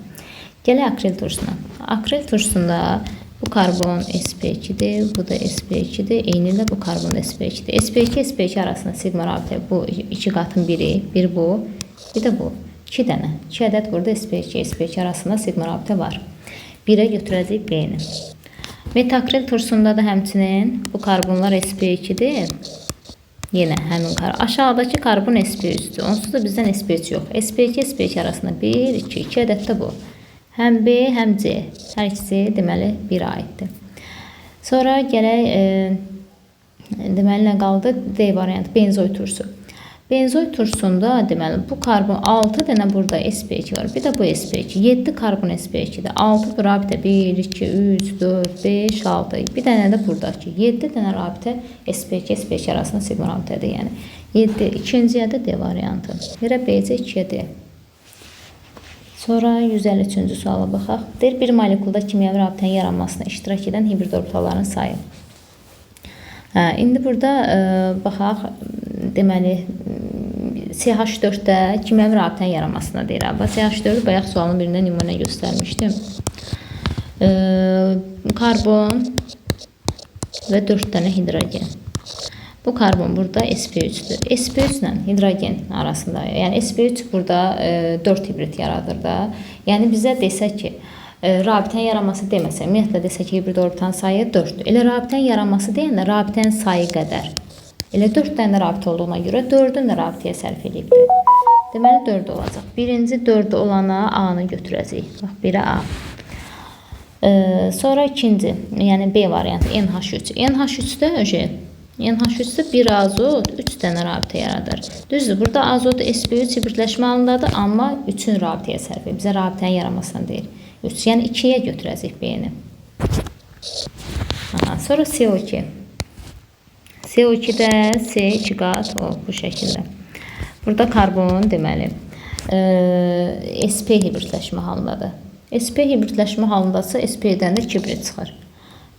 Gələk akril turşusuna. Akril turşusunda bu karbon SP2'dir, bu da SP2'dir. Eyni ilə bu karbon SP2'dir. SP2 SP2 arasında sigma rabitə bu iki qatın biri, bir bu, bir də bu. 2 dənə. 2 ədəd burada SP2 SP2 arasında sigma rabitə var. 1'ə götürəcəyik B-ni. Metakril turşusunda da həmçinin bu karbonlar SP2'dir. Yenə həmin karbon. Aşağıdakı karbon SP3'dür. Onsuz da bizdən SP3 yox. SP2 SP2 arasında 1, 2, 2 ədəd də bu. Həm B, həm C. Hər ikisi deməli 1'ə aiddir. Sonra gələk deməli nə qaldı? D variantı benzoy turşusu. Benzoy turşusunda deməli bu karbon 6 dənə burada SP2 var. Bir də bu SP2. 7 karbon SP2'dir. 6 bu rabitə 1, 2, 3, 4, 5, 6. Bir dənə də buradakı 7 dənə rabitə SP2 SP2 arasında sigma rabitədir. Yəni 7. İkinciyə də D variantı. Yerə BC 2'yə D. Sonra 153-cü suala baxaq. Deyir bir molekulda kimyəvi rabitənin yaranmasına iştirak edən hibrid orbitalların sayı. İndi burada baxaq. Deməli CH4'də kimyəvi rabitənin yaranmasına deyir. CH4'ü bayaq sualın birində nümunə göstərmişdim. Karbon və 4 dənə hidrogen. Bu karbon burada SP3'dür. SP3 ilə hidrogen arasında, yəni SP3 burada 4 hibrid yaradır da. Yəni bizə desək ki, rabitənin yaranması deməsə, ümumiyyətlə desək ki, hibrid orbitalın sayı 4'dür. Elə rabitənin yaranması deyəndə rabitənin sayı qədər. Elə 4 dənə rabitə olduğuna görə 4'ün də rabitəyə sərf edibdir. Deməli 4 olacaq. Birinci 4 olana A-nı götürəcəyik. Bax, 1'ə A. Sonra ikinci, yəni B variantı NH3. NH3'də bir azot 3 dənə rabitə yaradır. Düzdür, burada azot SP3 hibridləşmə halındadır, amma 3'ün rabitəyə sərf edir. Bizə rabitənin yaranmasını deyir. 3, yəni 2'yə götürəcəyik B-ni. Sonra CO2. CO2'də C2 qat bu şəkildə. Burada karbon deməli SP hibridləşmə halındadır. SP hibridləşmə halındasa SP-dən də 2 hibrid çıxır.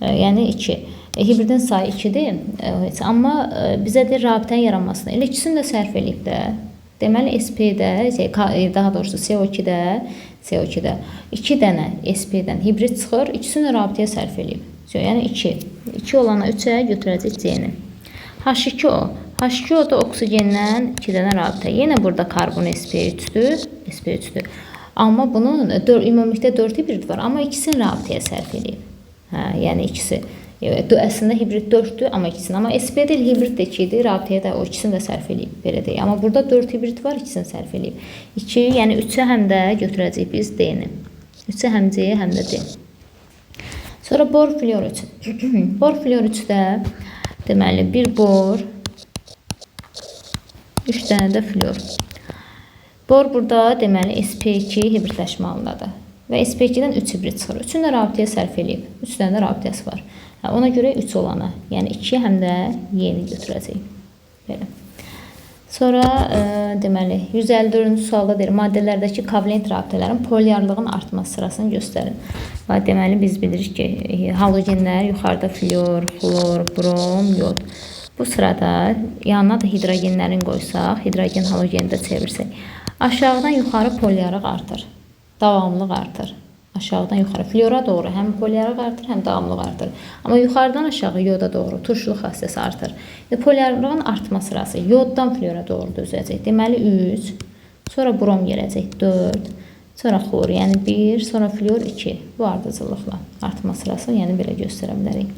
Yəni 2. Hibridin sayı 2'dir. Amma bizə deyir rabitənin yaranmasını. Elə ikisini də sərf edib də. Deməli SP-də, daha doğrusu CO2'də 2 dənə SP-dən hibrid çıxır, ikisini də rabitəyə sərf edib. Yəni 2. 2 olana 3'ə götürəcək C-ni. H2O. H2O da oksigendən 2 dənə rabitə. Yenə burada karbon SP3'dür. Amma bunun ümumilikdə 4 hibrid var, amma ikisini rabitəyə sərf edib. Yəni ikisi. Əslində hibrid 4'dür, amma ikisini. Amma SP deyil, hibrid də 2'dir, rabitəyə də o ikisini də sərf edib. Belə deyil. Amma burada 4 hibrid var, ikisini sərf edib. 2, yəni 3'ə həm də götürəcəyik biz D-ni. 3'ə həm C, həm də D. Sonra bor fluor 3. Bor fluor 3'də deməli bir bor, 3 dənə də fluor. Bor burada deməli SP2 hibridləşmə halındadır. Və SP2'dən 3 hibrid çıxır. 3'ün də rabitəyə sərf edib. 3 dənə də rabitəsi var. Ona görə 3 olana, yəni 2 həm də Y-ni götürəcəyik. Belə. Sonra deməli 154-cü sualda deyir, maddələrdəki kovalent rabitələrin polyarlığın artması sırasını göstərin. Və deməli biz bilirik ki, halogenlər yuxarıda fluor, xlor, brom, yod. Bu sırada yanına da hidrogenlərin qoysaq, hidrogen halogeni də çevirsək, aşağıdan yuxarı polyarlıq artır, davamlılıq artır. Aşağıdan yuxarı fluora doğru həm polyarlıq artır, həm davamlılıq artır. Amma yuxarıdan aşağı yoda doğru turşuluq xassəsi artır. Polyarlığın artma sırası yoddan fluora doğru düzəcək. Deməli 3, sonra brom gələcək 4, sonra xlor, yəni 1, sonra fluor 2. Bu ardıcıllıqla artma sırası, yəni belə göstərə bilərik.